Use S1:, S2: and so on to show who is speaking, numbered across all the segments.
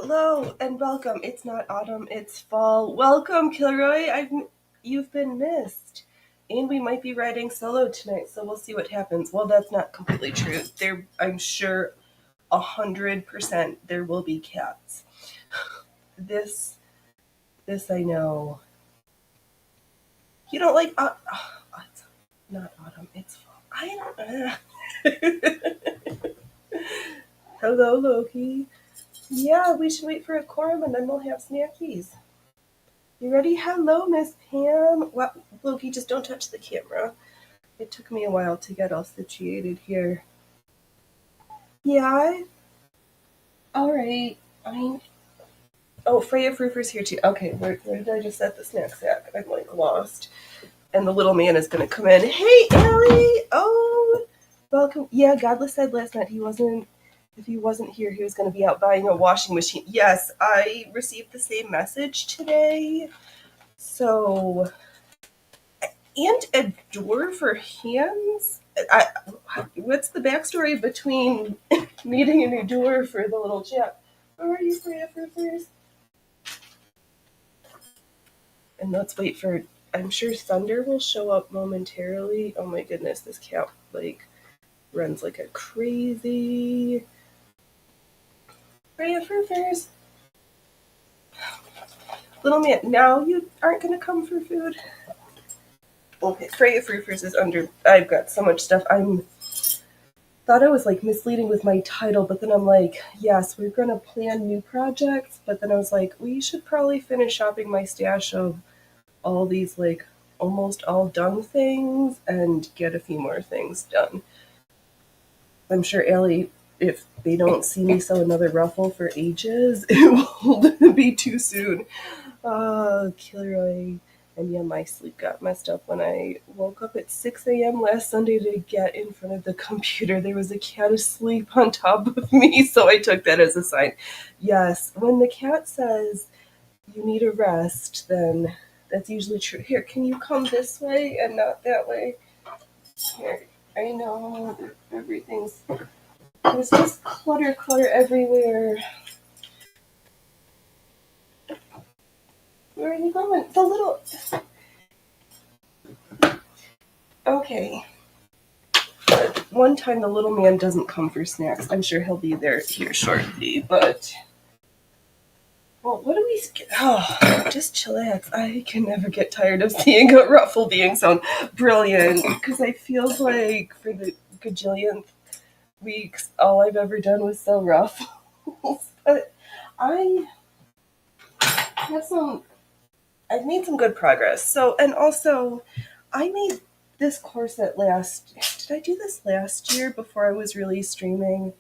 S1: Hello and welcome. It's not autumn, it's fall. Welcome, Kilroy. You've been missed. And we might be riding solo tonight, so we'll see what happens. Well, that's not completely true. I'm sure 100% there will be cats. This I know. You don't like it's not autumn, it's fall. I don't. Hello, Loki. Yeah, we should wait for a quorum and then we'll have snackies. You ready? Hello, Miss Pam. Well, Loki, just don't touch the camera. It took me a while to get all situated here. Yeah? Alright. Oh, Freya Froofer's here too. Okay, where did I just set the snack sack? I'm like lost. And the little man is gonna come in. Hey, Ellie! Oh, welcome. Yeah, Godless said last night if he wasn't here, he was going to be out buying a washing machine. Yes, I received the same message today. So, and a door for hands? What's the backstory between needing a new door for the little chap? Where are you, Freya Furfers? And let's wait for... I'm sure Thunder will show up momentarily. Oh my goodness, this cat, runs like a crazy... Freya Furfers! Little man, now you aren't going to come for food? Okay, Freya Furfers is under... I've got so much stuff. Thought I was misleading with my title, but then I'm like, yes, we're going to plan new projects, but then I was like, we should probably finish shopping my stash of all these almost all done things and get a few more things done. I'm sure Allie, if they don't see me sew another ruffle for ages, it will be too soon. Kilroy. And yeah, my sleep got messed up when I woke up at 6 a.m. last Sunday to get in front of the computer. There was a cat asleep on top of me, so I took that as a sign. Yes, when the cat says you need a rest, then that's usually true. Here, can you come this way and not that way? Here, I know there's just clutter everywhere. Where are you going? Okay. But one time the little man doesn't come for snacks. I'm sure he'll be here shortly, but... Well, what do we... Oh, just chillax. I can never get tired of seeing a ruffle being sewn. Brilliant. Because I feel like for the gajillionth weeks, all I've ever done was sew ruffles. But I've made some good progress. So, and also, I made this corset did I do this last year before I was really streaming?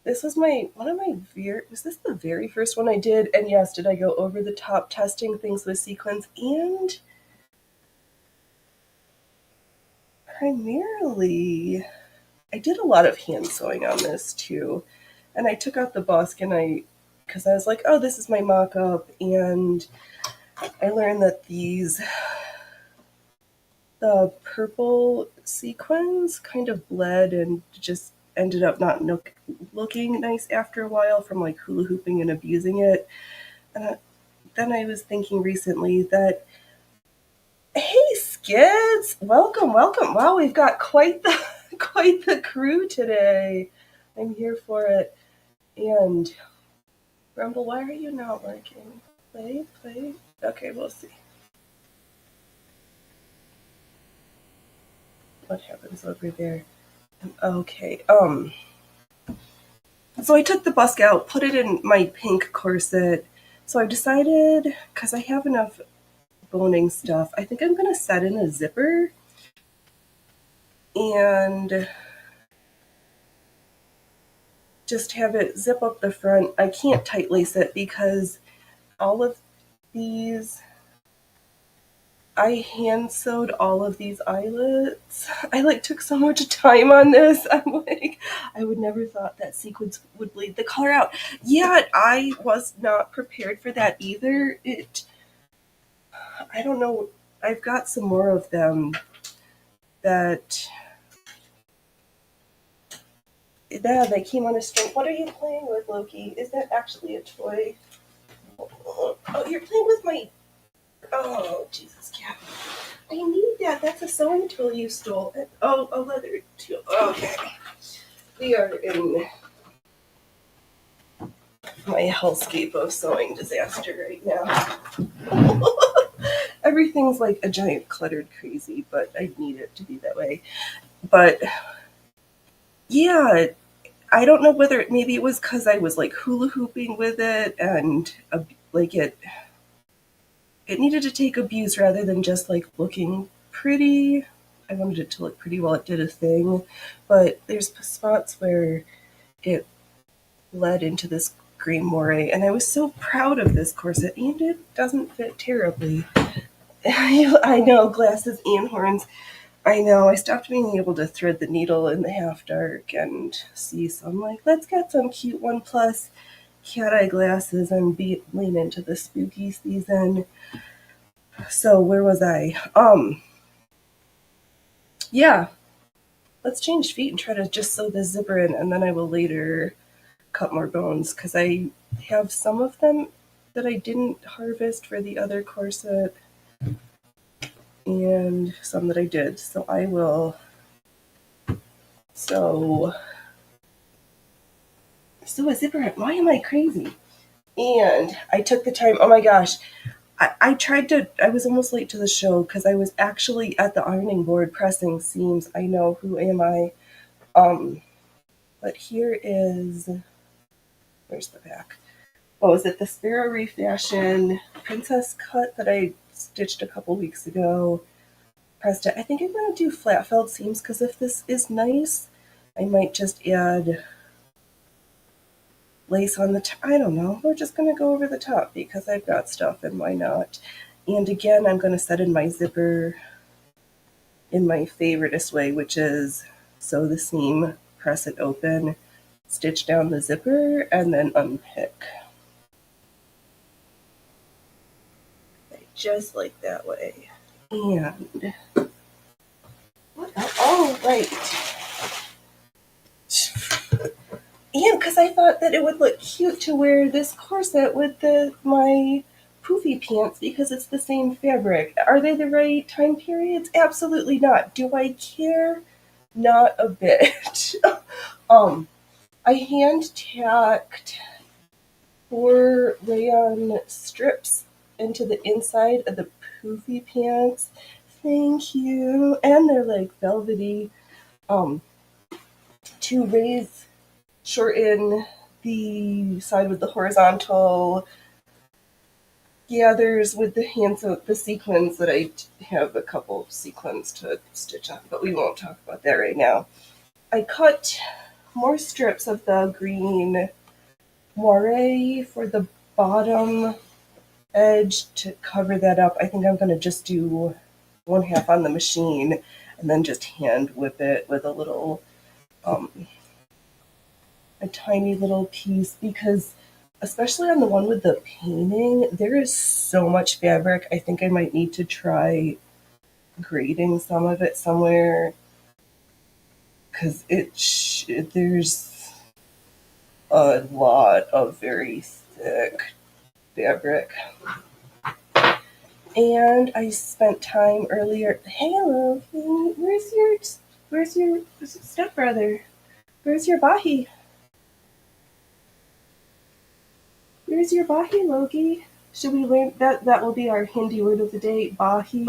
S1: This was was this the very first one I did? And yes, did I go over the top testing things with sequins? And primarily, I did a lot of hand sewing on this too. And I took out the busk because I was like, oh, this is my mock-up, and I learned that the purple sequins kind of bled and just ended up not looking nice after a while from hula hooping and abusing it. And then I was thinking recently that, hey Skids, welcome. Wow, we've got quite the crew today. I'm here for it. And Rumble, why are you not working? Play. Okay, we'll see what happens over there. Okay, so I took the busk out, put it in my pink corset. So I decided, because I have enough boning stuff, I think I'm going to set in a zipper and just have it zip up the front. I can't tight lace it because all of these, I hand sewed all of these eyelets. I took so much time on this. I'm I would never thought that sequins would bleed the color out. Yeah, I was not prepared for that either. I don't know. I've got some more of them that Yeah, they came on a string. What are you playing with, Loki? Is that actually a toy? Oh, you're playing with my... Oh, Jesus, cat. I need that. That's a sewing tool you stole. Oh, a leather tool. Okay. We are in my hellscape of sewing disaster right now. Everything's like a giant cluttered crazy, but I need it to be that way. But yeah, I don't know whether maybe it was because I was like hula hooping with it and like it needed to take abuse rather than just like looking pretty. I wanted it to look pretty while it did a thing, but there's spots where it led into this green moire, and I was so proud of this corset, and it doesn't fit terribly. I know, glasses and horns. I know, I stopped being able to thread the needle in the half dark and see, so I'm like, let's get some cute One Plus cat eye glasses and lean into the spooky season. So where was I? Yeah, let's change feet and try to just sew the zipper in, and then I will later cut more bones because I have some of them that I didn't harvest for the other corset and some that I did. So I will sew a zipper in. Why am I crazy? And I took the time. Oh my gosh. I tried to, I was almost late to the show because I was actually at the ironing board pressing seams. I know, who am I? But here is, where's the back? What was it? The Sparrow Refashion Princess Cut that I stitched a couple weeks ago. Pressed it. I think I'm going to do flat felled seams because if this is nice, I might just add lace on the top. I don't know. We're just going to go over the top because I've got stuff and why not? And again, I'm going to set in my zipper in my favoriteest way, which is sew the seam, press it open, stitch down the zipper, and then unpick. Just like that way. And what else? Oh, right. And because I thought that it would look cute to wear this corset with my poofy pants because it's the same fabric. Are they the right time periods? Absolutely not. Do I care? Not a bit. I hand tacked 4 rayon strips into the inside of the poofy pants. Thank you. And they're like velvety. To shorten the side with the horizontal gathers with the sequins that I have a couple sequins to stitch on, but we won't talk about that right now. I cut more strips of the green moire for the bottom edge to cover that up. I think I'm going to just do 1/2 on the machine and then just hand whip it with a little, a tiny little piece because especially on the one with the painting, there is so much fabric. I think I might need to try grading some of it somewhere because there's a lot of very thick fabric. And I spent time earlier. Hey, Loki, where's your stepbrother? Where's your Bahi? Where's your Bahi, Loki? Should we learn that? That will be our Hindi word of the day, Bahi.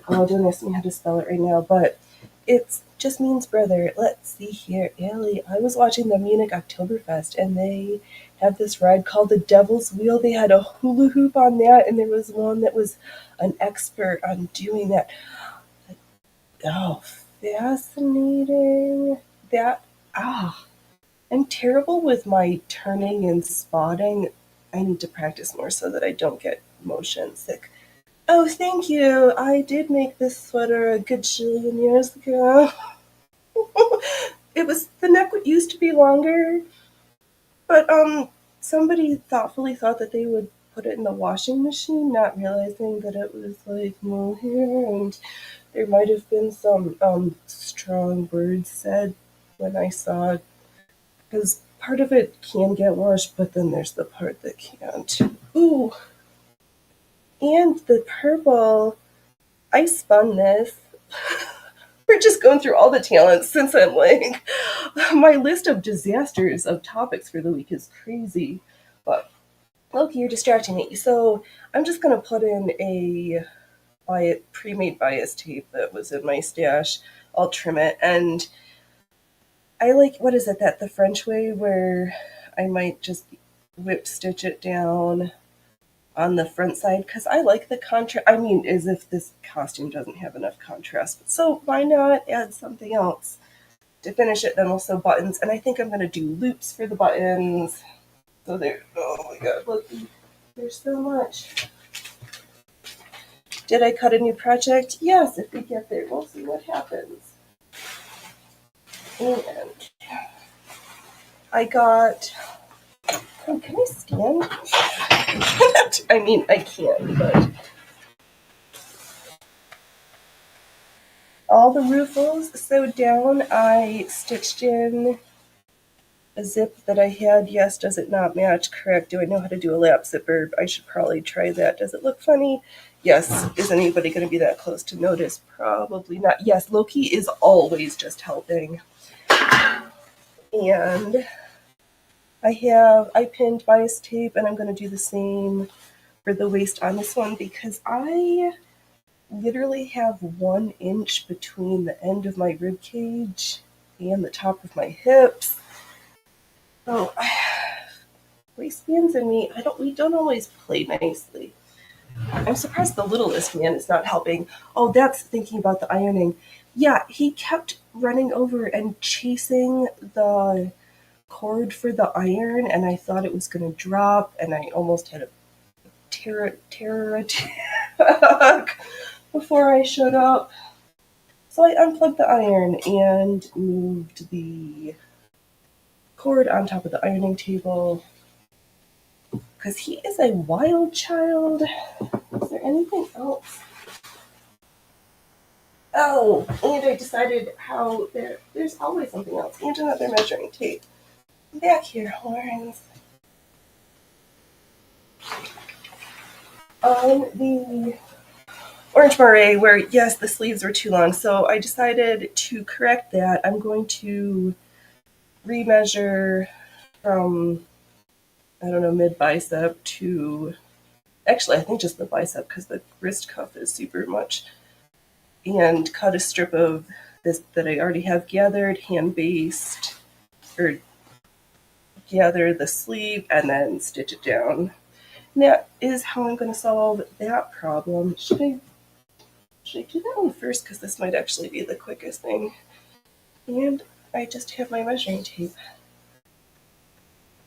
S1: Oh, don't ask me how to spell it right now, but it just means brother. Let's see here. Ellie, I was watching the Munich Oktoberfest, and they had this ride called the Devil's Wheel. They had a hula hoop on that, and there was one that was an expert on doing that. Oh, fascinating. I'm terrible with my turning and spotting. I need to practice more so that I don't get motion sick. Oh, thank you. I did make this sweater a good jillion years ago. The neck used to be longer, but somebody thoughtfully thought that they would put it in the washing machine, not realizing that it was like mohair, and there might have been some strong words said when I saw because part of it can get washed, but then there's the part that can't. Ooh, and the purple, I spun this. We're just going through all the talents since I'm like, my list of disasters of topics for the week is crazy. But Loki, you're distracting me. So I'm just gonna put in a pre-made bias tape that was in my stash. I'll trim it, and I like, what is it, that the French way where I might just whip stitch it down on the front side because I like the contrast. I mean, as if this costume doesn't have enough contrast. So why not add something else to finish it? Then also buttons, and I think I'm gonna do loops for the buttons. So there. Oh my god, look, there's so much. Did I cut a new project? Yes. If we get there, we'll see what happens. And I got. Oh, can I stand? I mean, I can, but all the ruffles sewed down. I stitched in a zip that I had. Yes, does it not match? Correct. Do I know how to do a lap zipper? I should probably try that. Does it look funny? Yes. Is anybody going to be that close to notice? Probably not. Yes, Loki is always just helping. And I pinned bias tape, and I'm going to do the same for the waist on this one because I literally have 1 inch between the end of my rib cage and the top of my hips. Oh, waistbands and me, we don't always play nicely. I'm surprised the littlest man is not helping. Oh, that's thinking about the ironing. Yeah, he kept running over and chasing the cord for the iron, and I thought it was going to drop, and I almost had a terror attack before I showed up. So I unplugged the iron and moved the cord on top of the ironing table because he is a wild child. Is there anything else? Oh, and I decided how there's always something else. And another measuring tape. Back here, horns. On the orange beret, where yes, the sleeves were too long, so I decided to correct that. I'm going to remeasure from, I don't know, mid bicep to, actually I think just the bicep because the wrist cuff is super much, and cut a strip of this that I already have gathered, hand based, or gather the sleeve and then stitch it down. And that is how I'm going to solve that problem. Should I do that one first because this might actually be the quickest thing? And I just have my measuring tape.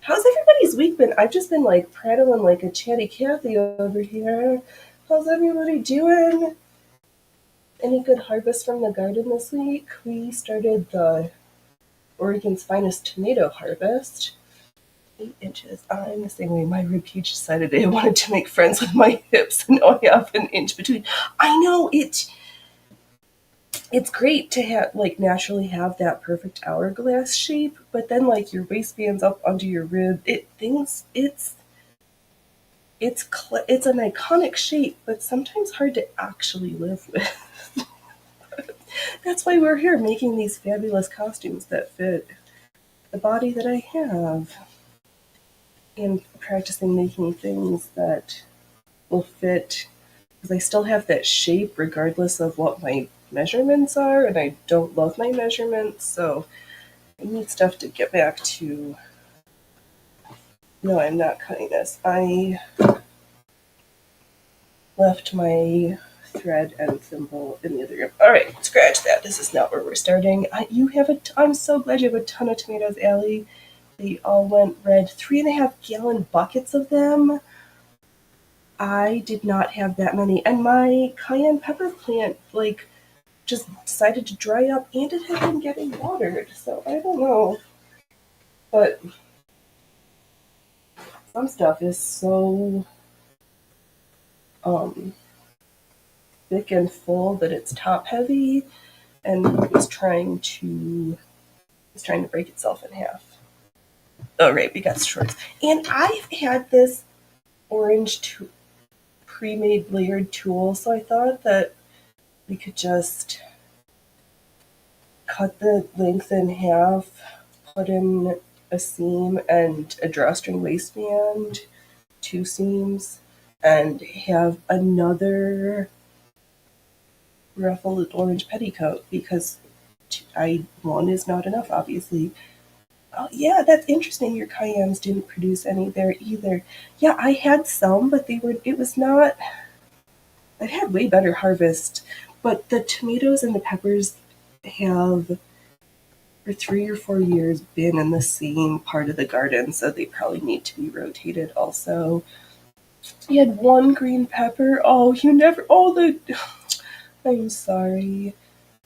S1: How's everybody's week been? I've just been like prattling like a chatty Cathy over here. How's everybody doing? Any good harvest from the garden this week? We started the Oregon's finest tomato harvest. 8 inches. I'm the same way. My ribcage decided I wanted to make friends with my hips, and now I have an inch between. I know it's great to have naturally have that perfect hourglass shape, but then your waistband's up under your rib. It's an iconic shape, but sometimes hard to actually live with. That's why we're here making these fabulous costumes that fit the body that I have, and practicing making things that will fit, because I still have that shape regardless of what my measurements are, and I don't love my measurements, so I need stuff to get back to. No, I'm not cutting this. I left my thread and thimble in the other room. All right, scratch that. This is not where we're starting. I'm so glad you have a ton of tomatoes, Allie. They all went red. 3.5-gallon buckets of them. I did not have that many. And my cayenne pepper plant, just decided to dry up, and it had been getting watered. So I don't know. But some stuff is so thick and full that it's top heavy, and it's trying to break itself in half. Oh, right, we got shorts. And I've had this orange pre-made layered tool, so I thought that we could just cut the length in half, put in a seam and a drawstring waistband, 2 seams, and have another ruffled orange petticoat because one is not enough, obviously. Oh, yeah, that's interesting. Your cayennes didn't produce any there either. Yeah, I had some, but it was not, I've had way better harvest, but the tomatoes and the peppers have, for 3 or 4 years, been in the same part of the garden, so they probably need to be rotated also. You had one green pepper. Oh, you never, I'm sorry.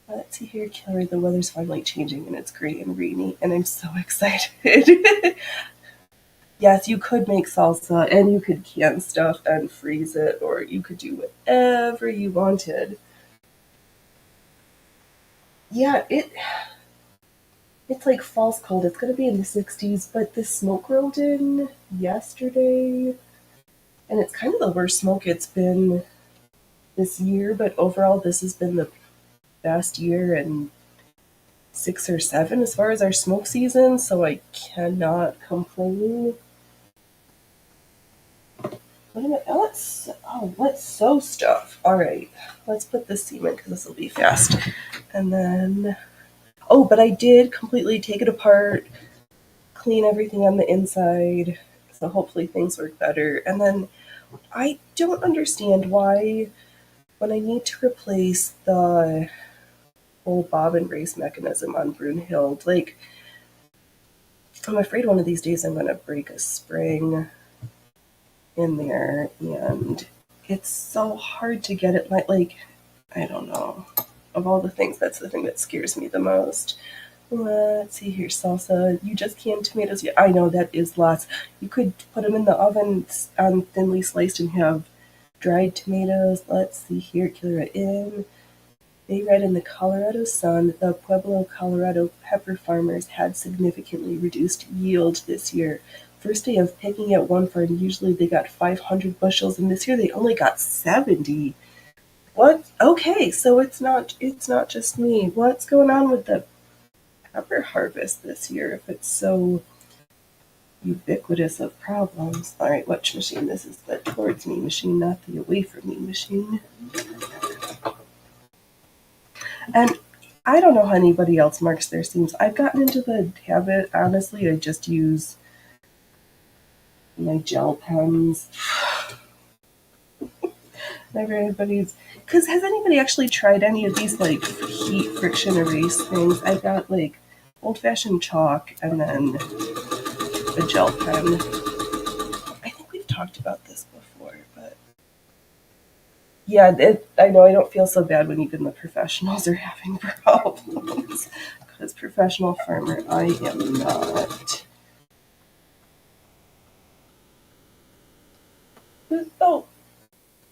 S1: Let's see here, Killer. The weather's finally changing and it's gray and rainy, and I'm so excited. Yes, you could make salsa and you could can stuff and freeze it, or you could do whatever you wanted. Yeah, it's like false cold. It's gonna be in the 60s, but the smoke rolled in yesterday, and it's kind of the worst smoke it's been this year. But overall, this has been the best year in 6 or 7 as far as our smoke season, so I cannot complain. What am I? Let's sew stuff. All right, let's put this seam in because this will be fast. And then, but I did completely take it apart, clean everything on the inside, so hopefully things work better. And then I don't understand why, when I need to replace the whole bob and brace mechanism on Brunhild, like, I'm afraid one of these days I'm going to break a spring in there, and it's so hard to get it like, I don't know. Of all the things, that's the thing that scares me the most. Let's see here, salsa. You just canned tomatoes. Yeah, I know that is lots. You could put them in the oven thinly sliced and have dried tomatoes. Let's see here, Killer in. They read in the Colorado Sun, the Pueblo, Colorado pepper farmers had significantly reduced yield this year. First day of picking at one farm, usually they got 500 bushels, and this year they only got 70. What? Okay, so it's not just me. What's going on with the pepper harvest this year if it's so ubiquitous of problems? All right, which machine? This is the towards me machine, not the away from me machine. And I don't know how anybody else marks their seams. I've gotten into the habit, honestly, I just use my gel pens. Never anybody's, because has anybody actually tried any of these like heat friction erase things? I got like old-fashioned chalk and then a gel pen. I think we've talked about this before, but yeah, I know I don't feel so bad when even the professionals are having problems, because professional farmer I am not. Oh,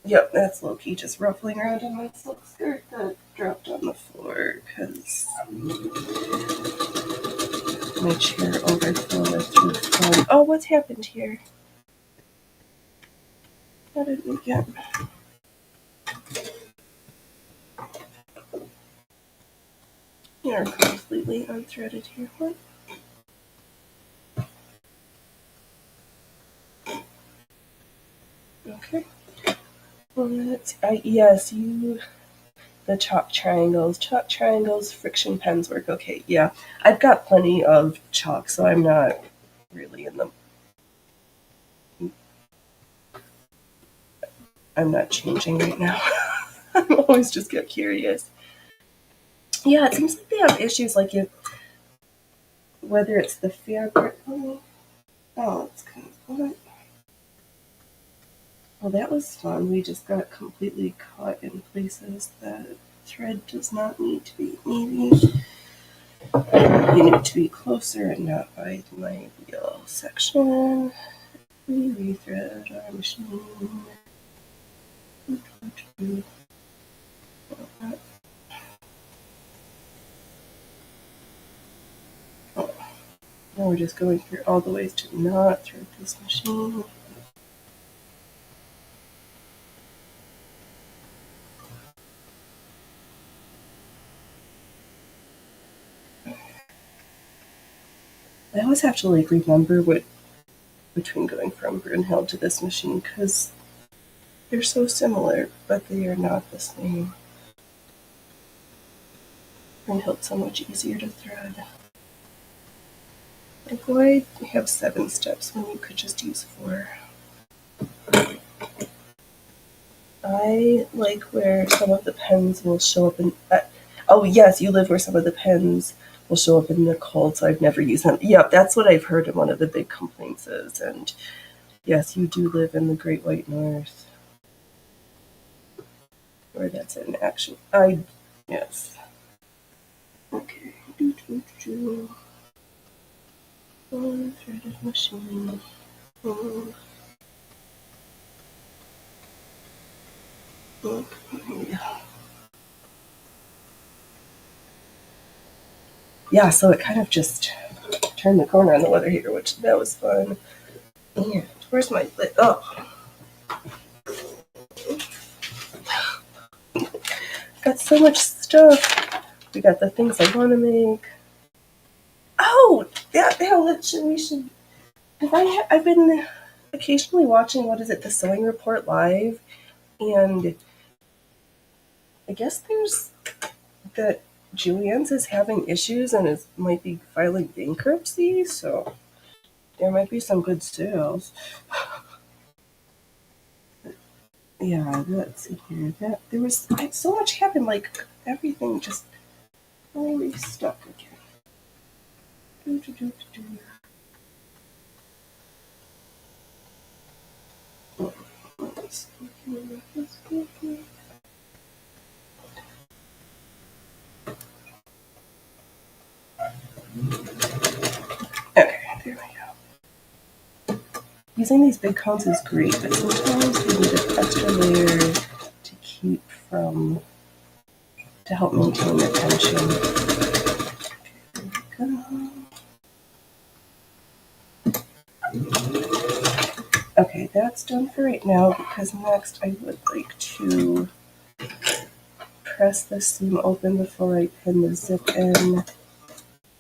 S1: yep, that's Loki just ruffling around in my silk skirt that dropped on the floor because my chair overflowed through fun. Oh, what's happened here? How did we get? You're completely unthreaded here. What? Okay. Well, yes, the chalk triangles, friction pens work. Okay, yeah. I've got plenty of chalk, so I'm not really I'm not changing right now. I'm always just get curious. Yeah, it seems like they have issues like whether it's the fabric. Oh, it's kind of what? Well, that was fun. We just got completely caught in places that thread does not need to be. Maybe you need to be closer and not by my wheel section. We rethread our machine. Now we're just going through all the ways to not thread this machine. I always have to like remember what between going from Brunhild to this machine because they're so similar, but they are not the same. Brunhild's so much easier to thread. Like, why have 7 steps when you could just use 4? I like where some of the pens will show up in. Oh, yes, you live where some of the pens will show up in the cold, so I've never used them. Yep, that's what I've heard one of the big complaints is. And yes, you do live in the Great White North. Where that's in action. Yes. Okay. One threaded machine. Yeah, so it kind of just turned the corner on the weather heater, which that was fun. And where's my lid? Oh. Got so much stuff. We got the things I want to make. Oh, yeah, we should. I've been occasionally watching, what is it, the Sewing Report Live, and I guess there's that Julian's is having issues and might be filing bankruptcy, so there might be some good sales. Yeah, let's see here. There was so much happened, like everything just totally stuck again. Okay, there we go. Using these big cones is great, but sometimes you need an extra layer to keep to help maintain the tension. Okay, that's done for right now because next I would like to press the seam open before I pin the zip in.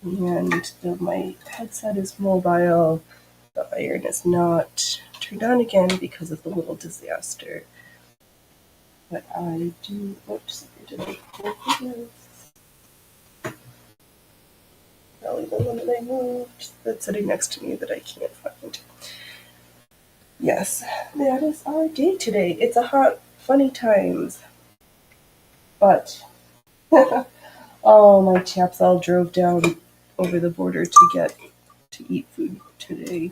S1: And my headset is mobile. The iron is not turned on again because of the little disaster. But I do. Oops, I didn't pull this. Probably the one that I moved that's sitting next to me that I can't find. Yes, that is our day today. It's a hot, funny times. But oh, my chaps all drove down over the border to eat food today.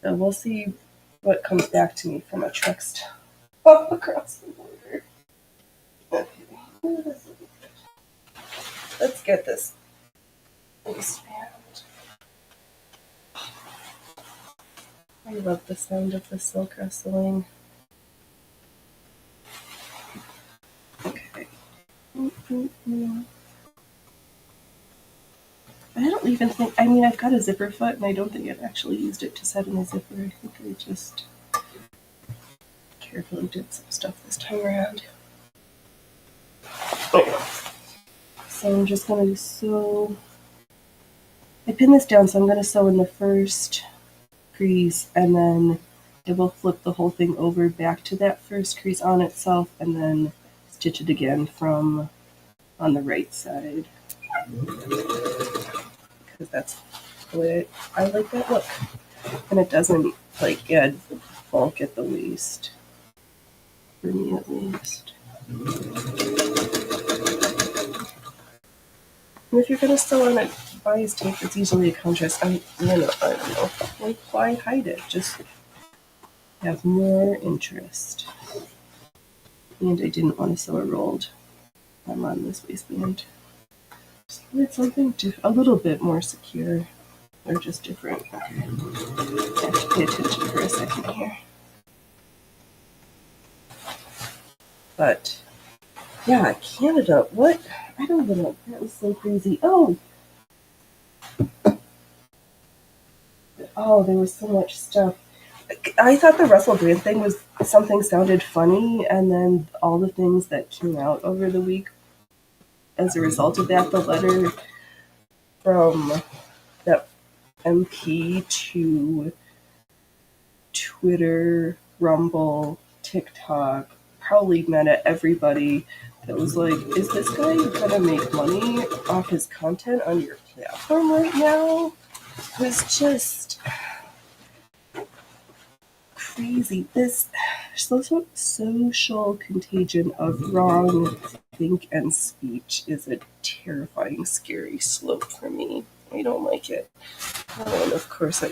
S1: So we'll see what comes back to me from a truck stop across the border. Okay. Let's get this waistband. I love the sound of the silk rustling. Okay. I don't even think, I've got a zipper foot and I don't think I've actually used it to set in a zipper. I think I just carefully did some stuff this time around. So I'm just going to sew. I pin this down, so I'm going to sew in the first crease and then it will flip the whole thing over back to that first crease on itself and then stitch it again from on the right side. Because that's the way I like that look. And it doesn't like add bulk at the waist. For me at least. And if you're going to sew on a bias tape, it's usually a contrast. I don't know. Like, why hide it? Just have more interest. And I didn't want to sew a rolled on this waistband. Just wanted something a little bit more secure. Or just different. Okay. I have to pay attention for a second here. But, yeah, Canada, what? I don't even know. That was so crazy. Oh! Oh, there was so much stuff. I thought the Russell Brand thing was something sounded funny, and then all the things that came out over the week as a result of that, the letter from that MP to Twitter, Rumble, TikTok, probably Meta, everybody that was like, is this guy gonna make money off his content on your platform right now? It was just crazy. This social contagion of wrong think and speech is a terrifying, scary slope for me. I don't like it. Oh, and of course, I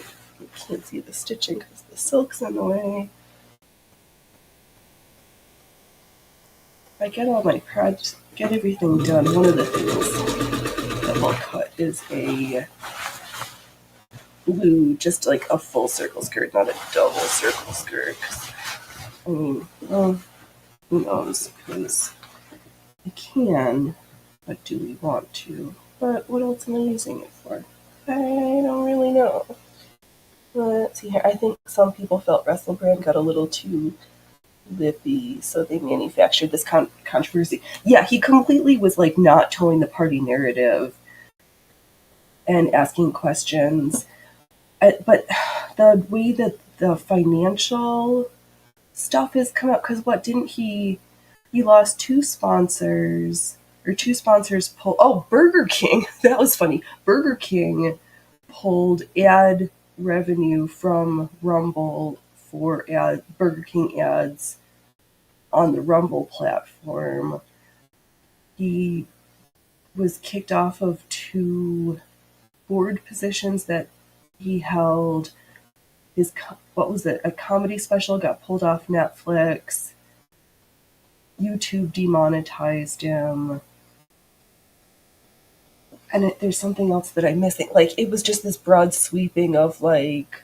S1: can't see the stitching because the silk's in the way. I get all my projects, get everything done. One of the things that will cut is a blue, just like a full circle skirt, not a double circle skirt. I mean, well, who knows? Because I can, but do we want to? But what else am I using it for? I don't really know. Let's see here. I think some people felt Russell Brand got a little too lippy, so they manufactured this controversy. Yeah, he completely was like not towing the party narrative and asking questions. But the way that the financial stuff has come up, because what didn't he lost two sponsors, or two sponsors pulled. Oh, Burger King. That was funny. Burger King pulled ad revenue from Rumble for Burger King ads on the Rumble platform. He was kicked off of two board positions that he held. His, what was it? A comedy special got pulled off Netflix. YouTube demonetized him. And there's something else that I'm missing. Like, it was just this broad sweeping of like,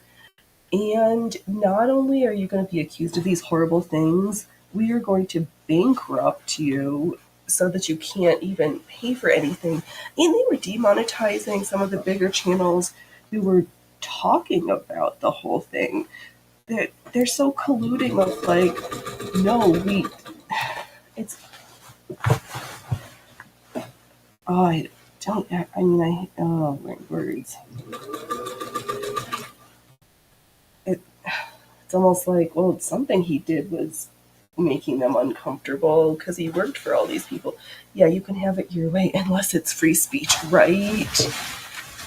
S1: and not only are you going to be accused of these horrible things, we are going to bankrupt you so that you can't even pay for anything. And they were demonetizing some of the bigger channels who were talking about the whole thing. They're so colluding with like, no, it's, oh, I don't, I mean, oh, my words. It's almost like, well, something he did was making them uncomfortable because he worked for all these people. Yeah, you can have it your way unless it's free speech, right?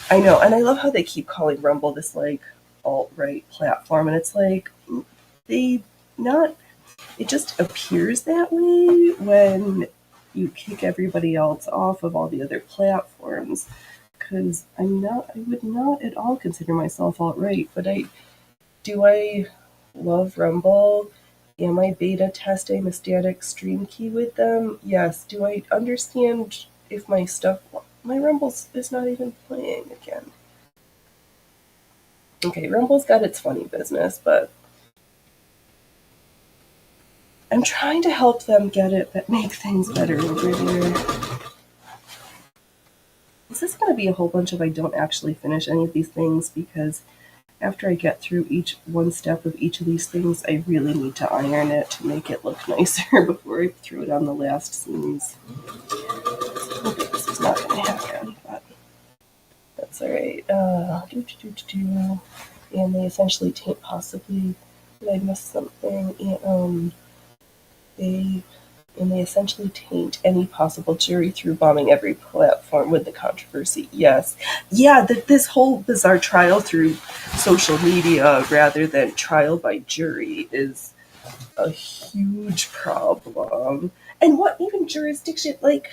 S1: I know, and I love how they keep calling Rumble this like alt-right platform, and it's like they not. It just appears that way when you kick everybody else off of all the other platforms. Because I would not at all consider myself alt-right, but do I love Rumble? Am I beta testing a static stream key with them? Yes. Do I understand if my Rumble is not even playing again? Okay, Rumble's got its funny business, but I'm trying to help them get it, but make things better over here. Is this going to be a whole bunch of I don't actually finish any of these things? Because after I get through each one step of each of these things, I really need to iron it to make it look nicer before I throw it on the last seams. Okay, this is not going to happen, but that's alright. And they essentially taint possibly. Did I miss something? They essentially taint any possible jury through bombing every platform with the controversy. Yes. Yeah, this whole bizarre trial through social media rather than trial by jury is a huge problem. And what even jurisdiction, like,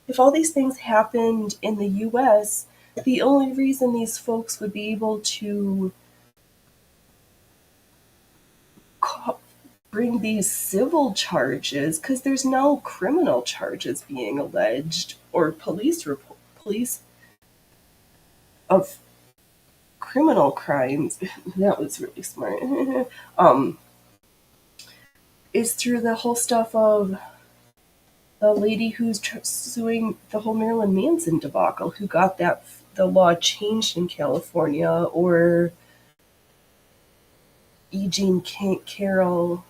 S1: if all these things happened in the US, the only reason these folks would be able to bring these civil charges, because there's no criminal charges being alleged or police of criminal crimes. That was really smart. Is through the whole stuff of the lady who's suing the whole Marilyn Manson debacle, who got the law changed in California, or Eugene Carroll,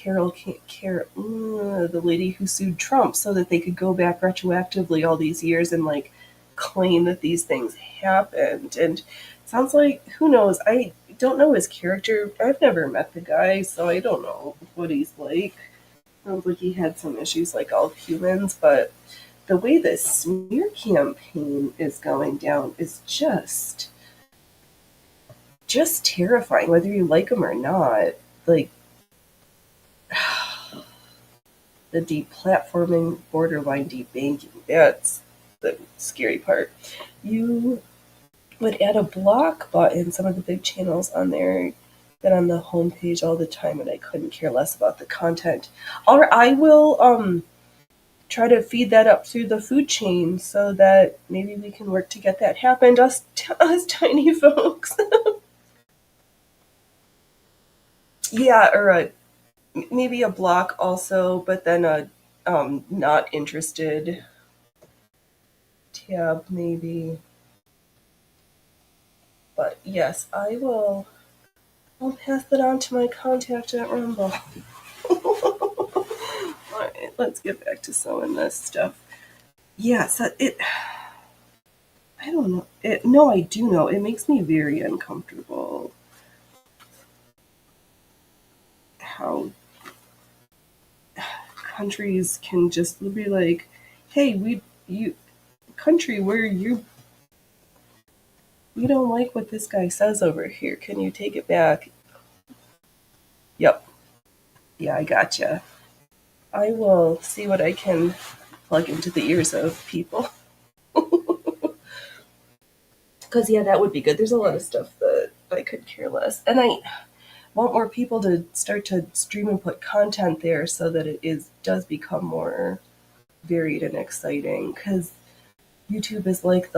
S1: the lady who sued Trump, so that they could go back retroactively all these years and like claim that these things happened. And it sounds like, who knows? I don't know his character. I've never met the guy, so I don't know what he's like. Sounds like he had some issues like all humans, but the way this smear campaign is going down is just terrifying, whether you like him or not. Like, the deplatforming, borderline debanking, that's the scary part. You would add a block button, some of the big channels on there, been on the homepage all the time, and I couldn't care less about the content. Or I will try to feed that up through the food chain so that maybe we can work to get that happened, us tiny folks. Yeah, or maybe a block also, but then a not interested tab maybe. But yes, I'll pass that on to my contact at Rumble. Alright, let's get back to sewing this stuff. Yes, I don't know. No, I do know. It makes me very uncomfortable how countries can just be like, hey, country where we don't like what this guy says over here. Can you take it back? Yep. Yeah, I gotcha. I will see what I can plug into the ears of people. Because, yeah, that would be good. There's a lot of stuff that I could care less. And I want more people to start to stream and put content there so that does become more varied and exciting. Because YouTube is like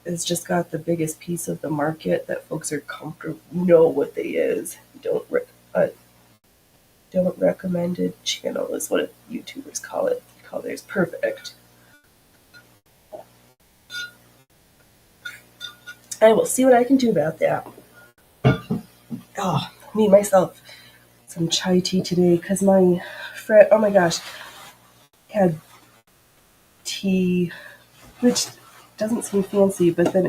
S1: it's just got the biggest piece of the market that folks are comfortable, know what they is. Don't recommended channel is what YouTubers call it. They call theirs perfect. I will see what I can do about that. Oh, me myself some chai tea today because my friend, oh my gosh, had tea, which doesn't seem fancy, but then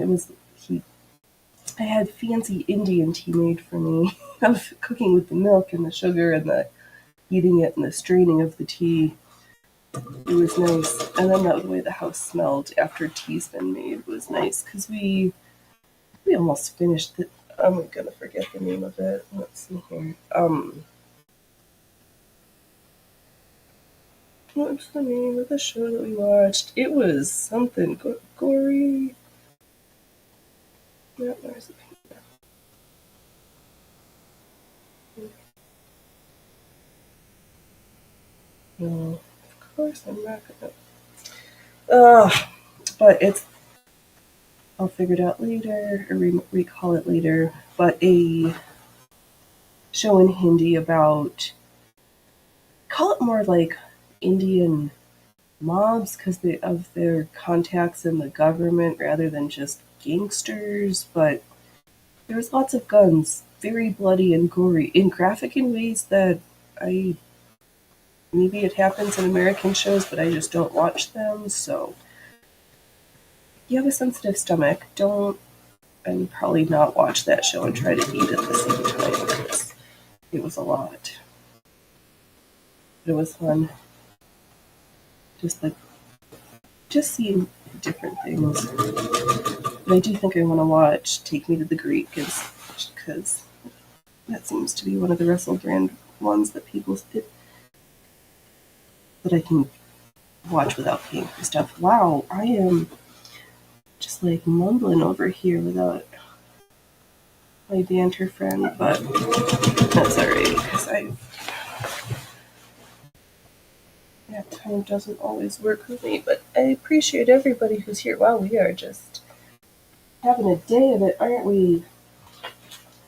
S1: I had fancy Indian tea made for me of cooking with the milk and the sugar and the eating it and the straining of the tea. It was nice. And then the way the house smelled after tea's been made was nice because we almost finished it. I'm gonna forget the name of it. Let's see here. What's the name of the show that we watched? It was something gory. No, there's a pizza. No, of course I'm not gonna. But I'll figure it out later, or recall it later. But a show in Hindi about, call it more like Indian mobs because of their contacts in the government rather than just gangsters. But there was lots of guns, very bloody and gory, and graphic in ways that maybe it happens in American shows, but I just don't watch them. So you have a sensitive stomach, and probably not watch that show and try to eat at the same time because it was a lot. But it was fun. Just seeing different things. But I do think I want to watch Take Me to the Greek because that seems to be one of the Russell Brand ones that that I can watch without paying for stuff. Wow, I am just like mumbling over here without my banter friend, but that's alright because that time doesn't always work with me. But I appreciate everybody who's here. Wow, we are just having a day of it, aren't we? Is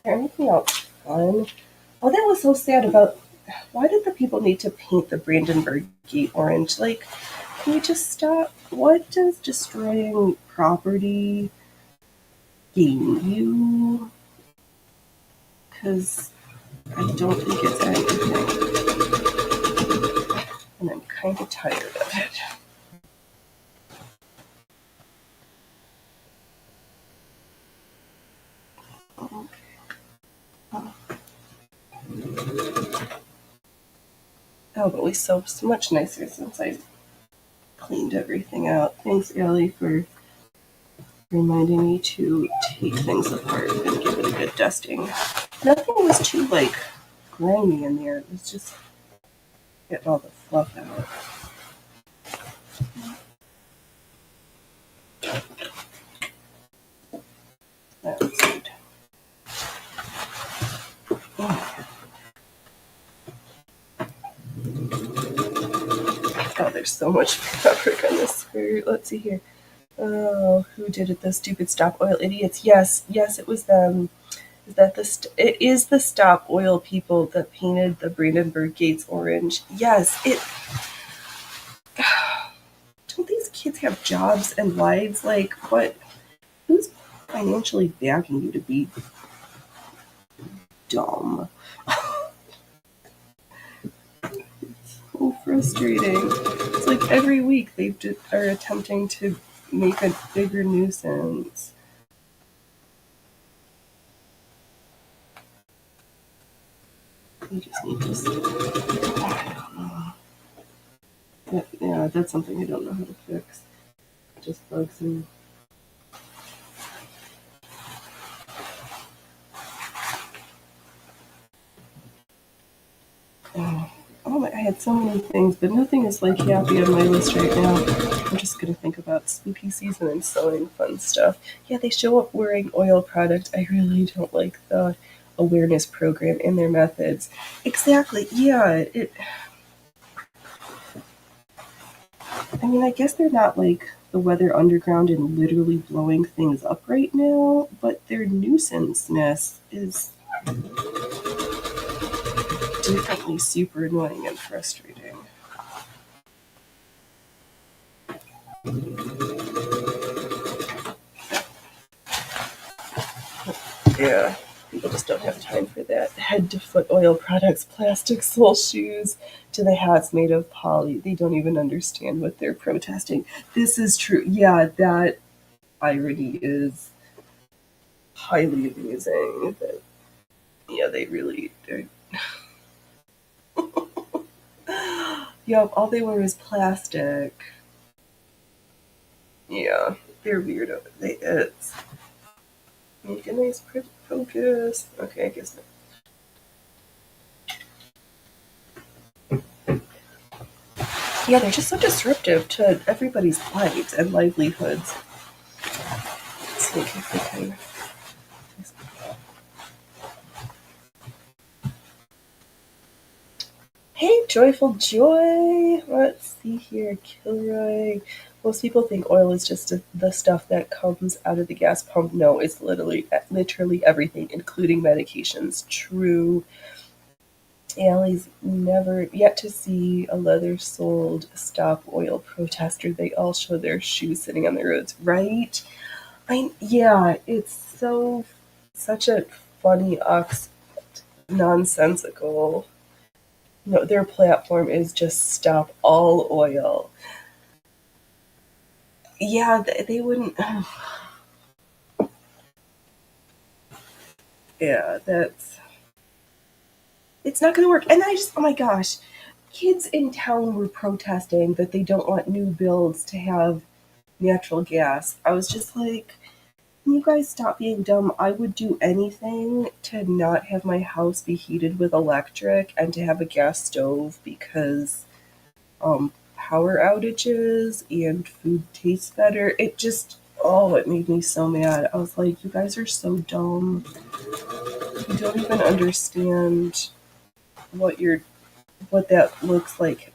S1: there anything else fun? Oh, that was so sad about. Why did the people need to paint the Brandenburg Gate orange? Like, can we just stop? What does destroying property you, because I don't think it's anything. And I'm kind of tired of it. Oh, but we soaped so much nicer since I cleaned everything out. Thanks, Allie, for reminding me to take things apart and give it a good dusting. Nothing was too, grimy in there. It was just getting all the fluff out. That was good. Oh, there's so much fabric on this skirt. Let's see here. Oh, who did it? Those stupid Stop Oil idiots. Yes, it was them. Is that it is the Stop Oil people that painted the Brandenburg Gates orange. Yes, don't these kids have jobs and lives? Like, what? Who's financially backing you to be dumb? It's so frustrating. It's like every week they are attempting to make a bigger nuisance. You just need to. I don't know. Yeah, that's something I don't know how to fix. It just bugs me. Oh my, I had so many things, but nothing is happy on my list right now. I'm just gonna think about spooky season and sewing fun stuff. Yeah, they show up wearing oil product. I really don't like the awareness program and their methods. Exactly, yeah. I mean, I guess they're not like the Weather Underground and literally blowing things up right now, but their nuisance-ness is definitely super annoying and frustrating. Yeah, people just don't have time for that. Head to foot oil products, plastic sole shoes, to the hats made of poly. They don't even understand what they're protesting. This is true. Yeah, that irony is highly amusing. That, yeah, they really do. Yep, all they wear is plastic. Yeah, they're weirdo. It's make a nice pretty focus. Okay, I guess not. Yeah, they're just so disruptive to everybody's lives and livelihoods. Let's see if we can. Hey, Joyful Joy! Let's see here, Kilroy. Most people think oil is just the stuff that comes out of the gas pump. No, it's literally everything, including medications. True. Allie's never yet to see a leather-soled Stop Oil protester. They all show their shoes sitting on the roads, right? Yeah, it's such a funny nonsensical. No, their platform is just stop all oil. Yeah, they wouldn't. Yeah, it's not going to work. And oh my gosh, kids in town were protesting that they don't want new builds to have natural gas. I was just like, can you guys stop being dumb? I would do anything to not have my house be heated with electric and to have a gas stove because power outages and food tastes better. It made me so mad. I was like, you guys are so dumb. You don't even understand what that looks like.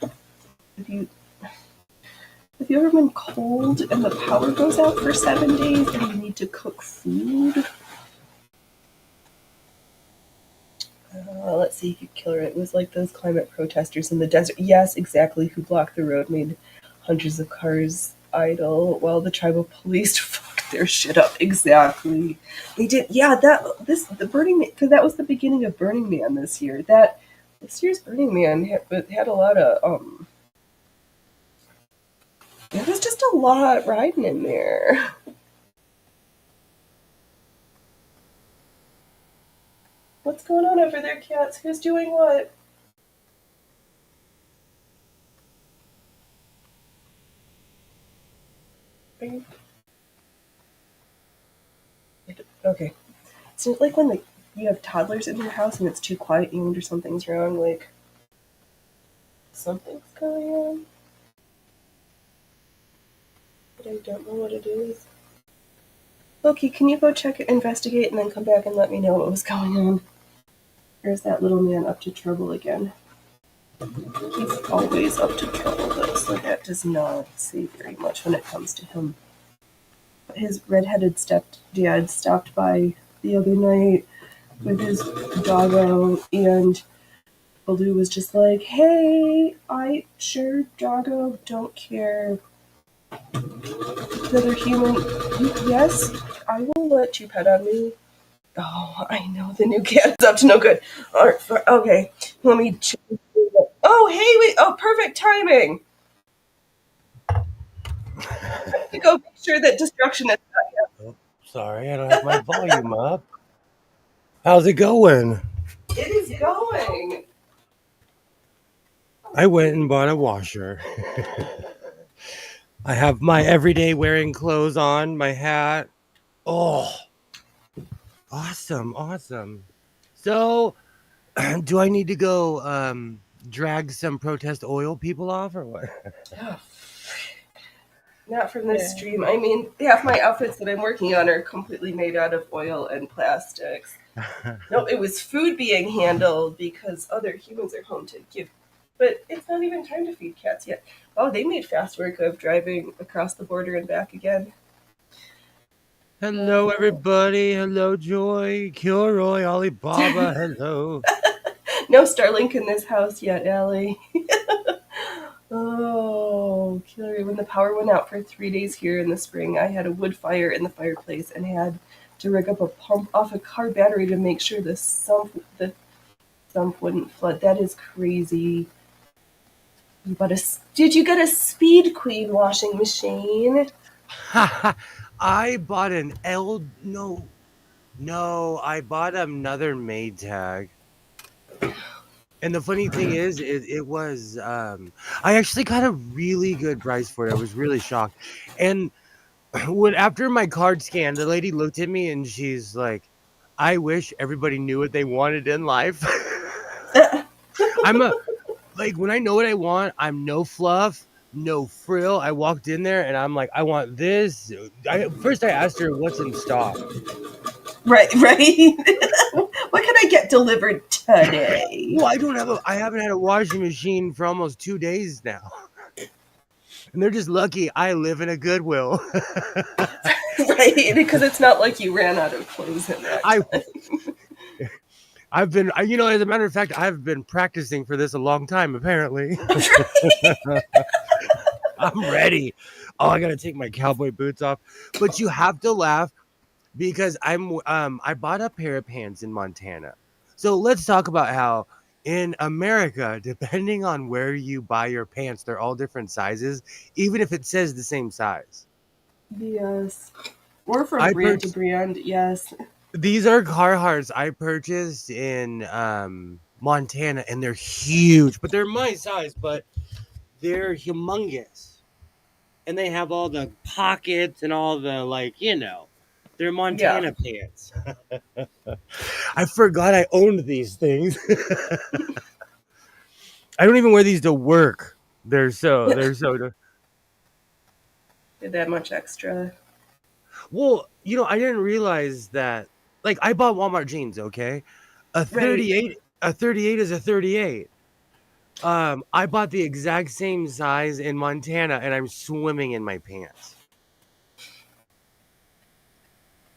S1: Have you ever been cold and the power goes out for 7 days and you need to cook food? Let's see, you could kill her. It was like those climate protesters in the desert. Yes, exactly, who blocked the road, made hundreds of cars idle while the tribal police fucked their shit up. Exactly. They did. Yeah, the Burning Man, because that was the beginning of Burning Man this year. This year's Burning Man had a lot of There was just a lot riding in there. What's going on over there, cats? Who's doing what? Are you... Okay. So like when you have toddlers in your house and it's too quiet and you wonder something's wrong, like something's going on, but I don't know what it is. Loki, can you go check it, investigate, and then come back and let me know what was going on? Or is that little man up to trouble again? He's always up to trouble, though, so that does not say very much when it comes to him. His redheaded stepdad stopped by the other night with his doggo, and Baloo was just like, hey, sure, doggo, don't care. The other human, yes, I will let you pet on me. Oh, I know the new cat's up to no good. All right, okay, let me check. Oh, hey, wait, oh, perfect timing. To go make sure that destruction is not yet.
S2: Oh, sorry, I don't have my volume up. How's it going?
S1: It is going.
S2: I went and bought a washer. I have my everyday wearing clothes on, my hat. Oh, awesome. So, do I need to go drag some protest oil people off or what?
S1: Oh, not from this stream. I mean, half my outfits that I'm working on are completely made out of oil and plastics. No, it was food being handled because other humans are home to give. But it's not even time to feed cats yet. Oh, they made fast work of driving across the border and back again.
S2: Hello, everybody. Hello, Joy. Kilroy, Alibaba. Hello.
S1: No Starlink in this house yet, Allie. Oh, killer. When the power went out for 3 days here in the spring, I had a wood fire in the fireplace and had to rig up a pump off a car battery to make sure the sump wouldn't flood. That is crazy. Did you get a Speed Queen washing machine?
S2: I bought an No, I bought another Maytag. And the funny thing is, it was I actually got a really good price for it. I was really shocked. And after my card scan, the lady looked at me and she's like, I wish everybody knew what they wanted in life. When I know what I want, I'm no fluff, no frill. I walked in there and I'm like, I want this. First I asked her what's in stock.
S1: Right. What can I get delivered today?
S2: Well, I haven't had a washing machine for almost 2 days now. And they're just lucky I live in a Goodwill.
S1: Right, because it's not like you ran out of clothes in that time.
S2: I've been, as a matter of fact, I've been practicing for this a long time, apparently. I'm ready. Oh, I got to take my cowboy boots off. But you have to laugh because I bought a pair of pants in Montana. So let's talk about how in America, depending on where you buy your pants, they're all different sizes, even if it says the same size.
S1: Yes. Or from brand to brand, yes.
S2: These are Carhartts I purchased in Montana, and they're huge. But they're my size, but they're humongous. And they have all the pockets and all the, they're Montana pants. I forgot I owned these things. I don't even wear these to work. They're
S1: Did that much extra.
S2: Well, I didn't realize that. Like, I bought Walmart jeans, okay? A 38 is a 38. I bought the exact same size in Montana, and I'm swimming in my pants.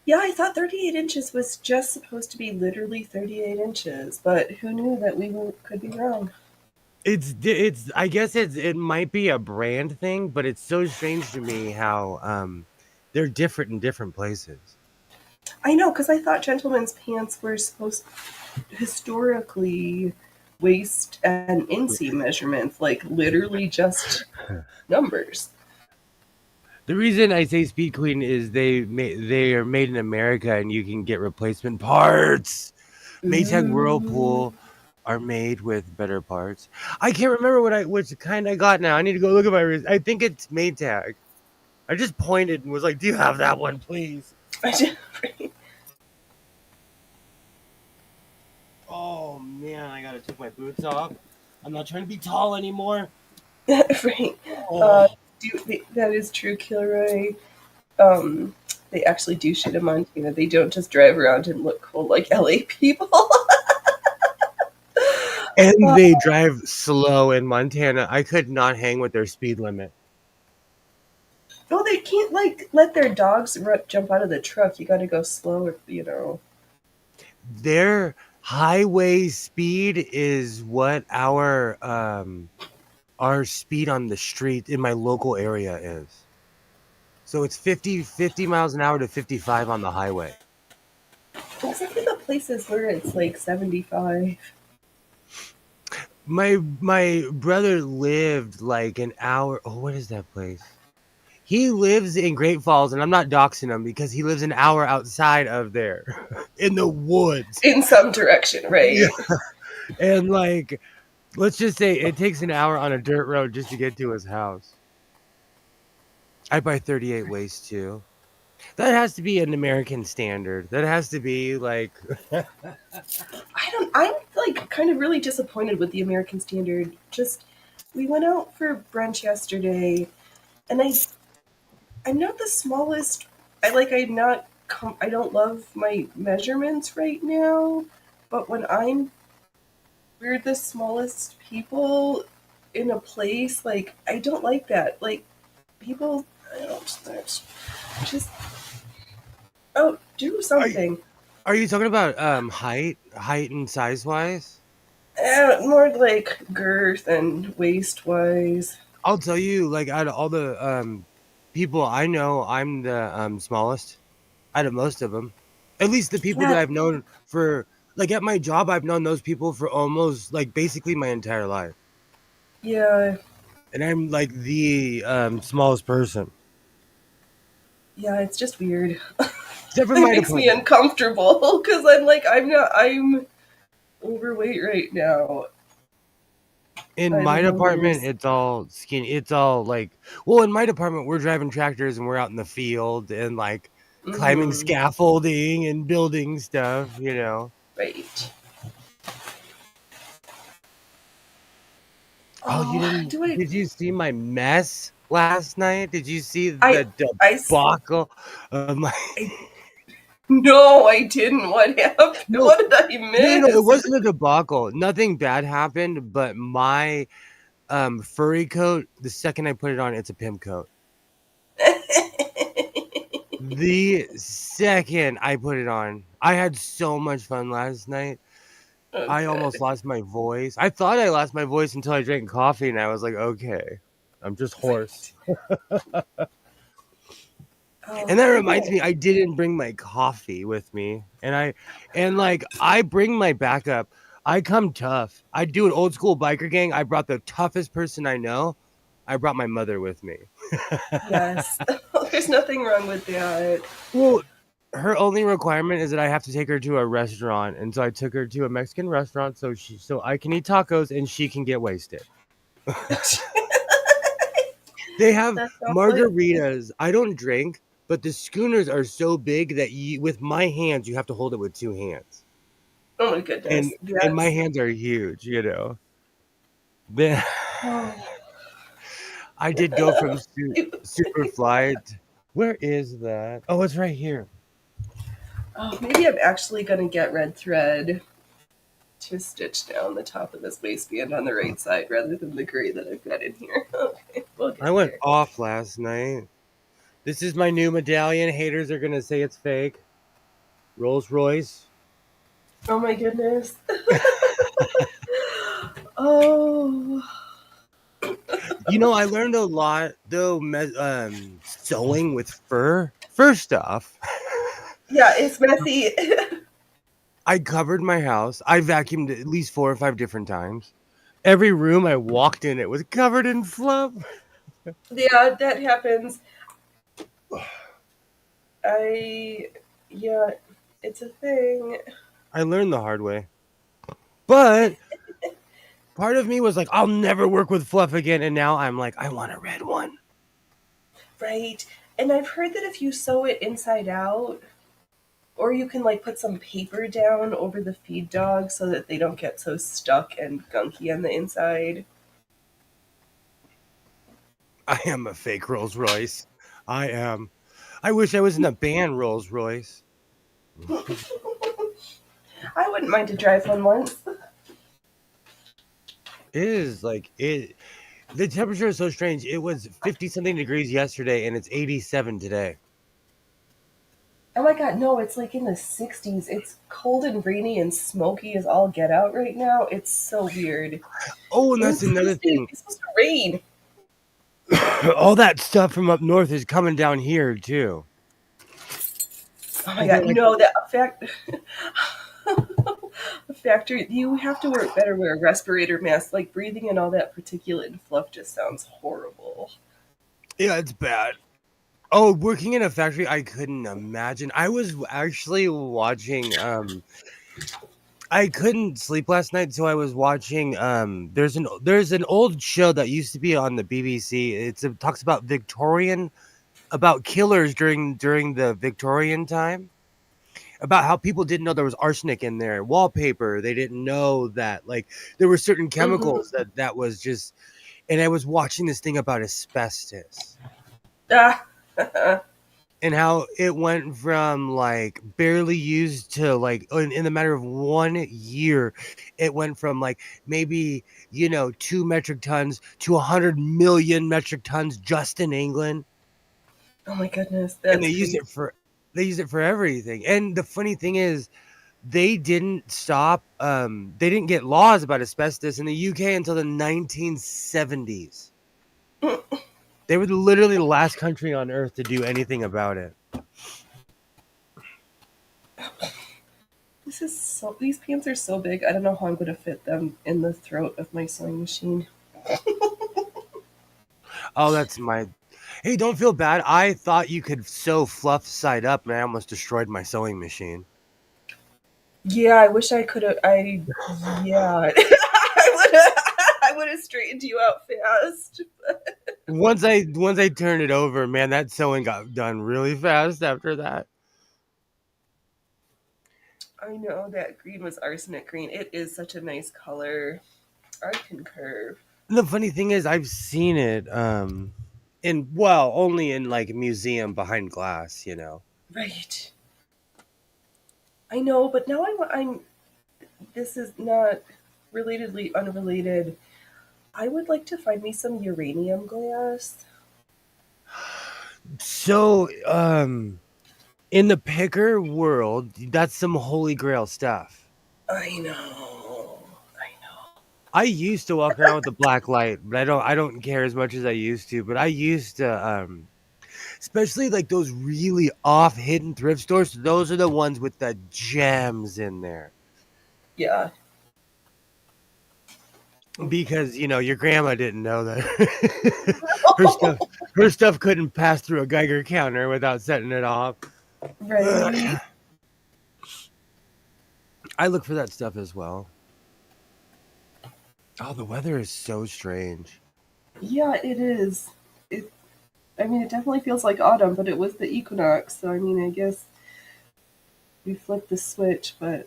S1: Yeah, I thought 38 inches was just supposed to be literally 38 inches, but who knew that we could be wrong?
S2: I guess it might be a brand thing, but it's so strange to me how they're different in different places.
S1: I know, because I thought gentlemen's pants were supposed historically waist and inseam measurements, like literally just numbers.
S2: The reason I say Speed Queen is they are made in America and you can get replacement parts. Maytag
S1: Ooh.
S2: Whirlpool are made with better parts. I can't remember which kind I got now. I need to go look at my wrist. I think it's Maytag. I just pointed and was like, "Do you have that one, please?" Oh man, I gotta take my boots off. I'm not trying to be tall anymore.
S1: Right.
S2: Oh,
S1: That is true, Kilroy. Um, they actually do shit in Montana. They don't just drive around and look cool like LA people.
S2: and they drive slow in Montana. I could not hang with their speed limit.
S1: Oh, they can't like let their dogs jump out of the truck. You got to go slow.
S2: Their highway speed is what our speed on the street in my local area is. So it's 50 miles an hour to 55 on the highway.
S1: Except for the places where it's like 75.
S2: My brother lived like an hour. Oh, what is that place? He lives in Great Falls, and I'm not doxing him because he lives an hour outside of there in the woods.
S1: In some direction,
S2: Yeah.
S1: right?
S2: And like, let's just say it takes an hour on a dirt road just to get to his house. I buy 38 waist too. That has to be an American standard. That has to be like
S1: I'm like kind of really disappointed with the American standard. Just, we went out for brunch yesterday, and I'm not the smallest. I don't love my measurements right now, but when we're the smallest people in a place, like, I don't like that. Like, people, I don't, just, oh, do
S2: are,
S1: something.
S2: are you talking about height and size wise?
S1: More like girth and waist wise.
S2: I'll tell you, like out of all the people I know, I'm the smallest out of most of them. At least the people that
S1: Yeah,
S2: I've known for like at my job, I've known those people for almost like basically my entire life,
S1: yeah,
S2: and I'm like the smallest person,
S1: yeah. It's just weird.
S2: except for
S1: It
S2: my
S1: makes me
S2: department.
S1: uncomfortable because I'm overweight right now.
S2: In
S1: I
S2: my
S1: don't know
S2: department,
S1: yours.
S2: it's all skinny. It's all like, well, in my department, we're driving tractors and we're out in the field and like climbing
S1: Mm-hmm.
S2: scaffolding and building stuff.
S1: Right.
S2: Oh, you
S1: Oh,
S2: didn't? Did you see my mess last night? Did you see
S1: I,
S2: the
S1: I,
S2: debacle of my?
S1: I, no, I didn't. What happened?
S2: No,
S1: What did I
S2: no. It
S1: miss?
S2: wasn't a debacle. Nothing bad happened, but my furry coat. The second I put it on, it's a pimp coat. The second I put it on, I had so much fun last night.
S1: Oh,
S2: I almost
S1: good.
S2: lost my voice. I thought I lost my voice until I drank coffee, and I was like, okay, I'm just hoarse.
S1: Oh,
S2: And that reminds
S1: people.
S2: me, I didn't bring my coffee with me. And I bring my backup. I come tough. I do an old school biker gang. I brought the toughest person I know. I brought my mother with me.
S1: Yes. There's nothing wrong with that.
S2: Well, her only requirement is that I have to take her to a restaurant. And so I took her to a Mexican restaurant so I can eat tacos and she can get wasted.
S1: That's
S2: They have
S1: awfully.
S2: margaritas. I don't drink, but the schooners are so big that with my hands you have to hold it with two hands.
S1: Oh my
S2: and
S1: goodness.
S2: and my
S1: That's.
S2: hands are huge. Then
S1: Oh.
S2: I did go from super flight. Where is that? Oh, it's right here.
S1: Oh, maybe I'm actually gonna get red thread to stitch down the top of this waistband on the right side rather than the gray that I've got in here. Okay, we'll
S2: I
S1: get
S2: went
S1: there.
S2: off last night. This is my new medallion. Haters are gonna say it's fake. Rolls Royce.
S1: Oh my goodness. Oh.
S2: I learned a lot though. Sewing with fur. First off,
S1: Yeah, it's messy.
S2: I covered my house. I vacuumed at least 4 or 5 different times. Every room I walked in, it was covered in fluff.
S1: Yeah, that happens. I, yeah, it's a thing.
S2: I learned the hard way. But part of me was like, I'll never work with fluff again. And now I'm like, I want a red one.
S1: Right. And I've heard that if you sew it inside out, or you can like put some paper down over the feed dog so that they don't get so stuck and gunky on the inside.
S2: I am a fake Rolls Royce. I am. I wish I was in a band Rolls Royce.
S1: I wouldn't mind to drive one once.
S2: It is like it. The temperature is so strange. It was 50 something degrees yesterday and it's 87 today.
S1: Oh my god, no, it's like in the 60s. It's cold and rainy and smoky as all get out right now. It's so weird.
S2: Oh, and
S1: And
S2: that's another thing.
S1: it's supposed to rain.
S2: All that stuff from up north is coming down here too.
S1: Oh my
S2: I get
S1: god,
S2: like,
S1: no, that fact. A factor, you have to better wear a respirator mask. Like breathing in all that particulate and fluff just sounds horrible.
S2: yeah, it's bad. Oh, working in a factory, I couldn't imagine. I was actually watching I couldn't sleep last night, so I was watching there's an old show that used to be on the BBC. It talks about about killers during the Victorian time. About how people didn't know there was arsenic in their wallpaper. They didn't know that like there were certain
S1: Mm-hmm.
S2: chemicals that was just, and I was watching this thing about asbestos
S1: Ah.
S2: and how it went from like barely used to like in the matter of 1 year, it went from like maybe 2 metric tons to 100 million metric tons just in England,
S1: Oh my goodness,
S2: and
S1: that's crazy.
S2: they use it for everything. And the funny thing is, they didn't stop. They didn't get laws about asbestos in the UK until the 1970s. They were literally the last country on earth to do anything about it.
S1: This is so. These pants are so big. I don't know how I'm going to fit them in the throat of my sewing machine.
S2: Oh, that's my. Hey, don't feel bad. I thought you could sew fluff side up, and I almost destroyed my sewing machine.
S1: Yeah, I wish I could have. Yeah, I would have. I would have straightened you out fast.
S2: Once I turned it over, man, that sewing got done really fast after that.
S1: I know that green was arsenic green. It is such a nice color. I concur.
S2: The funny thing is, I've seen it in, well, only in like a museum behind glass.
S1: Right. I know, but now I'm. This is not relatedly unrelated. I would like to find me some uranium glass.
S2: So, in the picker world, that's some holy grail stuff.
S1: I know. I know.
S2: I used to walk around with a black light, but I don't care as much as I used to. But I used to, especially like those really off hidden thrift stores. Those are the ones with the gems in there.
S1: Yeah.
S2: Because your grandma didn't know that her stuff her stuff couldn't pass through a Geiger counter without setting it off.
S1: Right.
S2: I look for that stuff as well. Oh, the weather is so strange.
S1: Yeah, it is. It. I mean, it definitely feels like autumn, but it was the equinox, so I mean, I guess we flipped the switch. But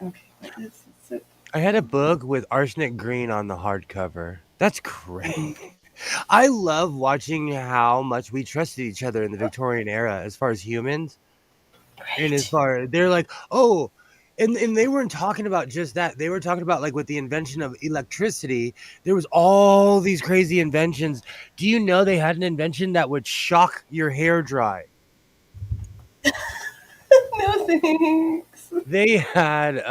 S1: okay, what is it?
S2: I had a book with arsenic green on the hardcover. That's great. I love watching how much we trusted each other in the Victorian era as far as humans. And as
S1: Right.
S2: far they're like, oh, and they weren't talking about just that. They were talking about like with the invention of electricity, there was all these crazy inventions. Do you know they had an invention that would shock your hair dry?
S1: No thanks.
S2: They had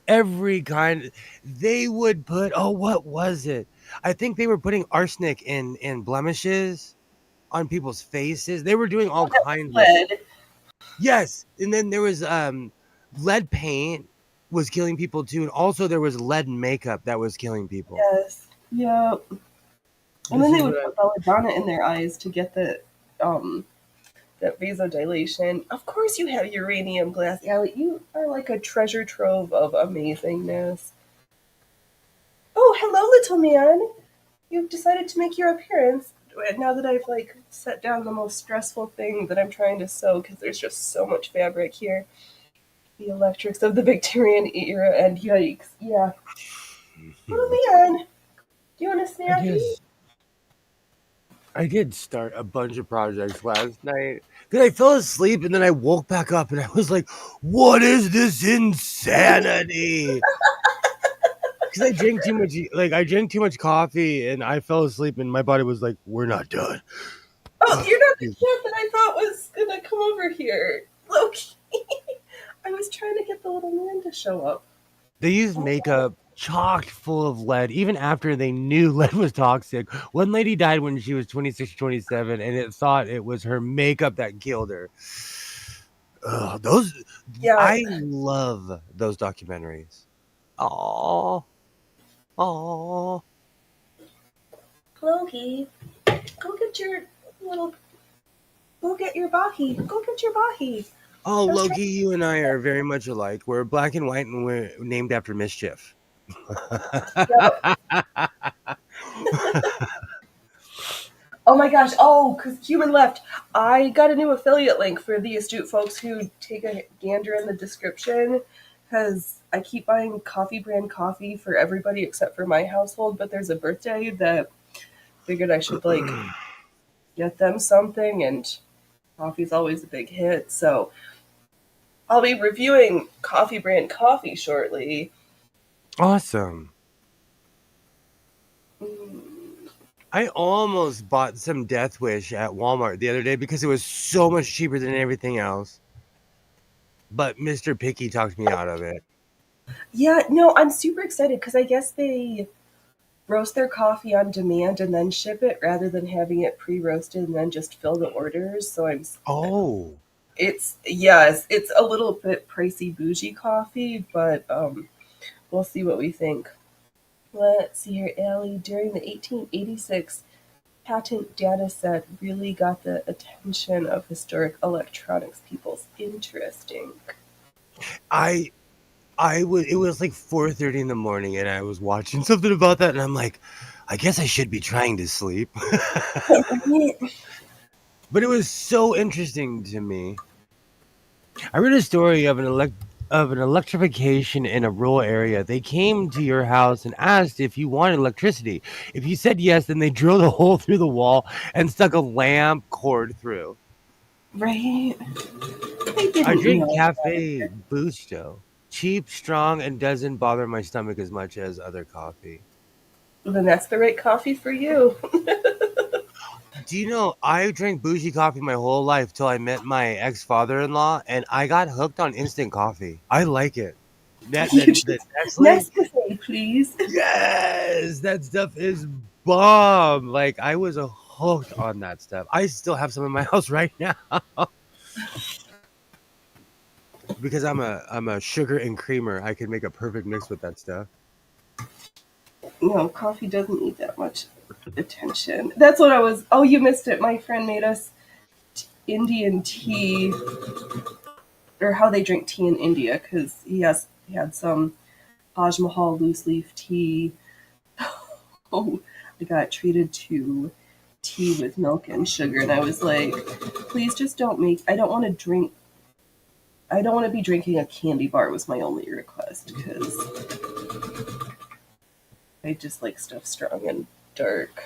S2: every kind. They would put, oh, what was it? I think they were putting arsenic in blemishes on people's faces. They were doing all
S1: Oh, that was
S2: kinds of
S1: lead.
S2: yes. And then there was lead paint was killing people too, and also there was lead makeup that was killing people.
S1: Yes. Yeah. And
S2: This
S1: then they
S2: is what
S1: would put belladonna in their eyes to get um that vasodilation. Of course, you have uranium glass, Allie. You are like a treasure trove of amazingness. Oh, hello, little man. You've decided to make your appearance. Now that I've like set down the most stressful thing that I'm trying to sew, because there's just so much fabric here. The electrics of the Victorian era, and yikes, yeah. Little man, do you want a
S2: I did.
S1: snappy?
S2: I did start a bunch of projects last night because I fell asleep and then I woke back up and I was like, "What is this insanity?" Because I drank too much, I drank too much coffee and I fell asleep and my body was like, "We're not done."
S1: Oh, you're not the cat that I thought was gonna come over here. Loki. I was trying to get the little man to show up.
S2: They used makeup chocked full of lead, even after they knew lead was toxic. One lady died when she was 26, 27, and it thought it was her makeup that killed her. Ugh,
S1: Yeah,
S2: I love those documentaries. Oh, oh,
S1: Loki, go get your little. Go get your Bahi. Go get your Bahi.
S2: oh,
S1: I was trying.
S2: Loki, you and I are very much alike. We're black and white, and we're named after mischief.
S1: Yeah. Oh my gosh. Oh, because human left. I got a new affiliate link for the astute folks who take a gander in the description. Because I keep buying coffee brand coffee for everybody except for my household, but there's a birthday that figured I should like get them something, and coffee's always a big hit. So I'll be reviewing coffee brand coffee shortly.
S2: Awesome.
S1: Mm,
S2: I almost bought some Death Wish at Walmart the other day because it was so much cheaper than everything else. But Mr. Picky talked me out of it.
S1: yeah, no, I'm super excited because I guess they roast their coffee on demand and then ship it rather than having it pre-roasted and then just fill the orders. So
S2: Oh,
S1: it's yes, it's a little bit pricey bougie coffee, but we'll see what we think. Let's see here, Allie. During the 1886 patent data set really got the attention of historic electronics peoples. Interesting.
S2: I it was like 4:30 in the morning and I was watching something about that and I'm like, I guess I should be trying to sleep. But it was so interesting to me. I read a story of an electrification in a rural area. They came to your house and asked if you wanted electricity. If you said yes, then they drilled a hole through the wall and stuck a lamp cord through.
S1: Right? I
S2: I
S1: didn't
S2: drink
S1: know.
S2: cafe Busto. Cheap, strong, and doesn't bother my stomach as much as other coffee.
S1: Then that's the right coffee for you.
S2: Do you know I drank bougie coffee my whole life till I met my ex father-in-law, and I got hooked on instant coffee. I like it. That
S1: You
S2: the
S1: just
S2: Nestle,
S1: Nescafe, please.
S2: yes, that stuff is bomb. Like I was hooked on that stuff. I still have some in my house right now because I'm a sugar and creamer. I can make a perfect mix with that stuff.
S1: No, coffee doesn't need that much attention. That's what I was. Oh, you missed it. My friend made us Indian tea, or how they drink tea in India, because he had some Taj Mahal loose leaf tea. Oh, I got treated to tea with milk and sugar, and I was like, please just don't make. I don't want to drink. I don't want to be drinking a candy bar. Was my only request because I just like stuff strong and dark.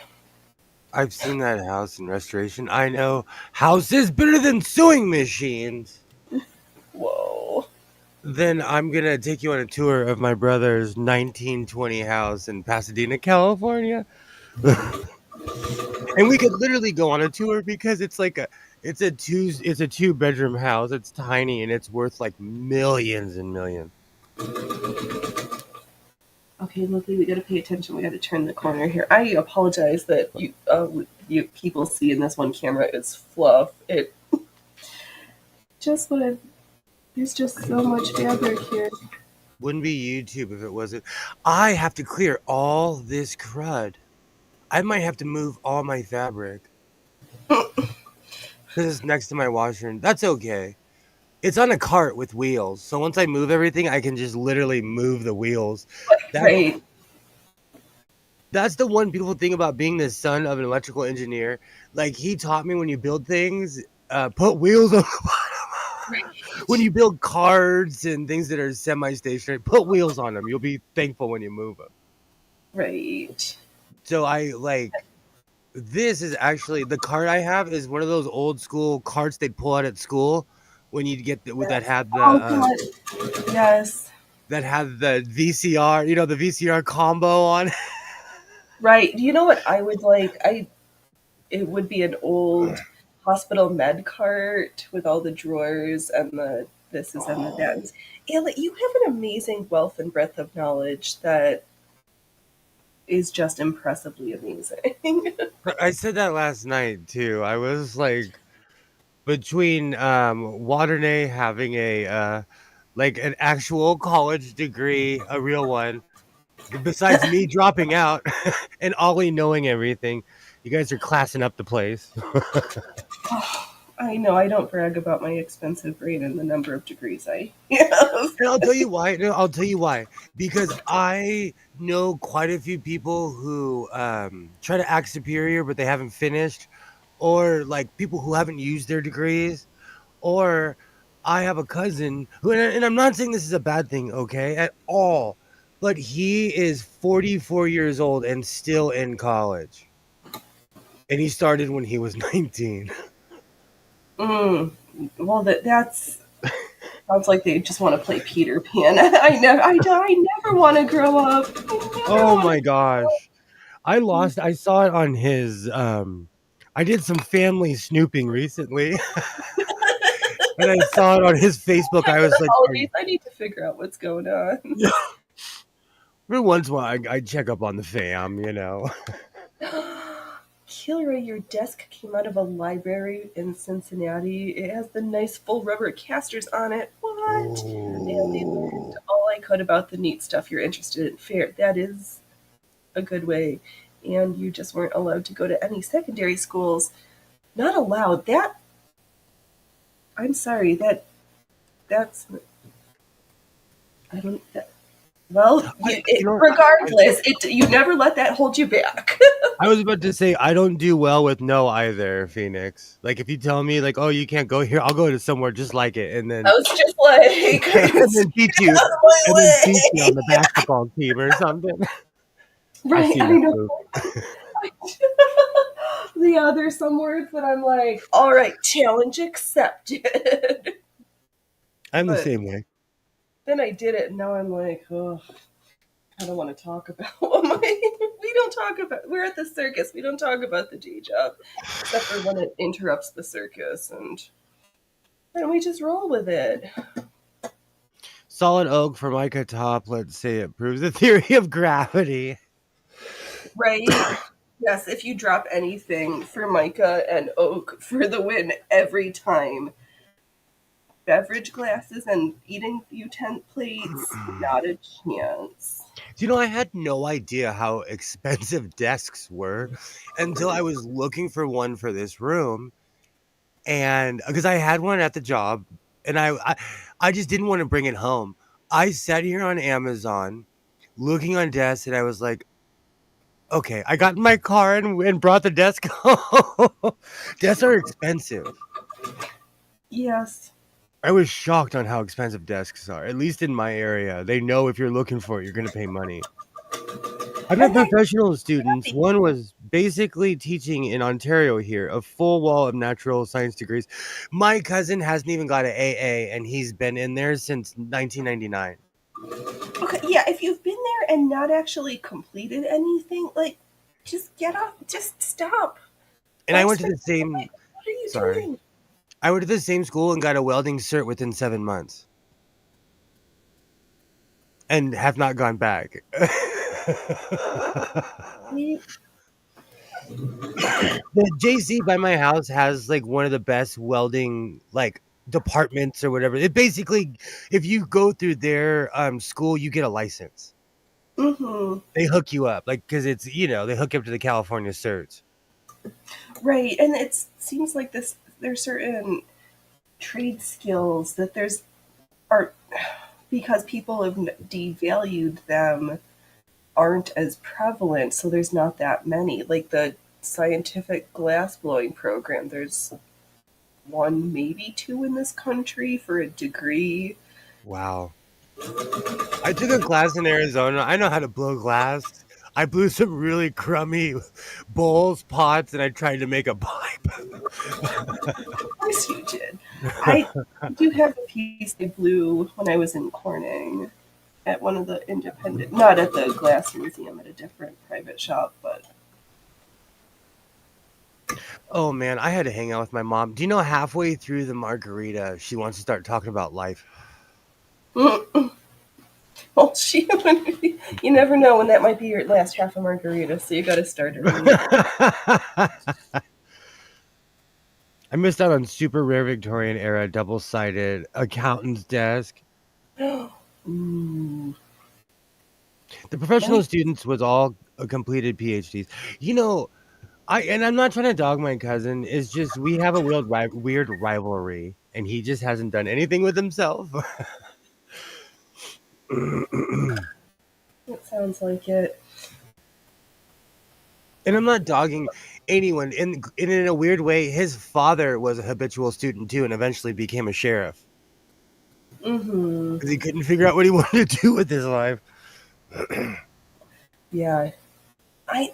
S2: I've seen that house in restoration. I know houses better than sewing machines.
S1: Whoa.
S2: Then I'm gonna take you on a tour of my brother's 1920 house in Pasadena, California. And we could literally go on a tour because it's a two-bedroom house. It's tiny and it's worth like millions and millions.
S1: Okay, Lovely, we gotta pay attention. We gotta turn the corner here. I apologize that you people see in this one camera is fluff. It just what I've, there's just so much fabric here.
S2: Wouldn't be YouTube if it wasn't. I have to clear all this crud. I might have to move all my fabric because it's next to my washer. And that's okay. It's on a cart with wheels. So once I move everything, I can just literally move the wheels. That's
S1: Right,
S2: that's the one beautiful thing about being the son of an electrical engineer. Like he taught me when you build things, put wheels on the bottom. When
S1: right,
S2: you build cards and things that are semi-stationary, put wheels on them. You'll be thankful when you move them.
S1: right.
S2: So I like this is actually the cart I have is one of those old school carts they'd pull out at school when you get that
S1: Yes.
S2: had
S1: Oh God, yes.
S2: the VCR, the VCR combo on.
S1: Right. Do you know what I would like? It would be an old hospital med cart with all the drawers and the this is and the that.
S2: Oh,
S1: And like, you have an amazing wealth and breadth of knowledge that is just impressively amazing.
S2: I said that last night too. I was like between Waternay having a like an actual college degree, a real one, besides me dropping out and Ollie knowing everything. You guys are classing up the place.
S1: I know I don't brag about my expensive brain and the number of degrees I have.
S2: And I'll tell you why. No, I'll tell you why. Because I know quite a few people who try to act superior, but they haven't finished, or like people who haven't used their degrees, or I have a cousin who, and I'm not saying this is a bad thing, okay, at all, but he is 44 years old and still in college, and he started when he was 19.
S1: Mm. Well, that's sounds like they just want to play Peter Pan. I never want to grow up. I never
S2: Oh
S1: want
S2: my gosh.
S1: to.
S2: I saw it on his I did some family snooping recently and I saw it on his Facebook.
S1: Time
S2: I
S1: for
S2: was
S1: the
S2: like,
S1: holidays. I need to figure out what's going on.
S2: every once in a while I check up on the fam.
S1: Kilroy, your desk came out of a library in Cincinnati. It has the nice full rubber casters on it. What? And they learned
S2: Oh.
S1: all I could about the neat stuff you're interested in. Fair. That is a good way. And you just weren't allowed to go to any secondary schools. Not allowed. I'm sorry. That's, I don't, that, well,
S2: You know,
S1: regardless, you never let that hold you back.
S2: I was about to say I don't do well with no either, Phoenix. Like if you tell me like, oh, you can't go here, I'll go to somewhere just like it, and
S1: I
S2: then
S1: was just like,
S2: and then teach
S1: get
S2: you,
S1: out of my
S2: and then teach you on
S1: way.
S2: the basketball team or something. I
S1: Right,
S2: seen
S1: I
S2: that
S1: know.
S2: move.
S1: Yeah, there's some words that I'm like, all right, challenge accepted.
S2: I'm the
S1: But
S2: same way.
S1: then I did it, and now I'm like, oh, I don't want to talk about what we don't talk about. We're at the circus. We don't talk about the day job, except for when it interrupts the circus, and then we just roll with it.
S2: Solid oak formica top, let's say it proves the theory of gravity.
S1: Right? Yes, if you drop anything, Formica and oak for the win every time. Beverage glasses and eating utensil plates, not a chance.
S2: I had no idea how expensive desks were until I was looking for one for this room. And because I had one at the job and I just didn't want to bring it home. I sat here on Amazon looking on desks and I was like, okay, I got in my car and brought the desk home. Desks are expensive.
S1: Yes.
S2: I was shocked on how expensive desks are, at least in my area. They know if you're looking for it, you're going to pay money. I've had
S1: And they're
S2: professional students.
S1: heavy.
S2: One was basically teaching in Ontario here, a full wall of natural science degrees. My cousin hasn't even got an AA, and he's been in there since 1999.
S1: Okay, yeah, if you've been there and not actually completed anything, like, just get off, just stop.
S2: And I
S1: Why
S2: went to
S1: spend
S2: the
S1: time?
S2: same,
S1: Like, what are you
S2: sorry,
S1: doing?
S2: I went to the same school and got a welding cert within 7 months and have not gone back. The JC by my house has like one of the best welding like departments or whatever. It basically, if you go through their school, you get a license.
S1: Mm-hmm.
S2: They hook you up, like because it's they hook you up to the California certs.
S1: Right, and it seems like this. There's certain trade skills that there's are because people have devalued them aren't as prevalent, so there's not that many. Like the scientific glass blowing program, there's one, maybe two in this country for a degree.
S2: Wow. I took a class in Arizona. I know how to blow glass. I blew some really crummy bowls, pots, and I tried to make a pipe.
S1: Of course you did. I do have a piece I blew when I was in Corning at one of the independent, not at the glass museum, at a different private shop, but
S2: Oh man, I had to hang out with my mom. Do you know halfway through the margarita, she wants to start talking about life?
S1: well, you never know when that might be your last half a margarita, so you got to start early.
S2: I missed out on super rare Victorian era double sided accountant's desk.
S1: Ooh,
S2: The professional
S1: nice.
S2: students was all completed PhDs. You know, I'm not trying to dog my cousin. It's just we have a weird rivalry, and he just hasn't done anything with himself. And
S1: It sounds like it.
S2: I'm not dogging anyone. And in a weird way, his father was a habitual student too, and eventually became a sheriff
S1: Mm-hmm.
S2: because he couldn't figure out what he wanted to do with his life.
S1: Yeah, I.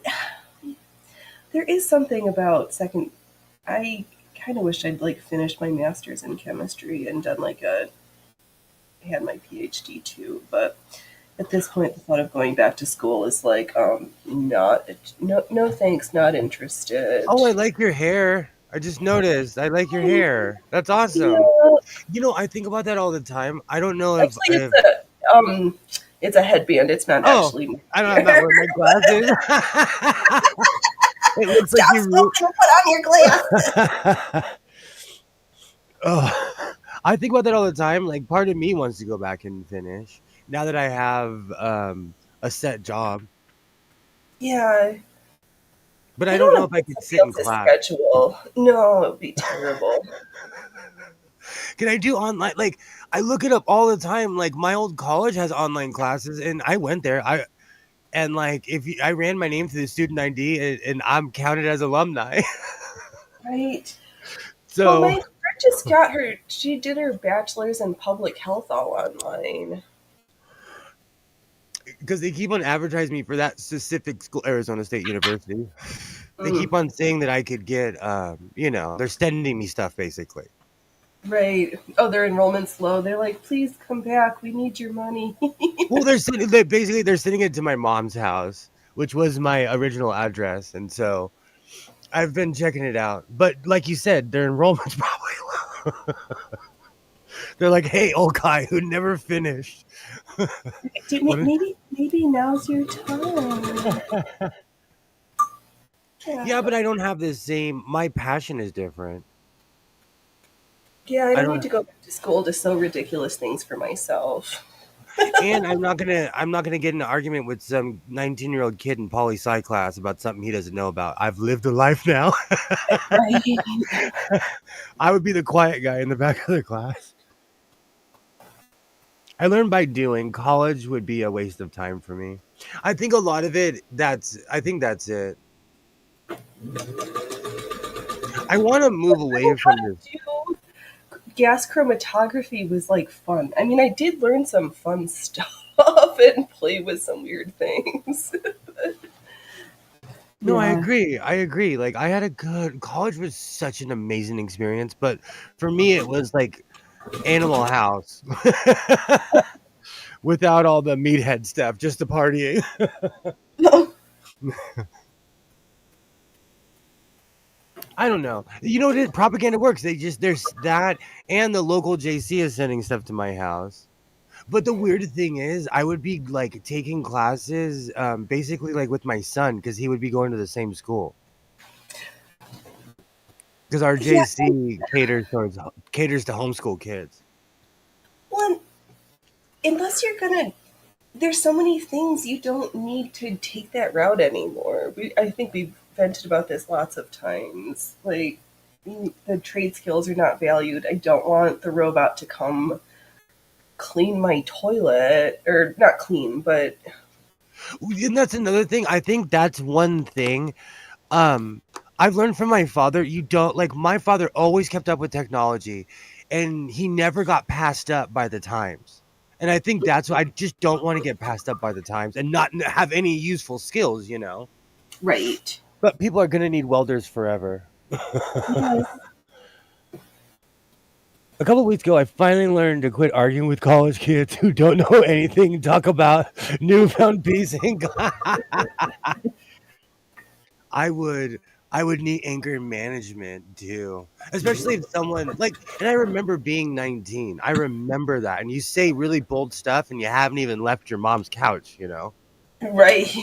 S1: There is something about second. I kind of wish I'd like finished my master's in chemistry and done like a had my PhD too, but at this point, the thought of going back to school is like, not no thanks, not interested.
S2: Oh, I like your hair. I just noticed. I like your hair. That's awesome.
S1: Yeah,
S2: I think about that all the time. I don't know
S1: actually,
S2: if
S1: it's a headband. It's not
S2: oh,
S1: actually my
S2: I'm not
S1: hair.
S2: wearing my glasses. It looks like
S1: Stop
S2: you.
S1: smoking and put on your glasses.
S2: Oh, I think about that all the time. Like, part of me wants to go back and finish now that I have a set job,
S1: Yeah,
S2: but
S1: I
S2: I
S1: don't
S2: don't know
S1: want
S2: if
S1: to
S2: I
S1: put
S2: could
S1: somebody
S2: sit in
S1: else's
S2: class.
S1: schedule. No, it would be terrible.
S2: Can I do online? Like, I look it up all the time. Like, my old college has online classes, and I went there. Like, I ran my name through the student ID, and I'm counted as alumni.
S1: Right. Well, my
S2: So,
S1: friend just got her. She did her bachelor's in public health all online.
S2: because they keep on advertising me for that specific school, Arizona State University. They
S1: Mm,
S2: keep on saying that I could get, they're sending me stuff basically.
S1: right. Oh, their enrollment's low. They're like, please come back. We need your money.
S2: Well, they're sending it to my mom's house, which was my original address, and so I've been checking it out. But like you said, their enrollment's probably low. They're like, "Hey, old guy who never finished."
S1: Dude,
S2: What?
S1: maybe now's your time.
S2: Yeah,
S1: Yeah.
S2: but I don't have the same. My passion is different.
S1: Yeah, I
S2: I
S1: don't need
S2: don't,
S1: to go back to school to sew ridiculous things for myself.
S2: and I'm not gonna get in an argument with some 19-year-old kid in poli sci class about something he doesn't know about. I've lived a life now.
S1: Right.
S2: I would be the quiet guy in the back of the class. I learned by doing. College would be a waste of time for me. I think a lot of it. I think that's it. I want to move
S1: Learning
S2: away
S1: how
S2: from
S1: to
S2: this.
S1: do gas chromatography was like fun. I mean, I did learn some fun stuff and play with some weird things.
S2: No, I
S1: Yeah.
S2: agree. I agree. Like, I had a good college was such an amazing experience, but for me it was like Animal House without all the meathead stuff, just the partying. I don't know. You know what propaganda works. There's that and the local JC is sending stuff to my house. But the weird thing is, I would be like taking classes, basically like with my son because he would be going to the same school. Because our
S1: Yeah,
S2: JC caters to homeschool kids.
S1: well, unless you're gonna, there's so many things you don't need to take that route anymore. I think we've vented about this lots of times. Like, the trade skills are not valued. I don't want the robot to come clean my toilet, or not clean, but
S2: And that's another thing. I think that's one thing. Um, I've learned from my father. You don't like my father always kept up with technology, and he never got passed up by the times. And I think that's why I just don't want to get passed up by the times and not have any useful skills, you know.
S1: right.
S2: But people are gonna need welders forever.
S1: Yes.
S2: A couple weeks ago, I finally learned to quit arguing with college kids who don't know anything and talk about newfound peace in class. I would I would need anger management too. Especially if someone like and I remember being 19. I remember that. And you say really bold stuff and you haven't even left your mom's couch, you know?
S1: Right.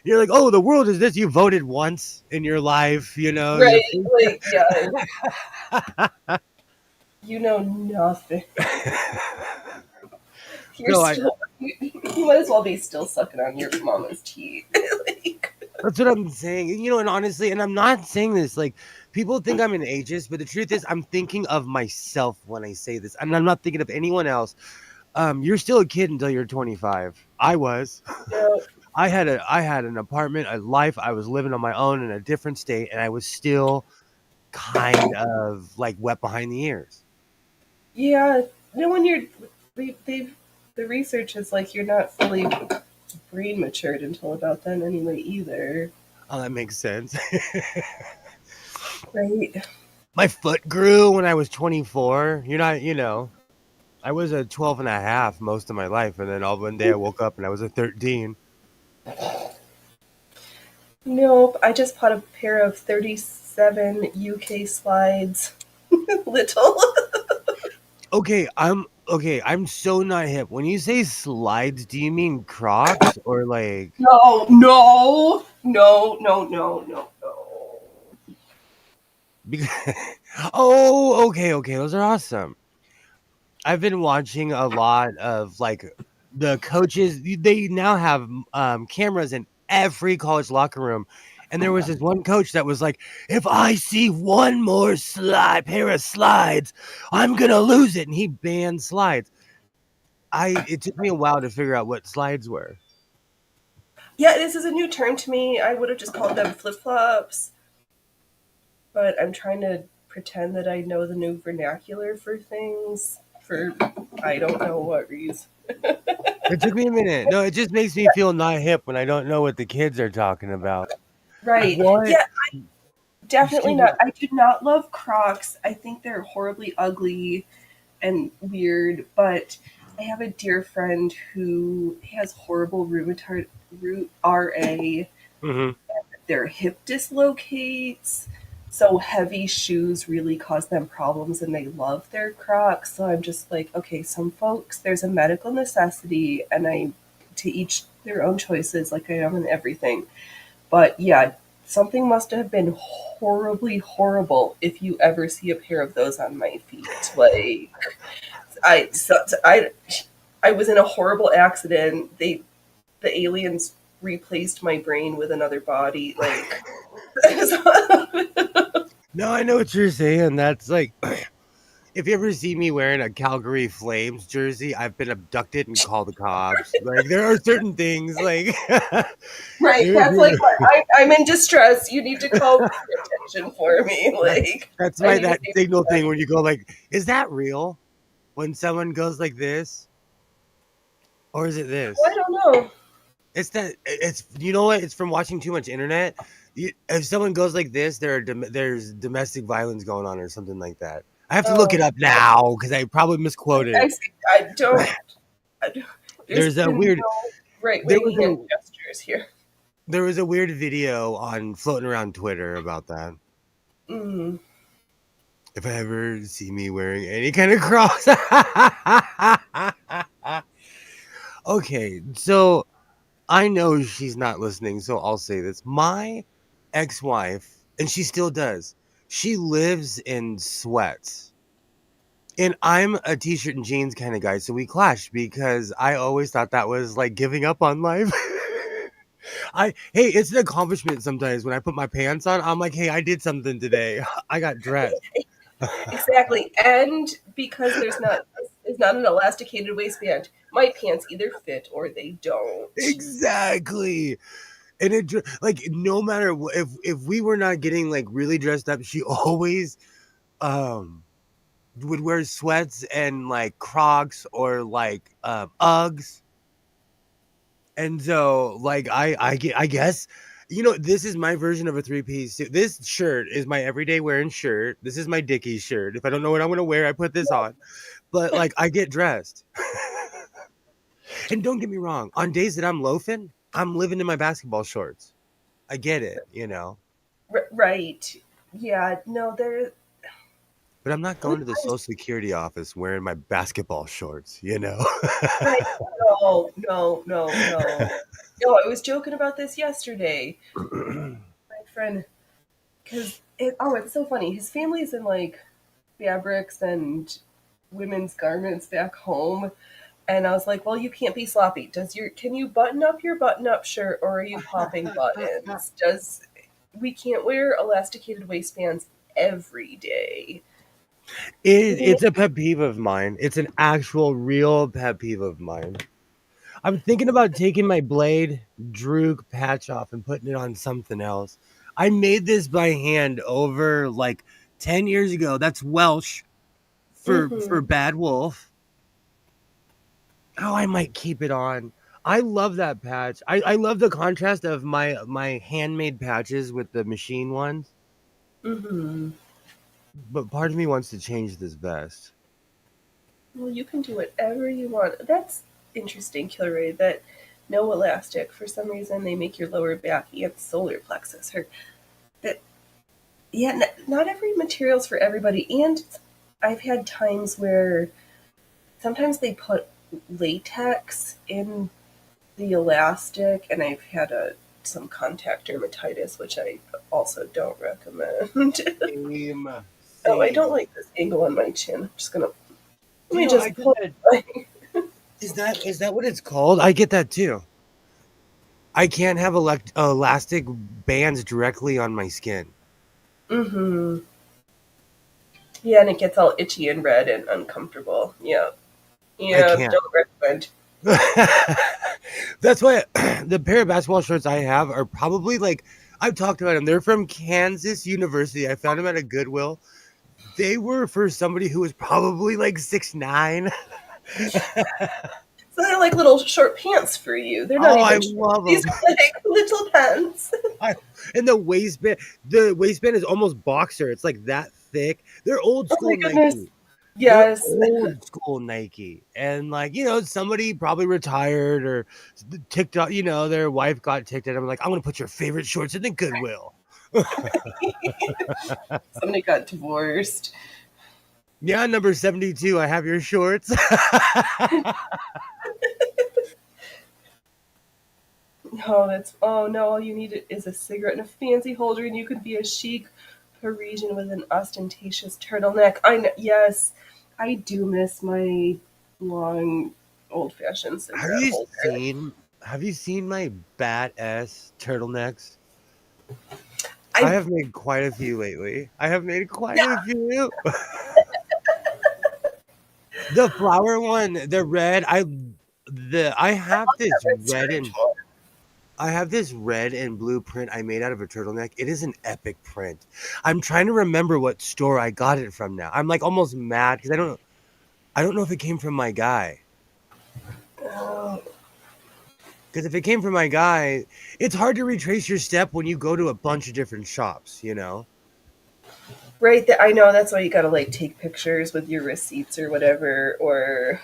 S2: You're like, "Oh, the world is this. You voted once in your life, you know,
S1: Right.
S2: you're
S1: Like, yeah, you know nothing. You're
S2: So I
S1: still, you might as well be still sucking on your mama's teeth. Like,
S2: That's what I'm saying. You know, and honestly, and I'm not saying this like people think I'm an ageist, but the truth is I'm thinking of myself when I say this. And I'm not thinking of anyone else. You're still a kid until you're 25. I was.
S1: yeah.
S2: I had an apartment, a life. I was living on my own in a different state, and I was still kind of like wet behind the ears.
S1: Yeah, no, when you're, they've, the research is like you're not fully brain matured until about then anyway either.
S2: Oh, that makes sense.
S1: Right.
S2: My foot grew when I was 24. You're not, I was a 12 and a half most of my life. And then all one day I woke up and I was a 13.
S1: Nope, I just bought a pair of 37 UK slides. Little.
S2: I'm so not hip. When you say slides, do you mean Crocs or like
S1: No, no, no, no, no, no, no.
S2: because, oh, okay, those are awesome. I've been watching a lot of like the coaches. They now have cameras in every college locker room. And there was this one coach that was like, if I see one more pair of slides, I'm gonna lose it. And he banned slides. It took me a while to figure out what slides were.
S1: Yeah, this is a new term to me. I would have just called them flip flops, but I'm trying to pretend that I know the new vernacular for things for I don't know what reason.
S2: It took me a minute. No, it just makes me feel not hip when I don't know what the kids are talking about.
S1: Right.
S2: What?
S1: Yeah, definitely
S2: Excuse me.
S1: not. I do not love Crocs. I think they're horribly ugly and weird, but I have a dear friend who has horrible rheumatoid root RA.
S2: Hmm.
S1: Their hip dislocates. So heavy shoes really cause them problems and they love their Crocs. So I'm just like, okay, some folks, there's a medical necessity and I to each their own choices like I am in everything. But yeah, something must have been horribly horrible if you ever see a pair of those on my feet. Like I was in a horrible accident. The aliens replaced my brain with another body. Like
S2: No, I know what you're saying. That's like, if you ever see me wearing a Calgary Flames jersey, I've been abducted and called the cops. Like, there are certain things, like,
S1: right,
S2: you're,
S1: that's like
S2: you're,
S1: what I'm in distress. You need to call attention for me. Like
S2: that's
S1: I
S2: my
S1: need to
S2: that
S1: see.
S2: signal thing where you go like, is that real? When someone goes like this, or is it
S1: I
S2: this?
S1: don't know.
S2: It's that it's you know what? It's from watching too much internet. If someone goes like this, there's domestic violence going on or something like that. I have to look it
S1: Oh,
S2: up now because I probably misquoted
S1: I
S2: it.
S1: see. I don't. I, there's
S2: There's a
S1: been
S2: weird
S1: no right
S2: there was
S1: wing
S2: a
S1: gestures here.
S2: there was a weird video on floating around Twitter about that.
S1: Mm.
S2: If I ever see me wearing any kind of cross. Okay, so I know she's not listening, so I'll say this. My ex-wife, and she still does, she lives in sweats. And I'm a t-shirt and jeans kind of guy, so we clash because I always thought that was like giving up on life. Hey, it's an accomplishment sometimes when I put my pants on. I'm like, hey, I did something today. I got dressed.
S1: Exactly. And because there's not an elasticated waistband, my pants either fit or they don't.
S2: Exactly. And like no matter if we were not getting like really dressed up, she always um would wear sweats and like Crocs or like Uggs. And so like I guess this is my version of a three-piece suit. This shirt is my everyday wearing shirt. This is my Dickies shirt. If I don't know what I'm gonna wear, I put this on. But like I get dressed. And don't get me wrong, on days that I'm loafing, I'm living in my basketball shorts. I get it.
S1: Right. Yeah. No, there.
S2: But I'm not
S1: We,
S2: going to the Social Security office wearing my basketball shorts.
S1: right. No, no, no, no. No, I was joking about this yesterday. My friend, because it's so funny. His family's in like fabrics and women's garments back home. And I was like, well, you can't be sloppy. Can you button up your button up shirt or are you popping buttons? We can't wear elasticated waistbands every day.
S2: It's a pet peeve of mine. It's an actual real pet peeve of mine. I'm thinking about taking my blade droog patch off and putting it on something else. I made this by hand over like 10 years ago. That's Welsh for
S1: Mm-hmm.
S2: Bad Wolf. Oh, I might keep it on. I love that patch. I love the contrast of my handmade patches with the machine ones.
S1: Mm-hmm.
S2: But part of me wants to change this vest.
S1: Well, you can do whatever you want. That's interesting, Kilroy, that no elastic. For some reason, they make your lower back and solar plexus hurt. That, yeah, not every material's for everybody. And I've had times where sometimes they put latex in the elastic, and I've had some contact dermatitis, which I also don't recommend.
S2: Same,
S1: Oh, I don't
S2: same.
S1: like this angle on my chin. I'm just gonna let me
S2: I
S1: just
S2: get
S1: pull.
S2: that. Is that what it's called? I get that too. I can't have elastic bands directly on my skin.
S1: Mm-hmm. Yeah, and it gets all itchy and red and uncomfortable. Yeah,
S2: I
S1: yeah,
S2: can't.
S1: don't recommend.
S2: That's why the pair of basketball shorts I have are probably like I've talked about them. They're from Kansas University. I found them at a Goodwill. They were for somebody who was probably like 6'9".
S1: So they're like little short pants for you. They're not
S2: Oh, I
S1: even short.
S2: love
S1: These
S2: them.
S1: are like little pants.
S2: I, and the waistband is almost boxer. It's like that thick. They're old
S1: Oh my
S2: school
S1: goodness.
S2: Nike. They're
S1: Yes.
S2: old school Nike. And like, somebody probably retired or ticked off, their wife got ticked at them like, I'm gonna put your favorite shorts in the Goodwill.
S1: Somebody got divorced.
S2: Yeah, number 72, I have your shorts.
S1: Oh, oh no, all you need is a cigarette and a fancy holder, and you could be a chic Parisian with an ostentatious turtleneck. Yes, I do miss my long, old-fashioned
S2: have
S1: cigarette
S2: you
S1: holder.
S2: seen have you seen my badass turtlenecks? I
S1: I
S2: have made quite a few lately. I have made quite
S1: Yeah,
S2: a few. The flower one, the red,
S1: red striped one.
S2: I have this red and blue print I made out of a turtleneck. It is an epic print. I'm trying to remember what store I got it from now. I'm like almost mad because I don't know if it came from my guy.
S1: Oh,
S2: Because if it came from my guy, it's hard to retrace your step when you go to a bunch of different shops.
S1: right. I know that's why you gotta like take pictures with your receipts or whatever. Or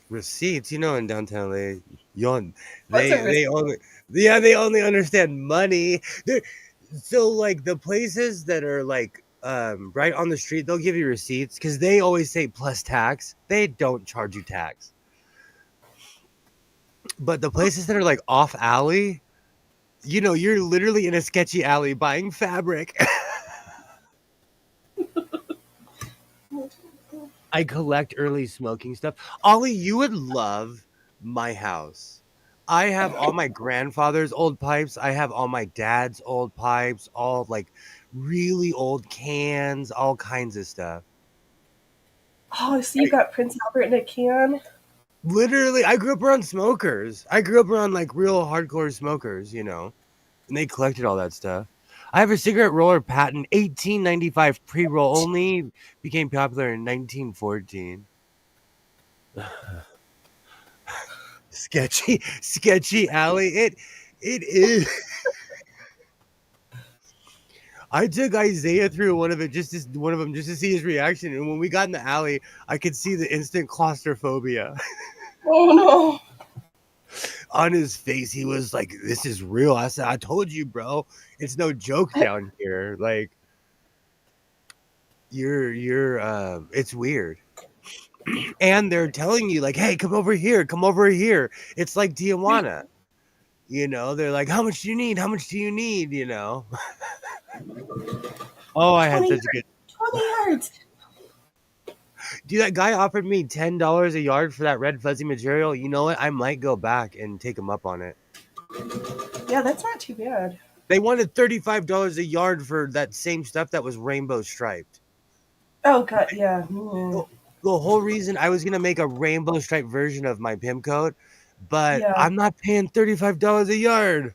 S2: Receipts, in downtown LA, you
S1: what's a
S2: they
S1: receipt?
S2: only yeah, they only understand money. So like the places that are like right on the street, they'll give you receipts because they always say plus tax. They don't charge you tax. But the places that are like off alley, you're literally in a sketchy alley buying fabric. I collect early smoking stuff. Ollie, you would love my house. I have all my grandfather's old pipes. I have all my dad's old pipes, all like really old cans, all kinds of stuff.
S1: Oh, so you got Prince Albert in a can?
S2: Literally, I grew up around smokers. I grew up around like real hardcore smokers, and they collected all that stuff. I have a cigarette roller patent, 1895 pre-roll only, became popular in 1914. Sketchy alley. It is. I took Isaiah through one of them just to see his reaction, and when we got in the alley, I could see the instant claustrophobia
S1: Oh no.
S2: on his face. He was like, "This is real." I said, "I told you, bro. It's no joke down here. Like, it's weird." And they're telling you like, "Hey, come over here, come over here." It's like Tijuana. They're like, "How much do you need? How much do you need?" Oh, I had
S1: 20
S2: such
S1: yards.
S2: a good.
S1: 20 yards.
S2: Dude, that guy offered me $10 a yard for that red fuzzy material. You know what? I might go back and take him up on it.
S1: Yeah, that's not too bad.
S2: They wanted $35 a yard for that same stuff that was rainbow striped.
S1: Oh god, yeah.
S2: The whole reason I was gonna make a rainbow striped version of my PIM code, but
S1: Yeah.
S2: I'm not paying $35 a yard.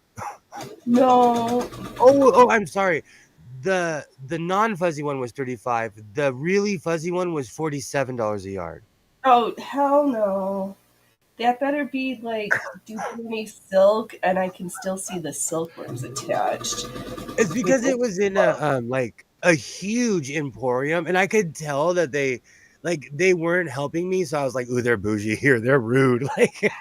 S1: No.
S2: Oh, I'm sorry. The non-fuzzy one was 35. The really fuzzy one was $47 a yard.
S1: Oh, hell no. That better be like Duchovny silk, and I can still see the silkworms attached.
S2: It's
S1: With
S2: because it was in a huge emporium, and I could tell that they weren't helping me, so I was like, "Ooh, they're bougie here. They're rude." Like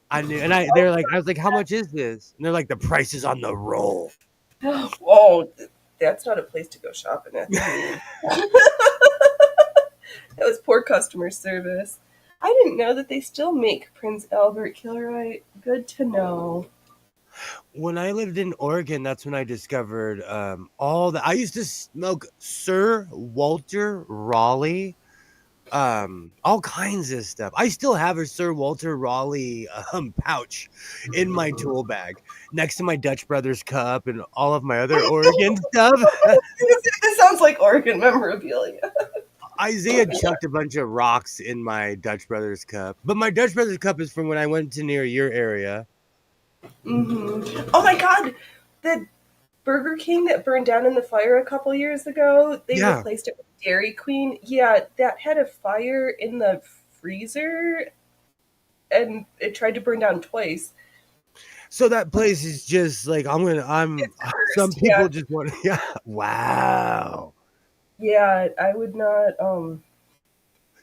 S2: I knew, and I was like, "How much is this?" And they're like, "The price is on the roll."
S1: oh, that's not a place to go shopping at. That was poor customer service. I didn't know that they still make Prince Albert Kilroy. Good to know.
S2: When I lived in Oregon, that's when I discovered all the. I used to smoke Sir Walter Raleigh, all kinds of stuff. I still have a Sir Walter Raleigh pouch in my tool bag next to my Dutch Brothers cup and all of my other Oregon stuff.
S1: This sounds like Oregon memorabilia.
S2: Isaiah chucked a bunch of rocks in my Dutch Brothers cup, but my Dutch Brothers cup is from when I went to near your area.
S1: Oh my god, the Burger King that burned down in the fire a couple years ago, they
S2: Yeah.
S1: replaced it with Dairy Queen. Yeah, that had a fire in the freezer and it tried to burn down twice.
S2: So that place is just like
S1: It's
S2: some
S1: cursed,
S2: people
S1: yeah.
S2: just want yeah. Wow.
S1: Yeah, I would not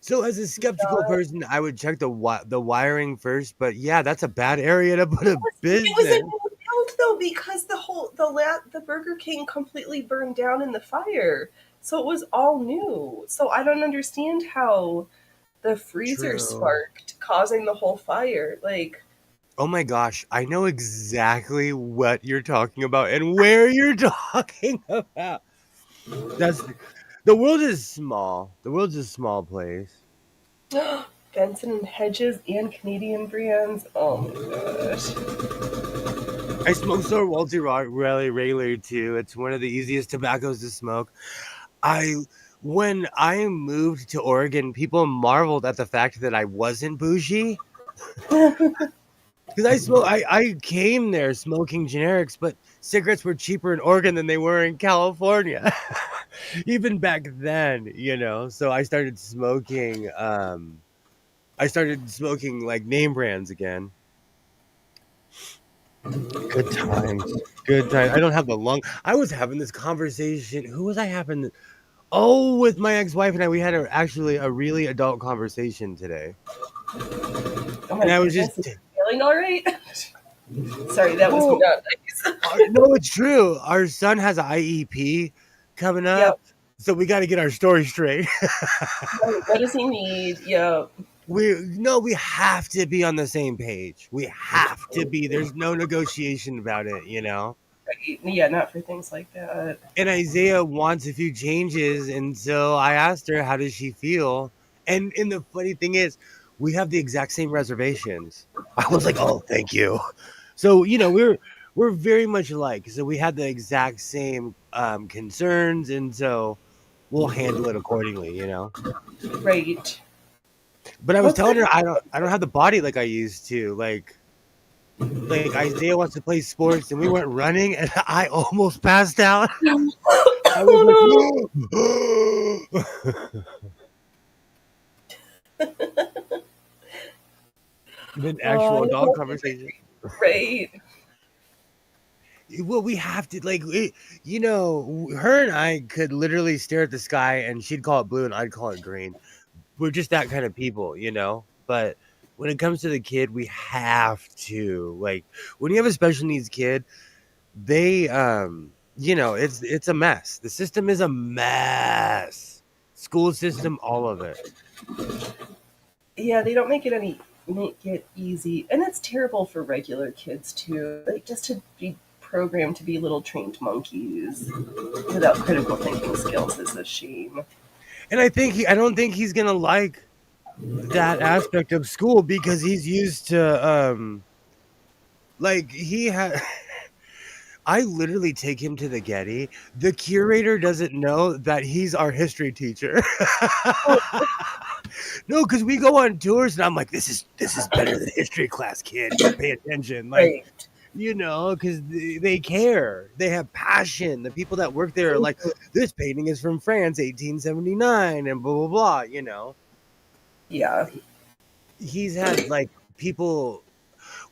S2: So as a skeptical
S1: not
S2: person, I would check the wiring first, but yeah, that's a bad area to put a
S1: it was a
S2: business.
S1: new build though because the Burger King completely burned down in the fire. So it was all new. So I don't understand how the freezer
S2: True.
S1: sparked, causing the whole fire. Like,
S2: Oh my gosh, I know exactly what you're talking about and where you're talking about. That's the world is small. The world's a small place.
S1: Benson and Hedges and Canadian brands. Oh my gosh.
S2: I smoke Sir Walter Raleigh regularly too. It's one of the easiest tobaccos to smoke. I when I moved to Oregon, people marveled at the fact that I wasn't bougie because I came there smoking generics, but cigarettes were cheaper in Oregon than they were in California. Even back then, So I started smoking like name brands again. Good times. Good times. I don't have the lung. I was having this conversation. Who was I having? Oh, with my ex-wife and I, we had actually a really adult conversation today.
S1: Oh my
S2: And I was just
S1: goodness, is it feeling all right? Sorry, that was
S2: Well,
S1: not nice.
S2: no, it's true. Our son has an IEP coming
S1: Yep.
S2: up, so we got to get our story straight.
S1: Right. What does he need? Yep.
S2: We have to be on the same page. We have to be. There's no negotiation about it.
S1: Right. Yeah, not for things like that.
S2: And Isaiah wants a few changes, and so I asked her how does she feel, and the funny thing is, we have the exact same reservations. I was like, oh, thank you. So we're very much alike. So we had the exact same concerns, and so we'll handle it accordingly.
S1: Right.
S2: But I was
S1: What's
S2: telling her
S1: the
S2: I don't have the body like I used to. Like Isaiah wants to play sports, and we went running, and I almost passed out. I was like,
S1: Oh
S2: an
S1: no. Oh,
S2: actual
S1: I
S2: dog
S1: love
S2: conversation.
S1: right.
S2: Well, we have to her and I could literally stare at the sky, and she'd call it blue, and I'd call it green. We're just that kind of people. But when it comes to the kid, we have to when you have a special needs kid, they it's a mess. The system is a mess. School system, all of it.
S1: Yeah, they don't make it easy, and it's terrible for regular kids too. Like just to be programmed to be little trained monkeys without critical thinking skills is a shame.
S2: And I don't think he's gonna like that aspect of school because he's used to he had I literally take him to the Getty. The curator doesn't know that he's our history teacher.
S1: Oh,
S2: No, because we go on tours and I'm like, this is better than history class, kid. You pay attention.
S1: right.
S2: Because they care. They have passion. The people that work there are like, this painting is from France, 1879, and blah, blah, blah.
S1: Yeah.
S2: He's had people.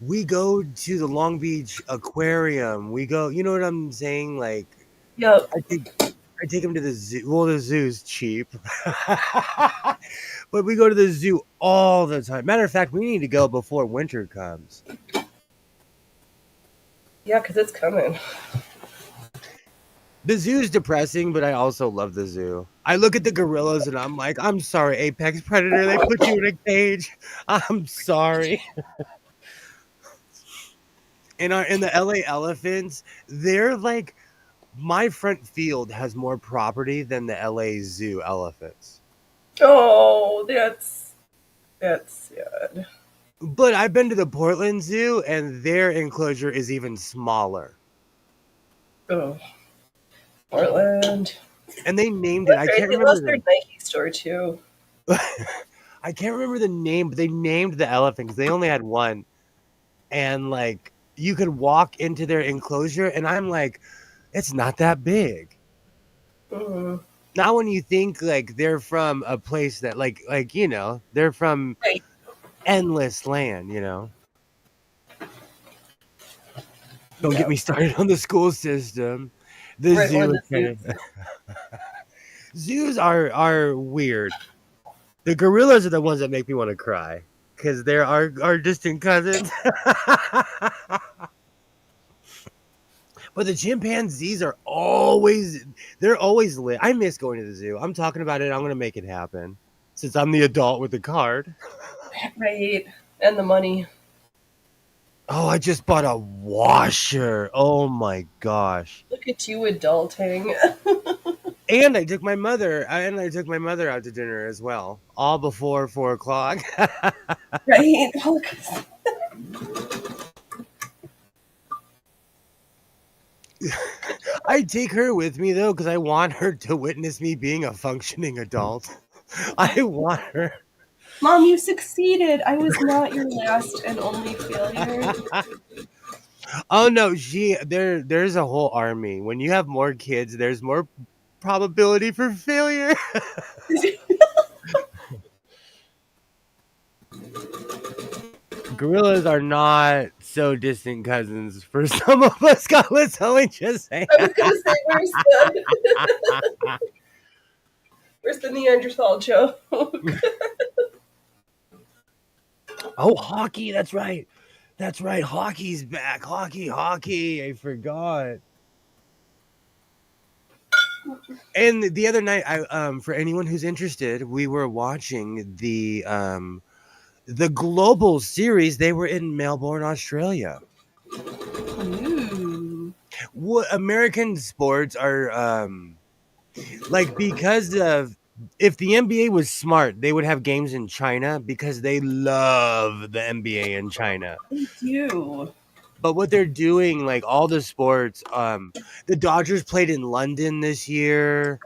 S2: We go to the Long Beach Aquarium. We go, you know what I'm saying?
S1: Yep.
S2: I think I take him to the zoo. Well, the zoo's cheap, but we go to the zoo all the time. Matter of fact, we need to go before winter comes.
S1: Yeah, because it's coming.
S2: The zoo's depressing, but I also love the zoo. I look at the gorillas and I'm like, I'm sorry, apex predator. They put you in a cage. I'm sorry. In the LA elephants, they're like my front field has more property than the LA zoo elephants.
S1: Oh, that's sad.
S2: But I've been to the Portland Zoo and their enclosure is even smaller.
S1: Oh, Portland.
S2: And they named it.
S1: That's
S2: I
S1: right.
S2: can't
S1: They
S2: remember
S1: lost their Nike store too.
S2: I can't remember the name, but they named the elephant because they only had one. And you could walk into their enclosure, and I'm like, it's not that big.
S1: Mm.
S2: Not when you think they're from a place that they're from
S1: Right.
S2: endless land. Don't get
S1: Yeah.
S2: me started on the school system. The
S1: Right. Or
S2: zoo is
S1: the
S2: kind
S1: zoo.
S2: of zoos are weird. The gorillas are the ones that make me want to cry because they're our distant cousins. But the chimpanzees they're always lit. I miss going to the zoo. I'm talking about it. I'm going to make it happen since I'm the adult with the card.
S1: Right. And the money.
S2: Oh, I just bought a washer. Oh my gosh.
S1: Look at you adulting.
S2: And I took my mother out to dinner as well, all before 4 o'clock.
S1: Right.
S2: I take her with me though because I want her to witness me being a functioning adult. I want her.
S1: Mom, you succeeded. I was not your last and only failure.
S2: Oh no, there's a whole army. When you have more kids, there's more probability for failure. Gorillas are not so distant cousins for some of us. God, let's only just say.
S1: I was gonna say where's the Neanderthal joke?
S2: Oh, hockey. That's right. That's right. Hockey's back. Hockey. I forgot. And the other night, I for anyone who's interested, we were watching the global series. They were in Melbourne, Australia.
S1: Ooh.
S2: What American sports are like, because of, if the NBA was smart, they would have games in China because they love the NBA in China.
S1: They do.
S2: But what they're doing, like all the sports, the Dodgers played in London this year.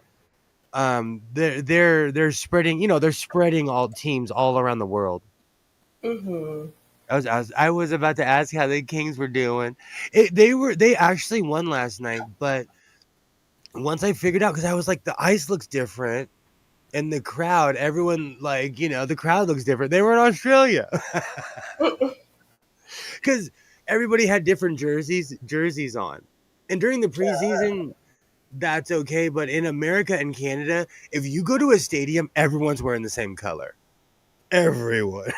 S2: They're spreading, they're spreading all teams all around the world.
S1: Mm-hmm.
S2: I was about to ask how the Kings were doing. They actually won last night, but once I figured out, because I was like, the ice looks different, and the crowd, everyone, like, the crowd looks different. They were in Australia because everybody had different jerseys on, and during the preseason, that's okay. But in America and Canada, if you go to a stadium, everyone's wearing the same color. Everyone.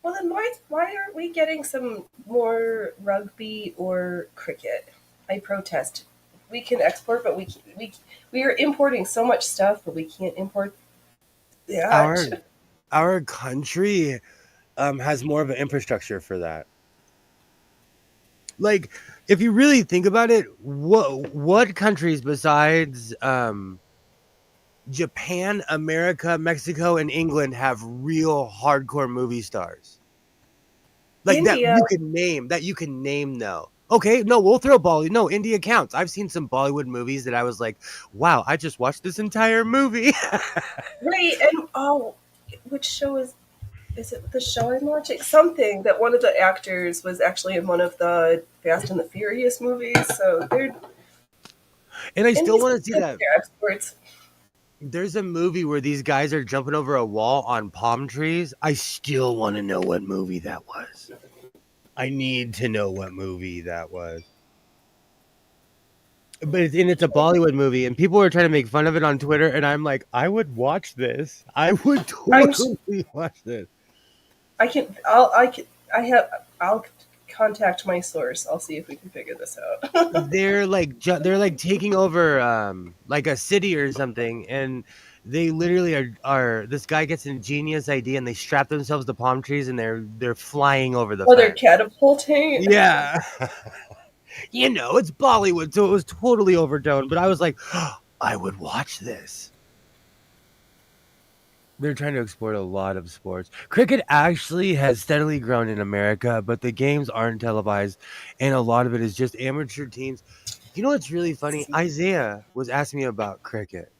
S1: Well, then why aren't we getting some more rugby or cricket? I protest. We can export, but we are importing so much stuff, but we can't import
S2: our
S1: that.
S2: our country has more of an infrastructure for that. Like, if you really think about it, what countries besides Japan, America, Mexico, and England have real hardcore movie stars? Like, that
S1: India,
S2: you can name though. Okay, no, we'll throw Bollywood. No, India counts. I've seen some Bollywood movies that I was like, wow, I just watched this entire movie.
S1: right? And oh, which show is it? The show I'm watching something that one of the actors was actually in one of the Fast and the Furious movies. So they're
S2: And I still
S1: India's
S2: want to see
S1: good with
S2: that.
S1: their exports.
S2: There's a movie where these guys are jumping over a wall on palm trees. I still want to know what movie that was. I need to know what movie that was. But it's a Bollywood movie, and people are trying to make fun of it on Twitter, and I'm like, I would watch this. I would
S1: I'm
S2: totally watch this.
S1: I can I can I have I'll contact my source. I'll see if we can figure this out.
S2: They're like taking over like a city or something, and they literally are this guy gets an ingenious idea, and they strap themselves to palm trees, and they're flying over the
S1: Oh, they're
S2: fence.
S1: catapulting.
S2: Yeah. It's Bollywood, so it was totally overdone, but I was like, I would watch this. They're trying to export a lot of sports. Cricket actually has steadily grown in America, but the games aren't televised, and a lot of it is just amateur teams. You know what's really funny? Isaiah was asking me about cricket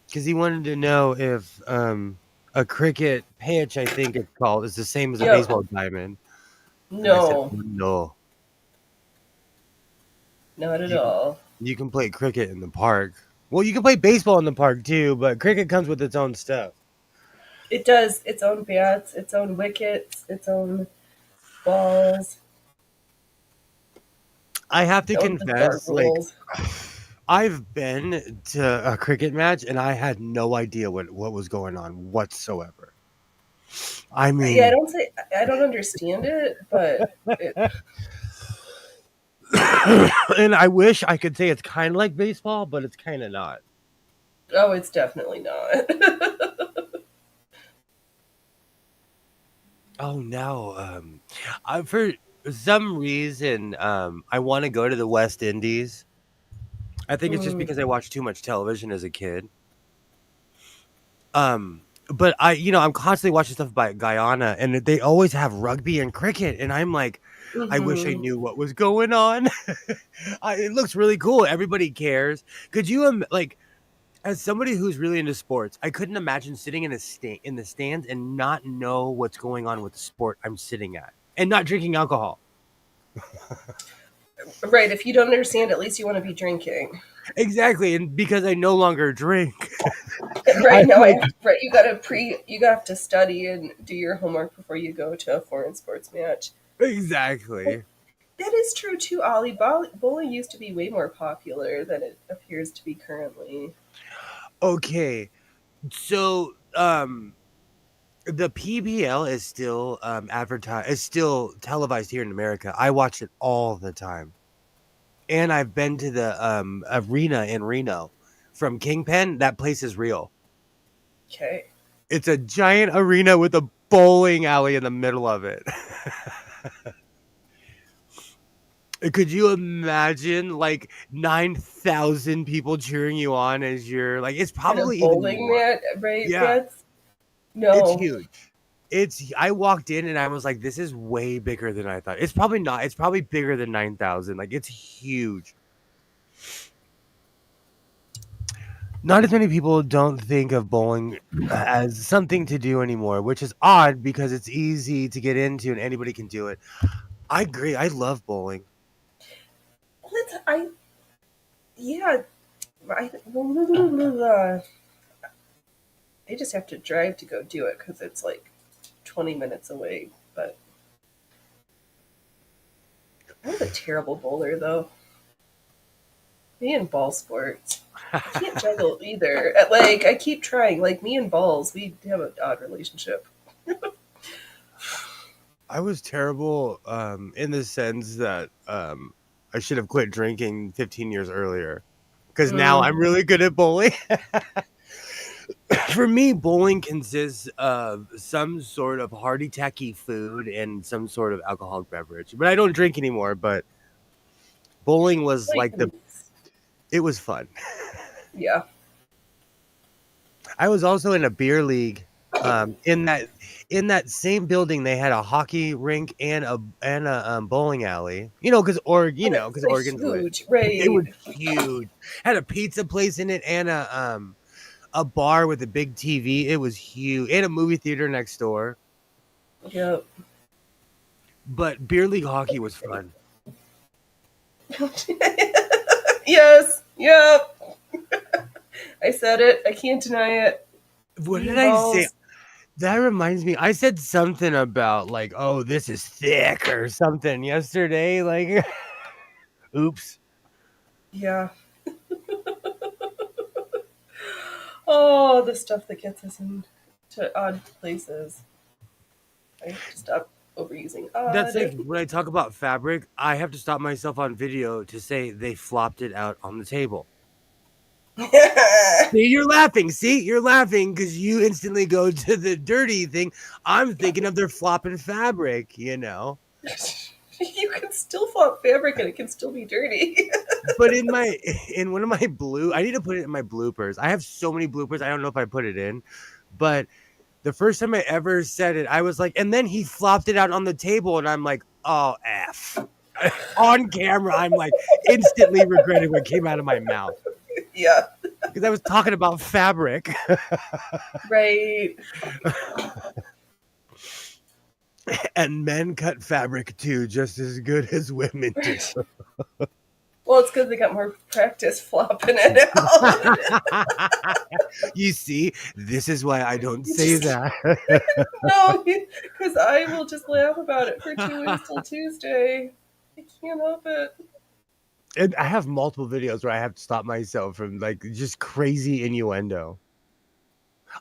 S2: because he wanted to know if a cricket pitch, I think it's called, is the same as a
S1: Yep.
S2: baseball diamond. And I said,
S1: No,
S2: no.
S1: not at
S2: You can
S1: all.
S2: you can play cricket in the park. Well, you can play baseball in the park too, but cricket comes with its own stuff.
S1: It does its own bats, its own wickets, its own balls,
S2: I have to
S1: its own bizarre
S2: confess, like,
S1: rules.
S2: I've been to a cricket match and I had no idea what was going on whatsoever. I
S1: Yeah,
S2: mean,
S1: I don't understand it, but
S2: and I wish I could say it's kind of like baseball, but it's kind of not.
S1: oh, it's definitely not.
S2: Oh no, for some reason, I want to go to the West Indies. I think it's just
S1: Mm,
S2: because I watched too much television as a kid. Um, but I'm constantly watching stuff by Guyana, and they always have rugby and cricket, and I'm like, I wish I
S1: hmm.
S2: knew what was going on. It looks really cool. Everybody cares. Could you like, as somebody who's really into sports, I couldn't imagine sitting in the stands and not know what's going on with the sport I'm sitting at, and not drinking alcohol.
S1: Right. If you don't understand, at least you want to be drinking.
S2: Exactly, and because I no longer drink,
S1: Right
S2: I'm
S1: now,
S2: like,
S1: right. You have to study and do your homework before you go to a foreign sports match.
S2: exactly.
S1: That is true too, Ollie. Bowling used to be way more popular than it appears to be currently.
S2: Okay, so The PBL is still advertised, is still televised here in America. I watch it all the time. And I've been to the arena in Reno from Kingpen. That place is real.
S1: Okay.
S2: It's a giant arena with a bowling alley in the middle of it. Could you imagine like 9,000 people cheering you on as you're like, it's
S1: And a
S2: probably even
S1: bowling
S2: more.
S1: mat, right?
S2: Yeah,
S1: That's
S2: it's
S1: no.
S2: huge. I walked in and I was like, this is way bigger than I thought. It's probably not. It's probably bigger than 9,000. Like, it's huge. Not as many people don't think of bowling as something to do anymore, which is odd because it's easy to get into and anybody can do it. I agree. I love bowling.
S1: Let's. I yeah. I I just have to drive to go do it because it's like 20 minutes away. But I was a terrible bowler though. Me and ball sports. I can't juggle either. Like I keep trying. Like me and balls, we have an odd relationship.
S2: I was terrible in the sense that I should have quit drinking 15 years earlier because now
S1: Mm,
S2: I'm really good at bowling. For me, bowling consists of some sort of hearty, tacky food and some sort of alcoholic beverage. But I don't drink anymore. But bowling was
S1: like
S2: like it was fun.
S1: yeah.
S2: I was also in a beer league. In that same building, they had a hockey rink and a bowling alley.
S1: Oh,
S2: Because
S1: that's a
S2: Oregon's the way
S1: huge
S2: it
S1: right.
S2: was huge. Had a pizza place in it and a bar with a big TV. It was huge and a movie theater next door.
S1: Yep.
S2: But beer league hockey was fun.
S1: Yes. Yep. I said it. I can't deny it.
S2: What
S1: Me
S2: did
S1: and
S2: I say?
S1: balls.
S2: That reminds me. I said something about like, oh, this is thick or something yesterday. Like, oops.
S1: Yeah. Oh, the stuff that gets us into odd places. I have to stop overusing
S2: That's like
S1: odd.
S2: when I talk about fabric, I have to stop myself on video to say they flopped it out on the table. See, you're laughing. See, you're laughing because you instantly go to the dirty thing. I'm thinking of their flopping fabric.
S1: You can still flop fabric and it can still be dirty.
S2: But in one of my I need to put it in my bloopers. I have so many bloopers. I don't know if I put it in, but the first time I ever said it, I was like, and then he flopped it out on the table, and I'm like, oh f. On camera, I'm like instantly regretting what came out of my mouth
S1: Yeah.
S2: because I was talking about fabric.
S1: Right.
S2: And men cut fabric too, just as good as women do.
S1: Well, it's because they got more practice flopping it out.
S2: You see, this is why I don't
S1: You
S2: say
S1: just
S2: that.
S1: no, because I will just laugh about it for 2 weeks till Tuesday. I can't help it.
S2: And I have multiple videos where I have to stop myself from like just crazy innuendo.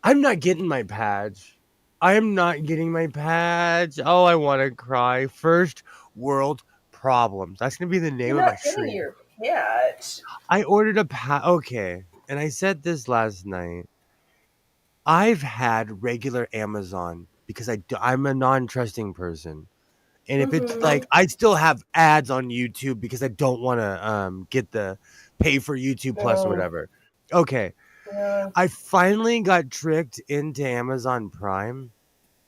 S2: I'm not getting my badge. I am not getting my badge. Oh, I want to cry. First world problems. That's gonna be the
S1: You're
S2: name of my
S1: not getting
S2: stream.
S1: your patch.
S2: I ordered a okay, and I said this last night. I've had regular Amazon because I'm a non-trusting person. And if it's
S1: Mm-hmm.
S2: like I still have ads on YouTube because I don't want to get the pay for YouTube Plus or
S1: No.
S2: whatever. Okay.
S1: Yeah.
S2: I finally got tricked into Amazon Prime.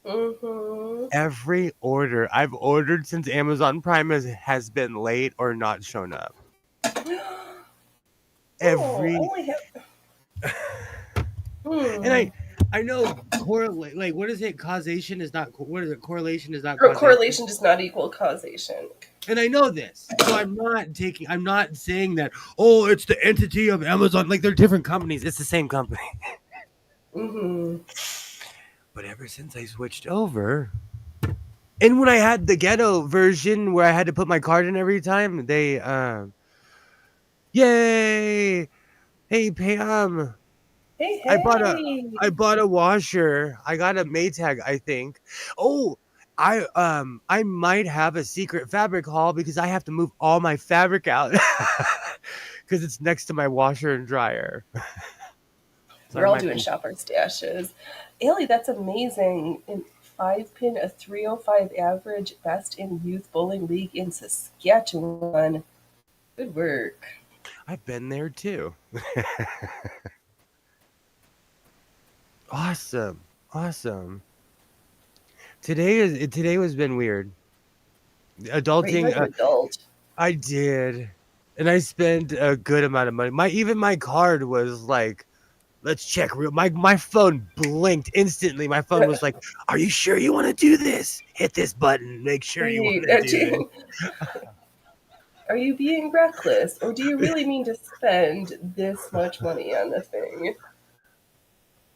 S1: Mm-hmm.
S2: Every order I've ordered since Amazon Prime has been late or not shown up.
S1: Oh, I
S2: Every
S1: only have.
S2: and
S1: Hmm.
S2: I know correlate like what is it? Causation is not what is it? Correlation is not causation.
S1: Correlation does not equal causation.
S2: And I know this. So I'm not saying that, oh, it's the entity of Amazon. Like they're different companies. It's the same company.
S1: Mm-hmm.
S2: But ever since I switched over, and when I had the ghetto version where I had to put my card in every time, yay. Hey Pam.
S1: Hey,
S2: I bought a
S1: hey!
S2: I bought a washer. I got a Maytag, I think. Oh, I might have a secret fabric haul because I have to move all my fabric out because it's next to my washer and dryer. So I
S1: We're all
S2: might
S1: doing
S2: be
S1: shopper stashes. Allie, that's amazing. In 5 pin, a 305 average, best in youth bowling league in Saskatchewan. Good work.
S2: I've been there too. Awesome. Awesome. Today has been weird.
S1: Right, you
S2: Adulting,
S1: had to adult.
S2: I did. And I spent a good amount of money. My card was like, let's check real. My phone blinked instantly. My phone was like, "Are you sure you want to do this? Hit this button. Make sure you want
S1: Right.
S2: to do
S1: Are you being reckless, or do you really mean to spend this much money on the thing?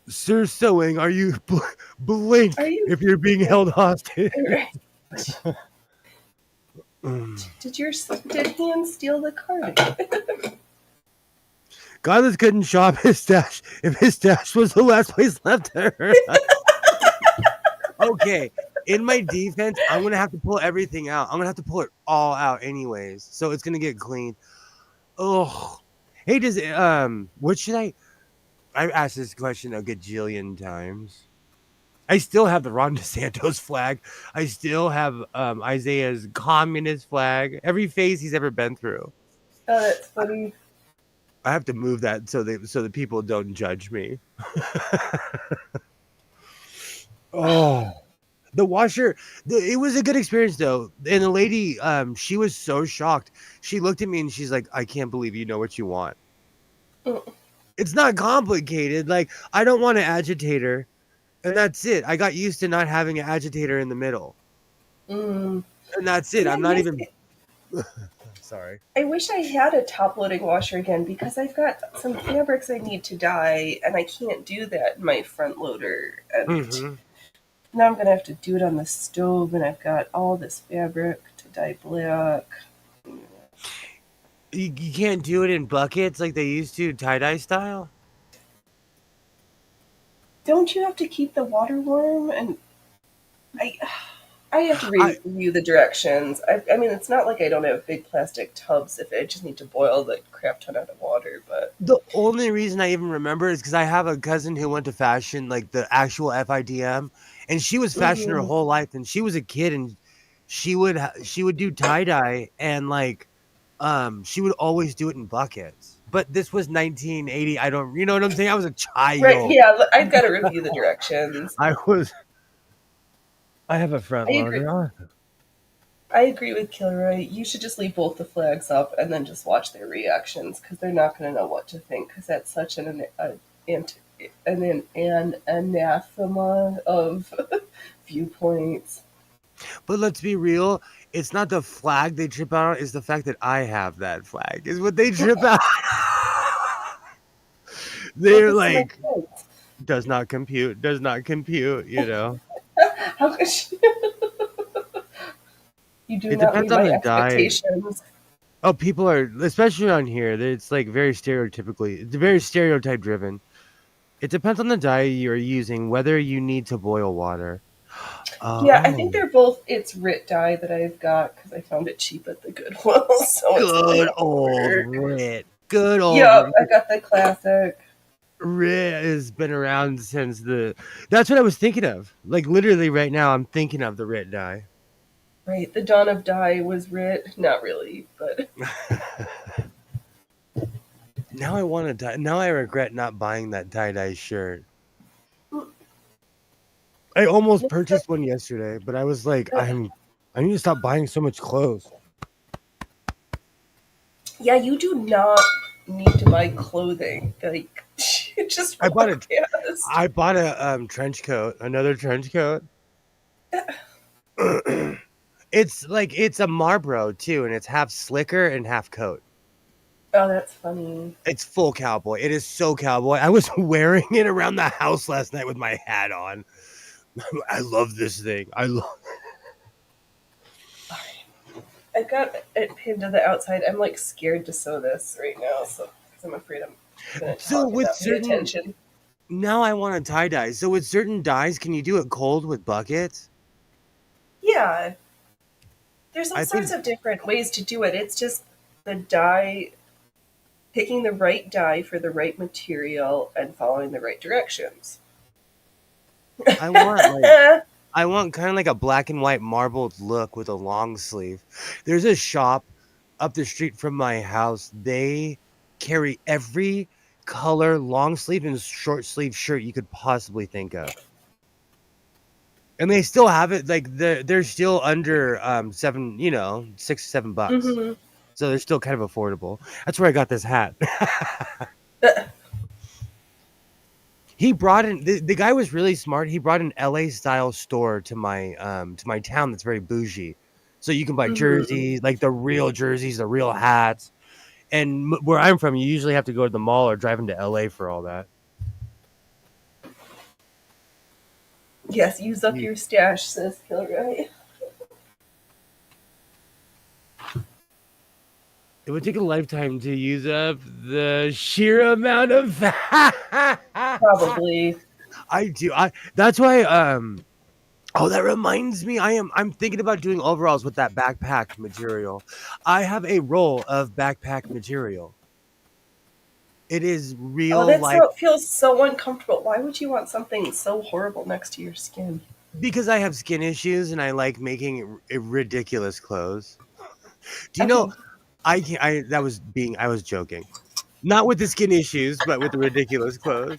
S2: this." Sir Sewing, are you
S1: Are
S2: blink
S1: you?
S2: if you're being held hostage? Mm.
S1: Did hand steal the card?
S2: Godless couldn't shop his stash if his stash was the last place left there. Okay. In my defense, I'm gonna have to pull everything out. I'm gonna have to pull it all out anyways. So it's gonna get clean. Oh. Hey, does what should I've asked this question a gajillion times. I still have the Ron DeSantos flag. I still have Isaiah's communist flag. Every phase he's ever been through.
S1: Oh, that's funny.
S2: I have to move that so that people don't judge me. Oh, the washer. It was a good experience though, and the lady, she was so shocked. She looked at me and she's like, "I can't believe you know what you want."
S1: Mm,
S2: It's not complicated. Like I don't want an agitator, and that's it. I got used to not having an agitator in the middle,
S1: mm.
S2: and that's it.
S1: See,
S2: I'm not even. Sorry.
S1: I wish I had a top loading washer again because I've got some fabrics I need to dye, and I can't do that in my front loader. And
S2: Hmm.
S1: now I'm gonna have to do it on the stove, and I've got all this fabric to dye black.
S2: You can't do it in buckets like they used to tie dye style.
S1: Don't you have to keep the water warm? And I, I have to
S2: I
S1: review the directions. I mean, it's not like I don't have big plastic tubs if I just need to boil the crap ton out of water. But
S2: The only reason I even remember is because I have a cousin who went to fashion, like the actual FIDM, and she was fashion her
S1: mhm.
S2: whole life, and she was a kid, and she would do tie dye, and like she would always do it in buckets. But this was 1980. I don't, you know what I'm saying? I was a
S1: Right,
S2: child.
S1: yeah, I've got to review the directions.
S2: I was. I have a front
S1: I agree.
S2: loader on.
S1: I agree with Kilroy. You should just leave both the flags up and then just watch their reactions because they're not going to know what to think because that's such an anathema of viewpoints.
S2: But let's be real. It's not the flag they trip out on. It's the fact that I have that flag. Is what they trip out.
S1: Well,
S2: They're
S1: this is my
S2: like,
S1: point.
S2: does not compute, does not compute, you know.
S1: How could you do
S2: It
S1: not
S2: depends
S1: meet
S2: on
S1: my
S2: the dye.
S1: expectations?
S2: Oh, people are, especially on here, it's like very stereotypically, it's very stereotype driven. It depends on the dye you're using, whether you need to boil water.
S1: Yeah, I think
S2: Oh,
S1: they're both. It's Rit dye that I've got because I found it cheap at the Goodwill, so it's really
S2: good
S1: not gonna
S2: old
S1: work.
S2: Rit. Good old
S1: Yep, I got the classic.
S2: Rit has been around since the. That's what I was thinking of. Like literally right now, I'm thinking of the Rit dye.
S1: Right, the dawn of dye was Rit. Not really, but
S2: Now I want to dye. Now I regret not buying that tie dye shirt. I almost purchased one yesterday, but I was like, I need to stop buying so much clothes.
S1: yeah, you do not need to buy clothing. Like, just
S2: I bought a
S1: walk past.
S2: I bought a trench coat, another trench coat. It's like it's a Marlboro too, and it's half slicker and half coat.
S1: Oh, that's funny.
S2: It's full cowboy. It is so cowboy. I was wearing it around the house last night with my hat on. I love this thing. I love.
S1: I've got it pinned to the outside. I'm like scared to sew this right now, so because I'm afraid I'm gonna
S2: So
S1: talk and
S2: with
S1: not pay
S2: certain
S1: attention.
S2: Now I want to tie dye. So with certain dyes, can you do it cold with buckets?
S1: Yeah, there's all
S2: I
S1: sorts
S2: think
S1: of different ways to do it. It's just the dye, picking the right dye for the right material and following the right directions.
S2: I want like I want kind of like a black and white marbled look with a long sleeve. There's a shop up the street from my house. They carry every color long sleeve and short sleeve shirt you could possibly think of. And they still have it like they're still under 7, $6 7.
S1: Hmm.
S2: So they're still kind of affordable. That's where I got this hat. He brought in the guy was really smart. He brought an LA style store to my town that's very bougie. So you can buy
S1: Hmm.
S2: jerseys, like the real jerseys, the real hats. And where I'm from, you usually have to go to the mall or drive into LA for all that.
S1: Yes, use up
S2: Mm.
S1: your stash, says Kilroy.
S2: It would take a lifetime to use up the sheer amount of
S1: Probably.
S2: I do. I That's why oh, that reminds me. I'm thinking about doing overalls with that backpack material. I have a roll of backpack material. It is
S1: Oh,
S2: real
S1: that
S2: life
S1: so feels so uncomfortable. Why would you want something so horrible next to your skin?
S2: because I have skin issues and I like making ridiculous clothes. Do you know
S1: Okay.
S2: I can I that was being I was joking. Not with the skin issues, but with the ridiculous clothes.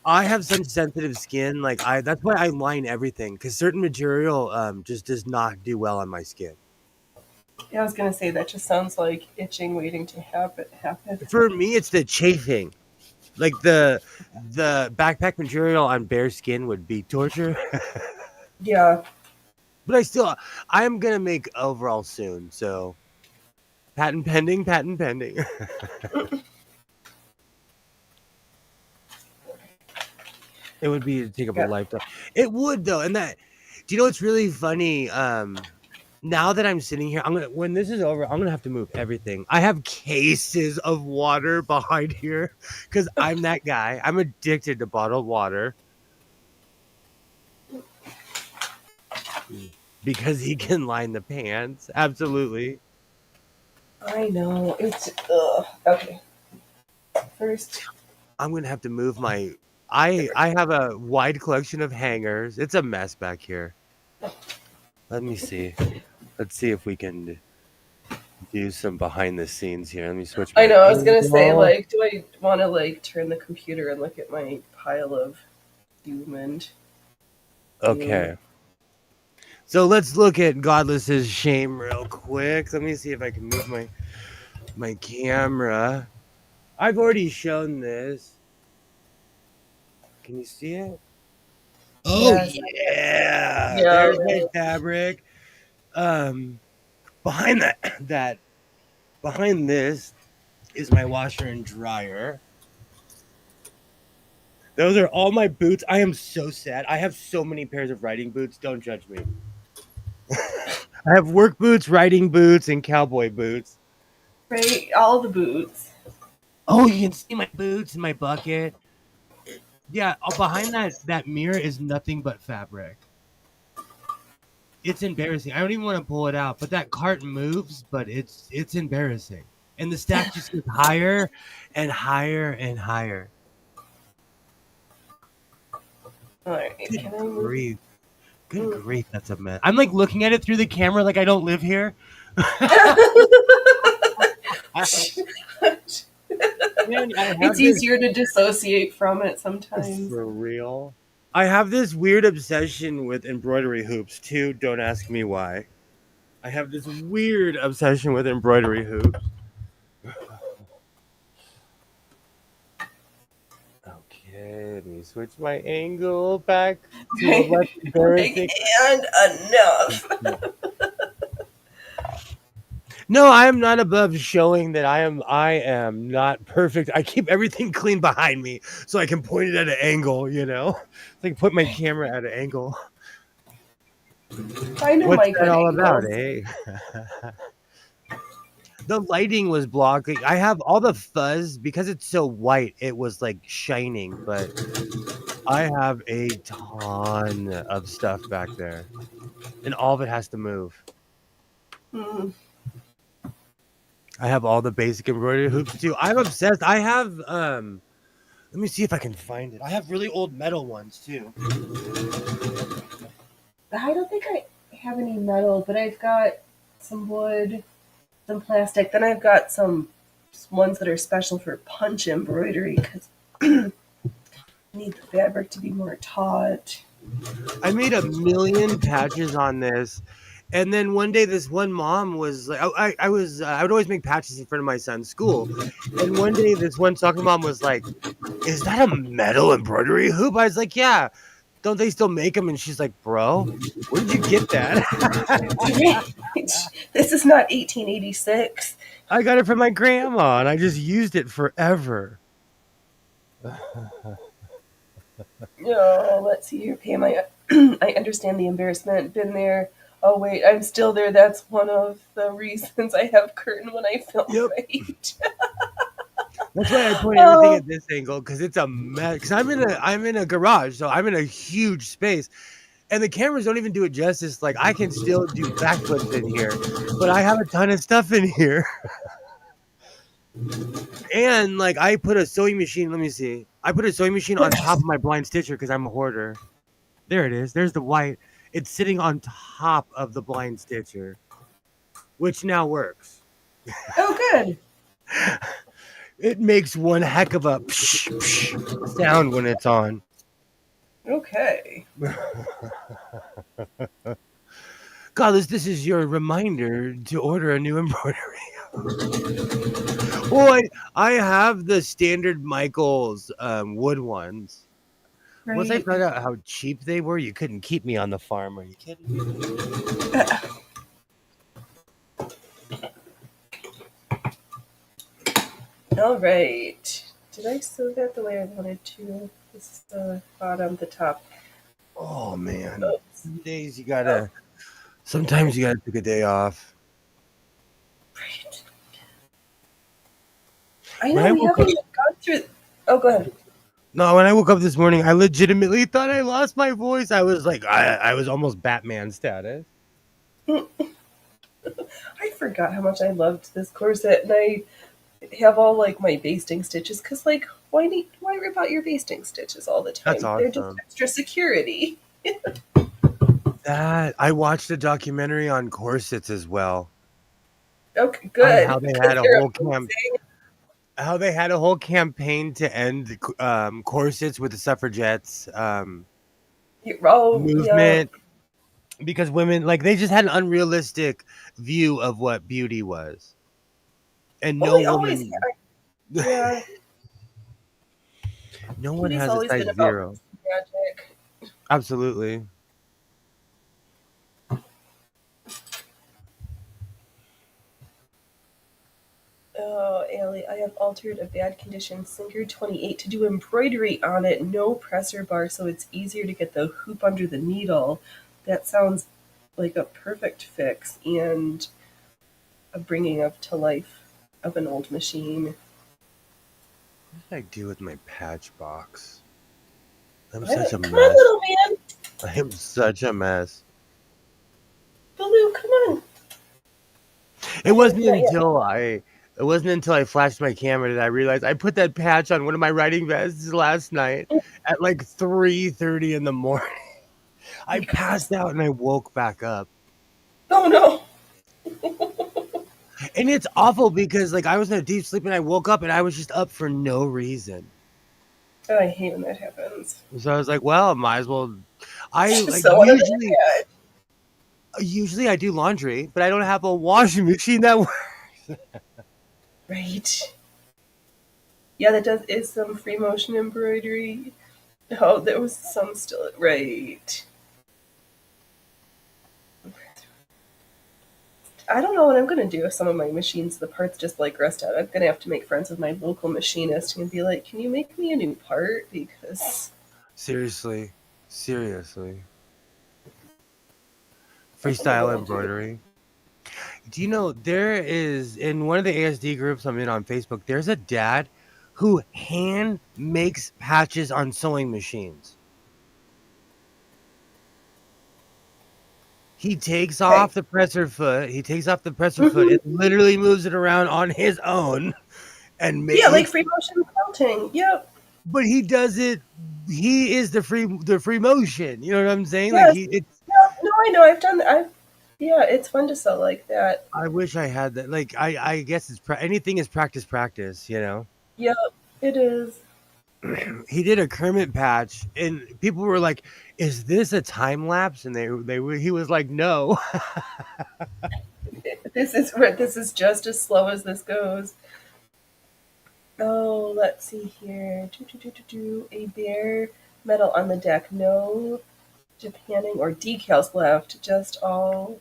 S2: I have such sensitive skin, like that's why I line everything because certain material just does not do well on my skin.
S1: Yeah, I was gonna say that just sounds like itching waiting to happen.
S2: For me, it's the chafing. Like the backpack material on bare skin would be torture.
S1: Yeah.
S2: But I'm gonna make overall soon, so patent pending, patent pending. It would be to take up a
S1: Yeah.
S2: lifetime. It would though, and that do you know what's really funny? Now that I'm sitting here, I'm gonna when this is over, I'm gonna have to move everything. I have cases of water behind here because I'm that guy. I'm addicted to bottled water because he can line the pants. Absolutely.
S1: I know. It's okay. First.
S2: I'm gonna have to move my. I have a wide collection of hangers. It's a mess back here. Let me see. Let's see if we can do some behind the scenes here. Let me switch
S1: I
S2: my
S1: know, I was gonna say,
S2: angle.
S1: like, do I wanna like turn the computer and look at my pile of doom and gloom?
S2: Okay. So let's look at Godless's shame real quick. Let me see if I can move my camera. I've already shown this. Can you see it? Oh
S1: Yes.
S2: yeah.
S1: Yeah,
S2: There's my
S1: right.
S2: fabric. Um behind that behind this is my washer and dryer. Those are all my boots. I am so sad. I have so many pairs of riding boots. Don't judge me. I have work boots, riding boots, and cowboy boots.
S1: Right, all the boots.
S2: Oh, you can see my boots and my bucket. Yeah, behind that mirror is nothing but fabric. It's embarrassing. I don't even want to pull it out, but that cart moves, but it's embarrassing. And the stack just gets higher and higher and higher.
S1: Alright,
S2: Good
S1: can I move?
S2: grief. Good grief, that's a mess. I'm like looking at it through the camera like I don't live here. Man, I
S1: It's
S2: have this
S1: easier to dissociate from it sometimes.
S2: for real. I have this weird obsession with embroidery hoops too. Don't ask me why. I have this weird obsession with embroidery hoops. Okay, let me switch my angle back to a less
S1: Like,
S2: embarrassing.
S1: and enough.
S2: No, I am not above showing that I am not perfect. I keep everything clean behind me so I can point it at an angle, so I can put my camera at an angle.
S1: I know
S2: What's
S1: my
S2: that
S1: good
S2: all about,
S1: angles.
S2: eh? The lighting was blocking. I have all the fuzz because it's so white. It was like shining, but I have a ton of stuff back there, and all of it has to move.
S1: Hmm.
S2: I have all the basic embroidery hoops too. I'm obsessed. I have let me see if I can find it. I have really old metal ones too.
S1: I don't think I have any metal, but I've got some wood, some plastic. Then I've got some ones that are special for punch embroidery because I need the fabric to be more taut.
S2: I made a million patches on this. And then one day, this one mom was like, I would always make patches in front of my son's school. And one day, this one soccer mom was like, "Is that a metal embroidery hoop?" I was like, "Yeah. Don't they still make them?" And she's like, "Bro, where did you get that?"
S1: This is not 1886.
S2: I got it from my grandma, and I just used it forever.
S1: Oh, let's see here, Pam. I understand the embarrassment. Been there. Oh, wait, I'm still there. That's one of the reasons I have curtain when I film,
S2: Yep.
S1: right?
S2: That's why I point everything
S1: Oh,
S2: at this angle because it's a mess. Because I'm in a garage, so I'm in a huge space, and the cameras don't even do it justice. Like I can still do backflips in here, but I have a ton of stuff in here. And like I put a sewing machine. Let me see. I put a sewing machine on top of my blind stitcher because I'm a hoarder. There it is. There's the white. It's sitting on top of the blind stitcher, which now works.
S1: oh, good.
S2: It makes one heck of a psh, psh sound when it's on.
S1: Okay.
S2: Carlos, this is your reminder to order a new embroidery. Well, I have the standard Michaels wood ones. Once I
S1: Right.
S2: found out how cheap they were, you couldn't keep me on the farm. Are you kidding me?
S1: All right. Did I sew that the way I wanted to? This is the bottom, the top.
S2: Oh man,
S1: Oops.
S2: some days you
S1: Oh,
S2: gotta. Sometimes you gotta take a day off.
S1: right. I
S2: When
S1: know
S2: I
S1: we
S2: woke up,
S1: haven't even gone through. Oh, go ahead.
S2: no, when I woke up this morning, I legitimately thought I lost my voice. I was like, I was almost Batman status.
S1: I forgot how much I loved this corset, and I have all like my basting stitches because, like, why rip out your basting stitches all the
S2: That's
S1: time? They're just
S2: awesome.
S1: extra security.
S2: That I watched a documentary on corsets as well,
S1: Okay,
S2: on
S1: good
S2: how they
S1: because
S2: had a
S1: they're
S2: whole
S1: amazing.
S2: how they had a whole campaign to end corsets with the suffragettes
S1: Oh, yeah.
S2: movement because women like they just had an unrealistic view of what beauty was, and
S1: Well,
S2: no
S1: they always,
S2: woman,
S1: yeah.
S2: no one
S1: Beauty's
S2: has a
S1: always
S2: size
S1: been about
S2: zero.
S1: magic.
S2: Absolutely.
S1: Oh, Allie, I have altered a bad condition Singer 28 to do embroidery on it. No presser bar, so it's easier to get the hoop under the needle. That sounds like a perfect fix and a bringing up to life of an old machine.
S2: What did I do with my patch box? I'm
S1: I
S2: such a
S1: don't, come on,
S2: mess.
S1: little man.
S2: I am such a mess.
S1: Baloo, come on.
S2: It
S1: Okay,
S2: wasn't
S1: not yet.
S2: until I it wasn't until I flashed my camera that I realized I put that patch on one of my writing vests last night at like 3:30 in the morning. I
S1: Because,
S2: passed out and I woke back up.
S1: oh no.
S2: And it's awful because like I was in a deep sleep and I woke up and I was just up for no reason.
S1: Oh, I hate when that happens.
S2: So I was like, well, might as well I
S1: Just
S2: like
S1: so under the bed.
S2: usually I do laundry, but I don't have a washing machine that works.
S1: Right. Yeah, that does is some free motion embroidery. Oh, there was some still right. I don't know what I'm gonna do if some of my machines, the parts just like rust out. I'm gonna have to make friends with my local machinist and be like, "Can you make me a new part?" Because
S2: Seriously. Seriously.
S1: that's what I'm
S2: Freestyle
S1: gonna do.
S2: embroidery. Do you know there is in one of the ASD groups I'm in on Facebook, there's a dad who hand makes patches on sewing machines. He takes
S1: Okay.
S2: off the presser foot. He takes off the presser foot and literally moves it around on his own and
S1: Yeah, like
S2: makes.
S1: free motion quilting. Yep.
S2: But he does it. He is the free motion. You know what I'm saying? Like
S1: Yes.
S2: he. It's.
S1: No, no, I know. I've done that. Yeah, it's fun to sew like that.
S2: I wish I had that. Like I guess it's anything is practice. Practice. You know.
S1: Yep, it is.
S2: He did a Kermit patch, and people were like, "Is this a time lapse?" And he was like, "No."
S1: This is just as slow as this goes. Oh, let's see here. A bare metal on the deck. No Japanning or decals left. Just all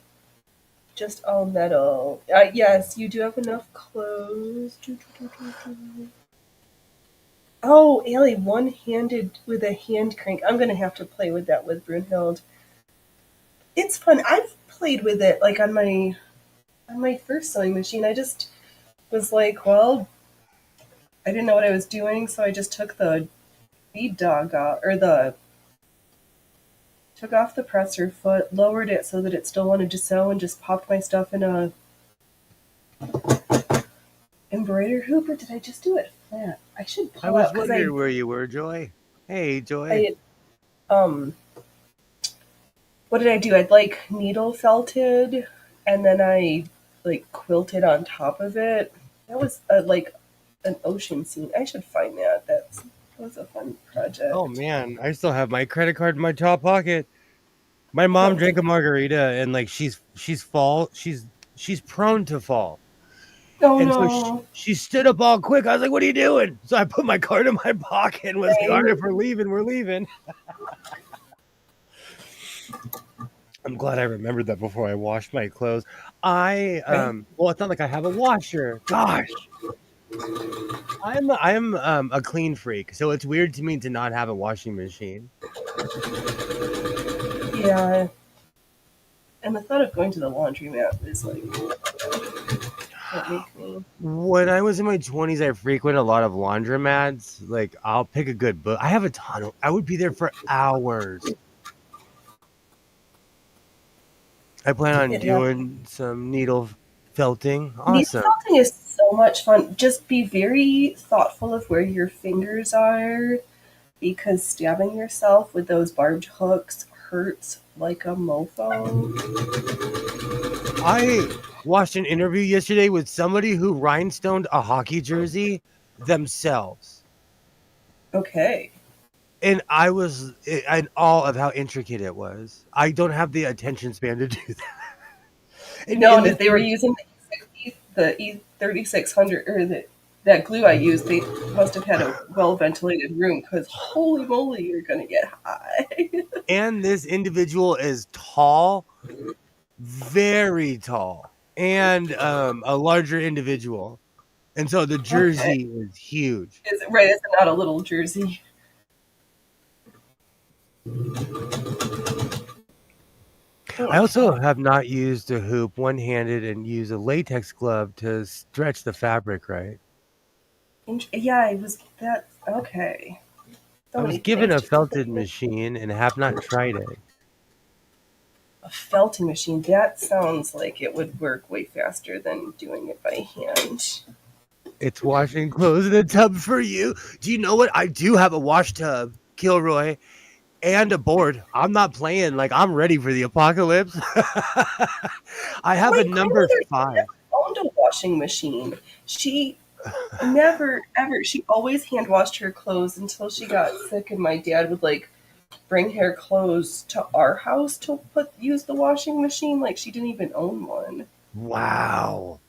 S1: metal. Yes, you do have enough clothes. Oh, Allie, one-handed with a hand crank. I'm gonna have to play with that with Brunhild. It's fun. I've played with it like on my first sewing machine. I just was like, well, I didn't know what I was doing, so I just took the bead dog off, or the took off the presser foot, lowered it so that it still wanted to sew, and just popped my stuff in a embroider hoop. Or did I just do it flat? I should
S2: I
S1: pull
S2: was
S1: out because
S2: wondering where you were, Joy. Hey, Joy.
S1: I um what did I do? I'd like needle felted, and then I like quilted on top of it. That was like an ocean scene. I should find that. That was a fun
S2: Oh
S1: project.
S2: man, I still have my credit card in my top pocket. My mom drank a margarita and like she's prone to fall.
S1: Oh
S2: And so
S1: no.
S2: she stood up all quick. I was like, "What are you doing?" So I put my card in my pocket and was like, "All right, if we're leaving, we're leaving." I'm glad I remembered that before I washed my clothes.
S1: Right.
S2: Well, it's not like I have a washer. Gosh, I'm a clean freak, so it's weird to me to not have a washing machine.
S1: Yeah. And the thought of going to the laundromat is like, don't make me.
S2: When I was in my 20s, I frequent a lot of laundromats. Like, I'll pick a good book. I have a ton of. I would be there for hours. I plan on
S1: It happens.
S2: doing some needle felting.
S1: Needle
S2: Awesome.
S1: felting is so much fun. Just be very thoughtful of where your fingers are, because stabbing yourself with those barbed hooks hurts like a mofo.
S2: I watched an interview yesterday with somebody who rhinestoned a hockey jersey themselves.
S1: Okay.
S2: And I was in awe of how intricate it was. I don't have the attention span to do that.
S1: No,
S2: And
S1: and
S2: this
S1: if they were using the E3600 or that glue I used, they must have had a well ventilated room because holy moly, you're gonna get high.
S2: and this individual is tall, very tall, and a larger individual. And so the
S1: Okay.
S2: jersey is huge.
S1: Is it right? It's not a little jersey.
S2: I also
S1: Okay.
S2: have not used a hoop one-handed and use a latex glove to stretch the fabric right.
S1: Yeah, I was that. Okay.
S2: I
S1: So
S2: was
S1: many
S2: given
S1: things
S2: a
S1: to think
S2: felted
S1: of.
S2: machine and have not tried it.
S1: A felting machine. That sounds like it would work way faster than doing it by hand.
S2: It's washing clothes in a tub for you. Do you know what? I do have a wash tub, Kilroy, and a board. I'm not playing. Like, I'm ready for the apocalypse. I have a
S1: Wait,
S2: number
S1: grandmother
S2: 5.
S1: never owned a washing machine. She never ever. She always hand washed her clothes until she got sick, and my dad would like bring her clothes to our house to use the washing machine. Like she didn't even own one.
S2: Wow.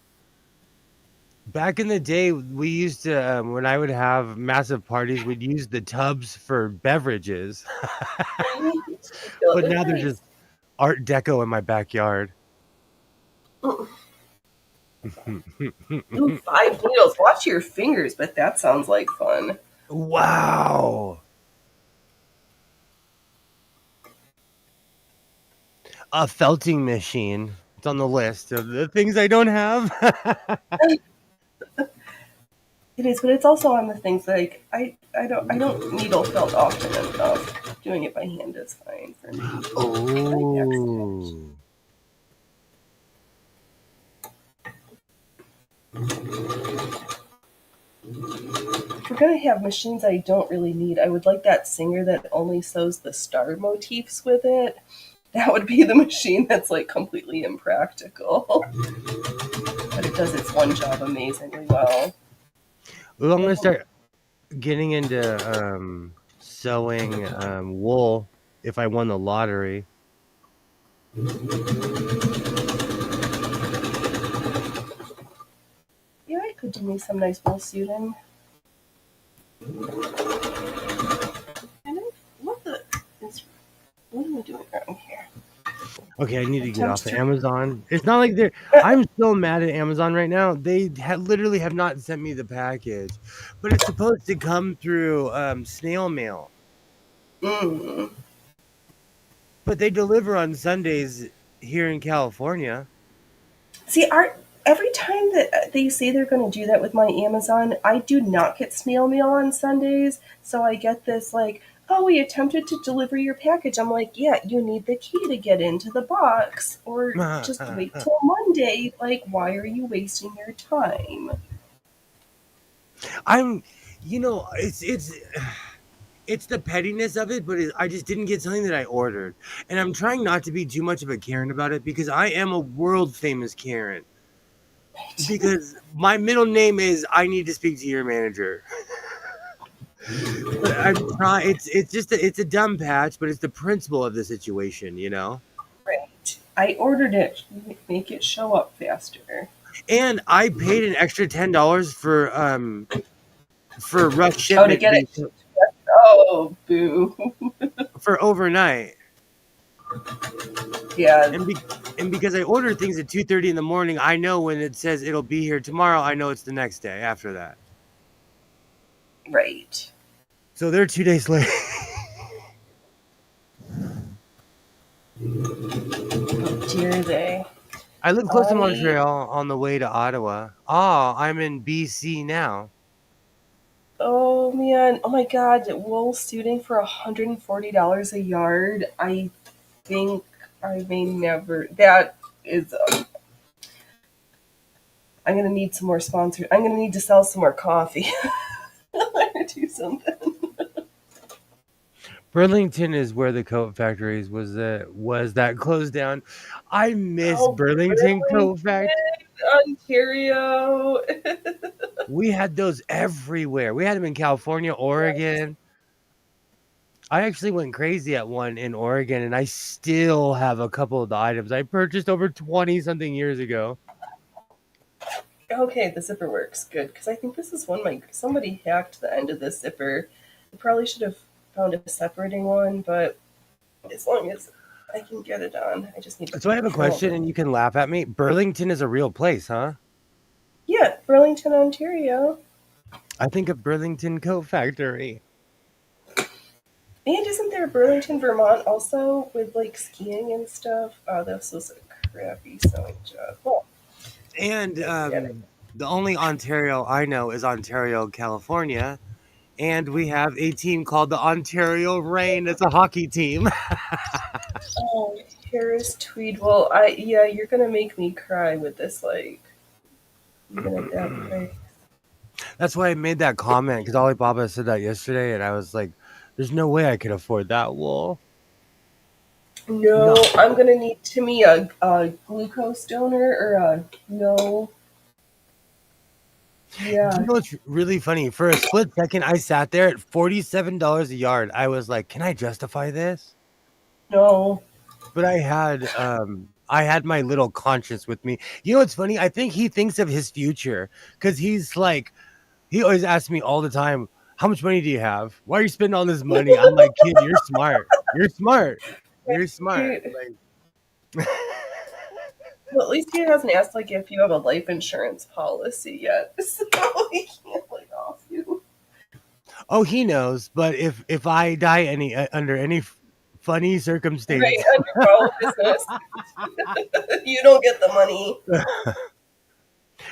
S2: Back in the day, we used to, when I would have massive parties, we'd use the tubs for beverages. But now they're
S1: Nice.
S2: just art deco in my backyard.
S1: Ooh, 5 needles. Watch your fingers, but that sounds like fun.
S2: Wow. A felting machine. it's on the list of the things I don't have.
S1: It is, but it's also on the things like I don't needle felt often enough. Doing it by hand is fine for me. My back's itchy.
S2: Oh.
S1: If we're gonna have machines I don't really need, I would like that singer that only sews the star motifs with it. That would be the machine that's like completely impractical, but it does its one job amazingly well.
S2: Well, I'm
S1: Yeah,
S2: gonna start getting into sewing wool if I won the lottery.
S1: yeah, I could do me some nice wool suiting. And what the is what am I doing wrong here?
S2: Okay, I need to get
S1: Attempt
S2: off of
S1: to
S2: Amazon. It's not like they're. I'm so mad at Amazon right now. They literally have not sent me the package, but it's supposed to come through snail mail.
S1: mm.
S2: But they deliver on Sundays here in California.
S1: See, every time that they say they're going to do that with my Amazon, I do not get snail mail on Sundays. So I get this like, oh, we attempted to deliver your package. I'm like, yeah, you need the key to get into the box, or just wait till Monday. Like, why are you wasting your time?
S2: I'm, it's the pettiness of it, but I just didn't get something that I ordered, and I'm trying not to be too much of a Karen about it because I am a world famous Karen. Because my middle name is I need to speak to your manager. But I'm trying. It's just it's a dumb patch, but it's the principle of the situation, you know.
S1: Right. I ordered it. Make it show up faster.
S2: And I paid an extra $10 for rush
S1: Oh, to
S2: shipment to
S1: get
S2: be
S1: it. Oh, boo.
S2: for overnight.
S1: Yeah,
S2: And because I ordered things at 2:30 in the morning, I know when it says it'll be here tomorrow, I know it's the next day after that.
S1: right.
S2: So they're 2 days late.
S1: Dear they.
S2: I live close to
S1: I
S2: Montreal on the way to Ottawa. Oh, I'm in BC now.
S1: Oh man, oh my god, wool suiting for $140 a yard. I think I may never. That is. I'm gonna need some more sponsors. I'm gonna need to sell some more coffee. Or do something.
S2: Burlington is where the coat factories was that closed down. I miss
S1: Oh,
S2: Burlington
S1: Burlington,
S2: Coat Factory.
S1: Ontario.
S2: We had those everywhere. We had them in California, Oregon. I actually went crazy at one in Oregon, and I still have a couple of the items I purchased over 20 something years ago.
S1: Okay, the zipper works good because I think this is one my somebody hacked the end of this zipper. I probably should have found a separating one, but as long as I can get it on, I just need to
S2: So I have a
S1: film
S2: question,
S1: it.
S2: and you can laugh at me. Burlington is a real place, huh?
S1: Yeah, Burlington, Ontario.
S2: I think of Burlington Coat Factory.
S1: And isn't there Burlington, Vermont also with like skiing and stuff? Oh, this was a crappy sewing job. Well,
S2: And
S1: forget it.
S2: the only Ontario I know is Ontario, California. And we have a team called the Ontario Reign. It's a hockey team.
S1: Oh, Harris Tweed. Well, yeah, you're gonna make me cry with this, like, even at that price.
S2: That's why I made that comment because Alibaba said that yesterday, and I was like, "There's no way I could afford that wool."
S1: No,
S2: No,
S1: I'm gonna need to me a glucose donor or a no.
S2: do you
S1: Yeah,
S2: know what's really funny? For a split second, I sat there at $47 a yard. I was like, "Can I justify this?"
S1: no.
S2: But I had my little conscience with me. You know what's funny? I think he thinks of his future because he's like, he always asks me all the time, "How much money do you have? Why are you spending all this money?" I'm like, "Kid, you're smart. You're smart. You're smart."
S1: Right.
S2: Like,
S1: Well, at least he hasn't asked like if you have a life insurance policy yet, so he can't like off you.
S2: oh, he knows. But if I die under any funny circumstance.
S1: Right, underground business. You don't get the money.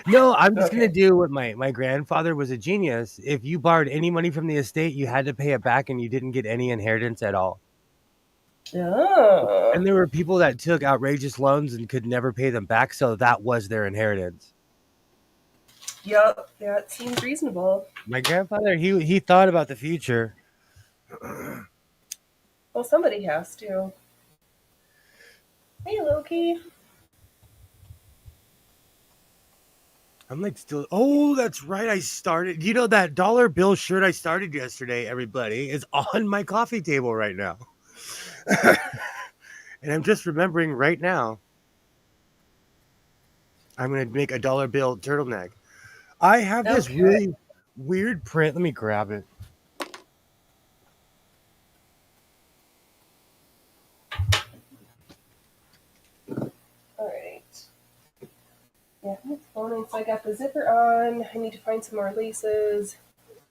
S2: No, I'm just gonna
S1: Okay.
S2: do what my grandfather was a genius. If you borrowed any money from the estate, you had to pay it back, and you didn't get any inheritance at all.
S1: Oh.
S2: And there were people that took outrageous loans and could never pay them back, so that was their inheritance.
S1: Yep, that seems reasonable.
S2: My grandfather, he thought about the future.
S1: Well, somebody has to. Hey, Loki.
S2: I'm like still. Oh, that's right. I started. You know that dollar bill shirt I started yesterday. Everybody is on my coffee table right now, and I'm just remembering right now. I'm gonna make a dollar bill turtleneck. I have this
S1: Okay.
S2: really weird print. Let me grab it.
S1: All right. Yeah, it's boning. So I got the zipper on. I need to find some more laces,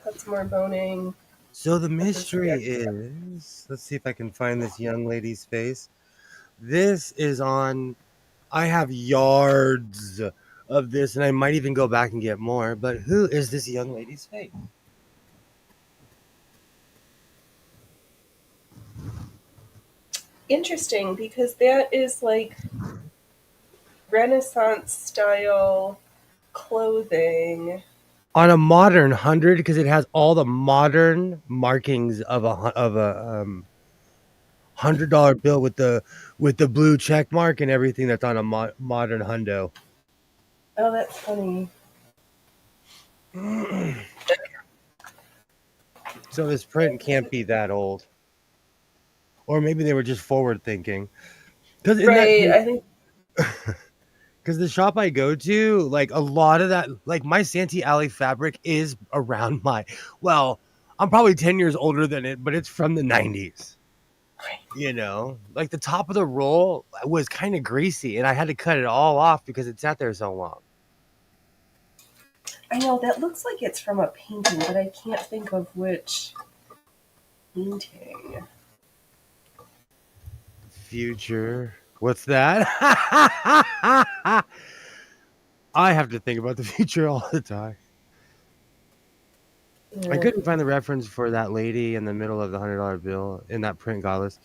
S1: cut some more boning.
S2: So the
S1: Put this
S2: mystery
S1: back.
S2: is, let's see if I can find this young lady's face. This is on. I have yards of this, and I might even go back and get more. But who is this young lady's face?
S1: Interesting, because that is like Renaissance style clothing.
S2: On a modern 100, because it has all the modern markings of a $100 bill with the blue check mark and everything that's on a modern hundo.
S1: Oh, that's funny.
S2: So this print can't be that old, or maybe they were just forward thinking. Because in that,
S1: Right, I think.
S2: because the shop I go to, like a lot of that, like my Santee Alley fabric is around my. Well, I'm probably 10 years older than it, but it's from the 90s. You know, like the top of the roll was kind of greasy, and I had to cut it all off because it sat there so long.
S1: I know that looks like it's from a painting, but I can't think of which painting.
S2: Future. What's that? I have to think about the future all the time. I
S1: Yeah.
S2: couldn't find the reference for that lady in the middle of the $100 bill in that print, Goddess.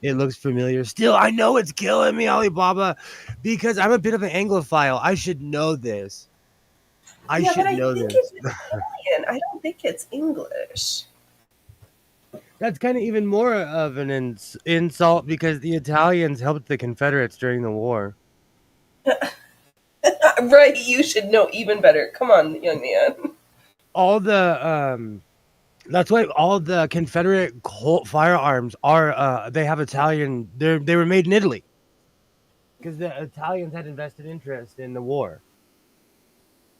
S2: It looks familiar. Still, I know it's killing me, Alibaba, because I'm a bit of an Anglophile. I should know this. I
S1: Yeah, but
S2: should
S1: I
S2: know
S1: think
S2: this.
S1: it's Italian. I don't think it's English.
S2: That's kind of even more of an insult because the Italians helped the Confederates during the war.
S1: Right, you should know even better. Come on, young man.
S2: All the that's why all the Confederate Colt firearms are they have Italian. They were made in Italy because the Italians had invested interest in the war.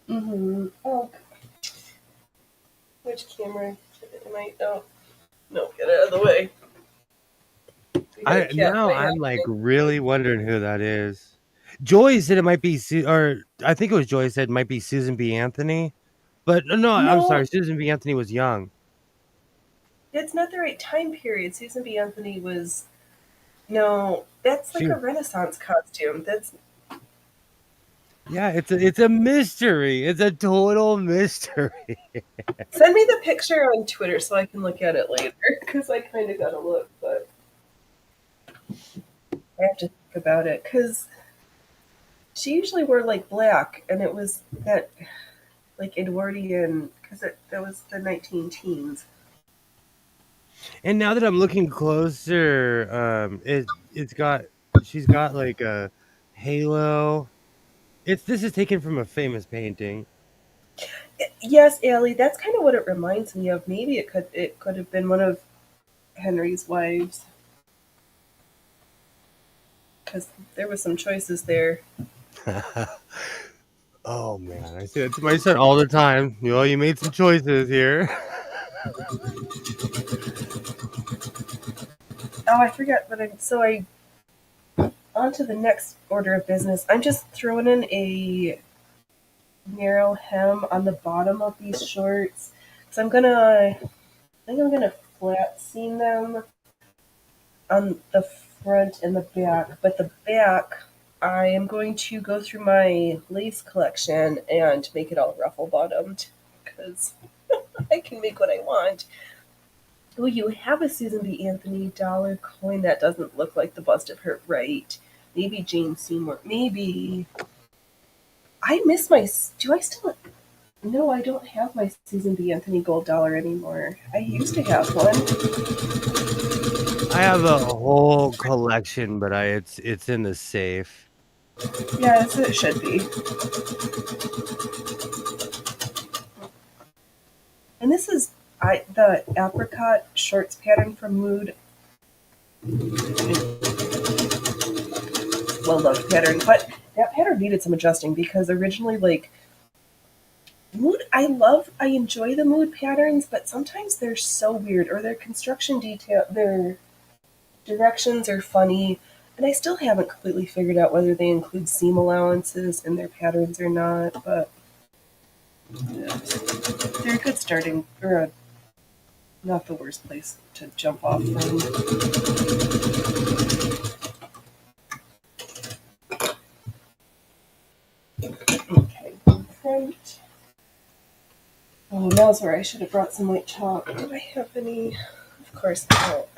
S1: Mm-hmm. Oh, which camera am I? Oh, no, get out of the way. We got a
S2: I
S1: cat
S2: now
S1: fight
S2: I'm like
S1: happening.
S2: really wondering who that is. Joy said it might be, or I think it was Joy said it might be Susan B. Anthony, but no, I'm
S1: No,
S2: sorry, Susan B. Anthony was young.
S1: that's not the right time period. Susan B. Anthony was. No, that's like
S2: She,
S1: a Renaissance costume. That's.
S2: yeah, it's a mystery. It's a total mystery.
S1: Send me the picture on Twitter so I can look at it later, because I kind of gotta look, but I have to think about it, because she usually wore like black, and it was that like Edwardian, because that was the 19 teens.
S2: And now that I'm looking closer, it's got she's got like a halo. This is taken from a famous painting.
S1: Yes, Allie, that's kind of what it reminds me of. Maybe it could have been one of Henry's wives, because there was some choices there.
S2: Oh man, I say it to my son all the time. Well, you made some choices here.
S1: Oh, I forgot, but I on to the next order of business. I'm just throwing in a narrow hem on the bottom of these shorts. So I think I'm gonna flat seam them on the front and the back, but the back I am going to go through my lace collection and make it all ruffle bottomed because I can make what I want. Oh, you have a Susan B. Anthony dollar coin that doesn't look like the bust of her, right? Maybe Jane Seymour. Maybe. I miss my. Do I still. No, I don't have my Susan B. Anthony gold dollar anymore. I used to have one.
S2: I have a whole collection, but it's in the safe.
S1: Yeah, so it should be. And this is the apricot shorts pattern from Mood. Well loved pattern, but that pattern needed some adjusting because originally, like, Mood, I enjoy the Mood patterns, but sometimes they're so weird or their construction detail, their directions are funny, and I still haven't completely figured out whether they include seam allowances in their patterns or not, but yeah, they're a good starting, or not the worst place to jump off from. Okay, front. Oh, now's where I should have brought some white chalk. Do I have any? Of course not.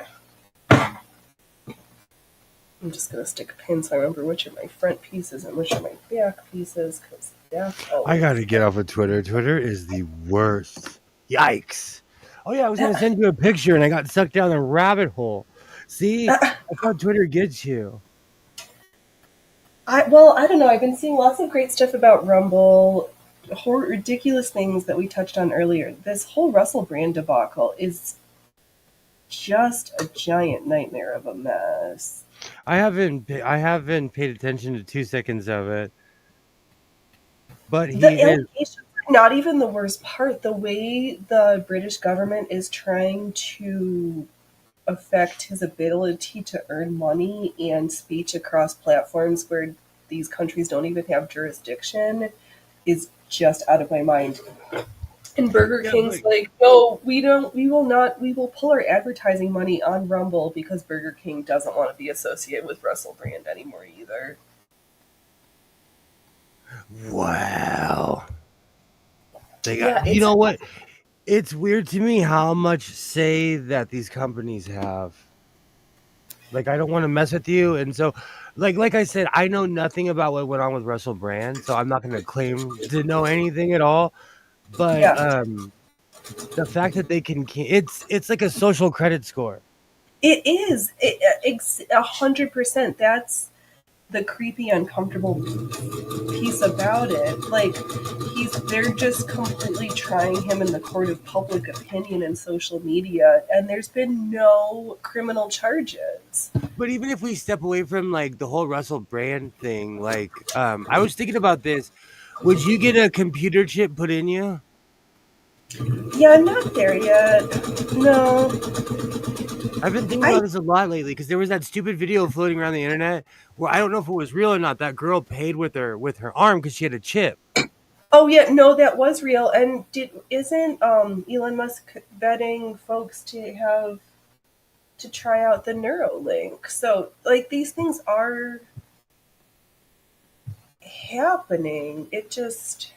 S1: I'm just going to stick a pin so I remember which are my front pieces and which are my back pieces, because that's always.
S2: I gotta get off of Twitter. Twitter is the worst. Yikes. Oh yeah, I was gonna send you a picture and I got sucked down a rabbit hole. See, that's how Twitter gets you.
S1: Well, I don't know. I've been seeing lots of great stuff about Rumble, ridiculous things that we touched on earlier. This whole Russell Brand debacle is just a giant nightmare of a mess.
S2: I haven't paid attention to 2 seconds of it. But
S1: The
S2: he is
S1: allegations are not even the worst part. The way the British government is trying to affect his ability to earn money and speech across platforms where these countries don't even have jurisdiction is just out of my mind. And Burger
S2: yeah,
S1: King's like, no, we don't, we will pull our advertising money on Rumble because Burger King doesn't want to be associated with Russell Brand anymore either.
S2: wow. They got
S1: Yeah,
S2: you know what? It's weird to me how much say that these companies have. Like I don't want to mess with you, and so, like I said, I know nothing about what went on with Russell Brand, so I'm not going to claim to know anything at all. But
S1: yeah,
S2: the fact that they it's like a social credit score.
S1: it is 100%. That's the creepy, uncomfortable piece about it. Like they're just completely trying him in the court of public opinion and social media, and there's been no criminal charges.
S2: But even if we step away from like the whole Russell Brand thing, like I was thinking about this. Would you get a computer chip put in you?
S1: Yeah, I'm not there yet. No,
S2: I've been thinking
S1: I
S2: about this a lot lately because there was that stupid video floating around the internet where I don't know if it was real or not. That girl paid with her arm because she had a chip.
S1: Oh yeah, no, that was real. And isn't Elon Musk betting folks to have to try out the Neuralink? So like these things are happening. It just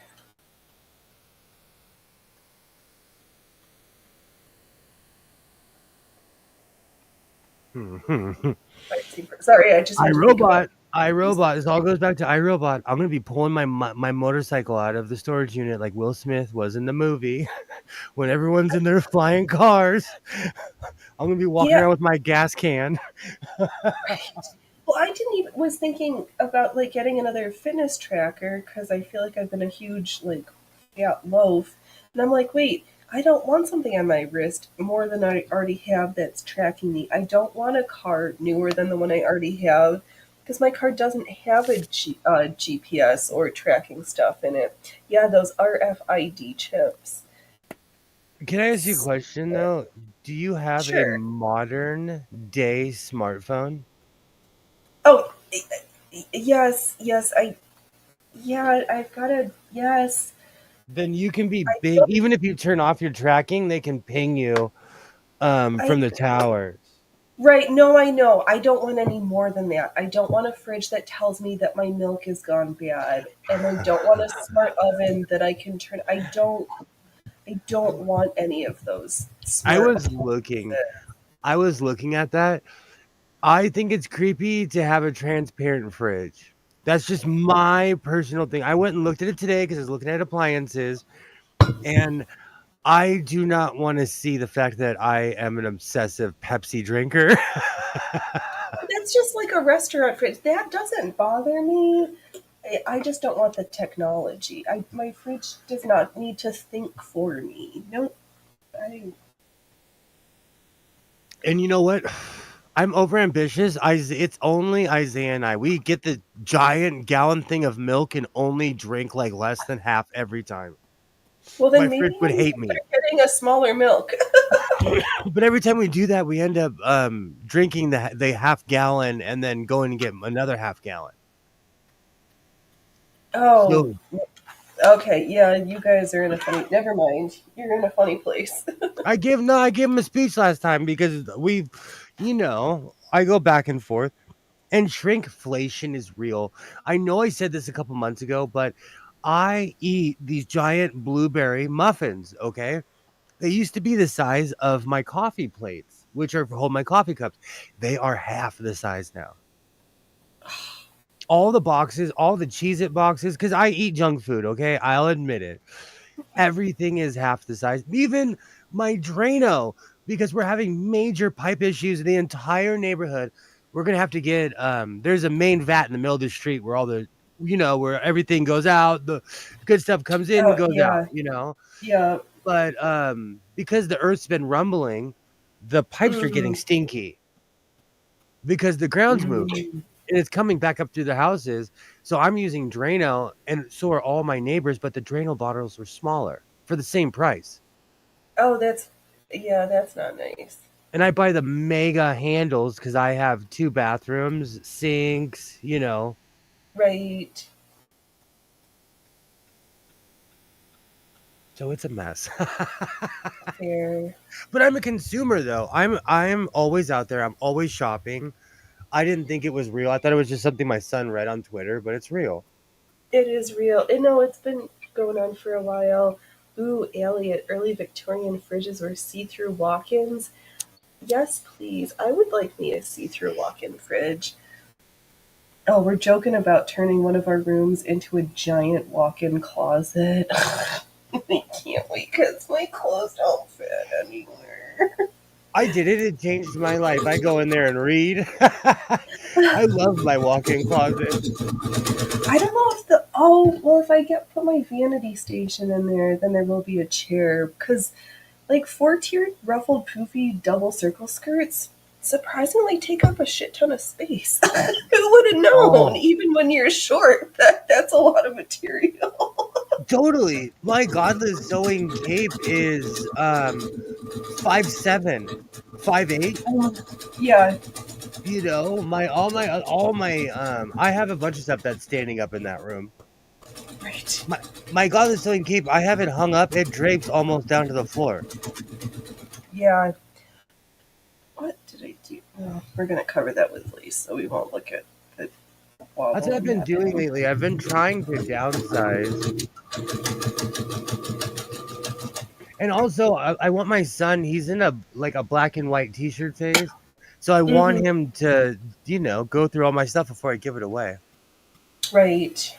S1: sorry, I just had to think about
S2: iRobot. This all goes back to iRobot. I'm gonna be pulling my motorcycle out of the storage unit like Will Smith was in the movie when everyone's in their flying cars. I'm gonna be walking
S1: yeah,
S2: around with my gas can.
S1: right. Well, I didn't even was thinking about like getting another fitness tracker because I feel like I've been a huge like fat loaf, and I'm like, wait, I don't want something on my wrist more than I already have that's tracking me. I don't want a car newer than the one I already have because my car doesn't have a GPS or tracking stuff in it. Yeah, those RFID chips.
S2: Can I ask you a question though? Do you have a
S1: Sure.
S2: modern day smartphone?
S1: Oh, yes, yes. Yeah, I've got a yes.
S2: Then you can be
S1: I
S2: big. Even if you turn off your tracking, they can ping you from
S1: I
S2: the towers.
S1: Right, no, I know. I don't want any more than that. I don't want a fridge that tells me that my milk is gone bad. And I don't want a smart oven that I can turn. I don't want any of those
S2: I
S1: smart
S2: was looking.
S1: appliances.
S2: I was looking at that. I think it's creepy to have a transparent fridge. That's just my personal thing. I went and looked at it today because I was looking at appliances, and I do not want to see the fact that I am an obsessive Pepsi drinker.
S1: That's just like a restaurant fridge. That doesn't bother me. I just don't want the technology. My fridge does not need to think for me. No, I
S2: And you know what? I'm overambitious. It's only Isaiah and I. We get the giant gallon thing of milk and only drink like less than half every time.
S1: well
S2: My
S1: then maybe
S2: fridge would
S1: I need
S2: hate
S1: to
S2: me.
S1: start getting a smaller milk.
S2: But every time we do that, we end up drinking the half gallon and then going to get another half gallon.
S1: Oh,
S2: So
S1: okay, yeah, you guys are in a funny. Never mind, you're in a funny place.
S2: I gave him a speech last time because I go back and forth, and shrinkflation is real. I know I said this a couple months ago, but I eat these giant blueberry muffins. Okay, they used to be the size of my coffee plates, which are hold my coffee cups. They are half the size now. All the boxes, all the Cheez It boxes, because I eat junk food, okay? I'll admit it. Everything is half the size. Even my Drano, because we're having major pipe issues in the entire neighborhood. We're gonna have to get there's a main vat in the middle of the street where all the where everything goes out, the good stuff comes in,
S1: Oh
S2: goes out,
S1: yeah, yeah.
S2: But because the earth's been rumbling, the pipes are getting
S1: Mm,
S2: stinky because the ground's moving
S1: mm.
S2: and it's coming back up through the houses. So I'm using Drano, and so are all my neighbors, but the Drano bottles are smaller for the same price.
S1: Oh, that's not nice.
S2: And I buy the mega handles because I have two bathrooms, sinks.
S1: Right.
S2: So it's a mess.
S1: Fair.
S2: But I'm a consumer though. I'm always out there. I'm always shopping. I didn't think it was real. I thought it was just something my son read on Twitter, but it's real.
S1: It is real. And no, it's been going on for a while. Ooh, Elliot, early Victorian fridges were see-through walk-ins. Yes, please. I would like me a see-through walk-in fridge. Oh, we're joking about turning one of our rooms into a giant walk-in closet. I can't wait because my clothes don't fit anywhere.
S2: I did it. It changed my life. I go in there and read. I love my walk-in closet.
S1: I don't know if the oh well if I get put my vanity station in there, then there will be a chair because like four-tiered ruffled poofy double circle skirts surprisingly take up a shit ton of space. Who would have known?
S2: Oh,
S1: Even when you're short, that's a lot of material.
S2: totally. My godless sewing cape is 5'7", 5'8".
S1: Yeah,
S2: My I have a bunch of stuff that's standing up in that room.
S1: right.
S2: My godless sewing cape, I have it hung up. It drapes almost down to the floor.
S1: Yeah. What did I do? Oh, we're gonna cover that with lace, so we won't look at the
S2: That's what
S1: wobble
S2: I've
S1: in
S2: been
S1: that.
S2: doing lately. I've been trying to downsize. And also, I want my son. He's in a black and white T-shirt phase, so I want
S1: Hmm.
S2: him to go through all my stuff before I give it away.
S1: Right.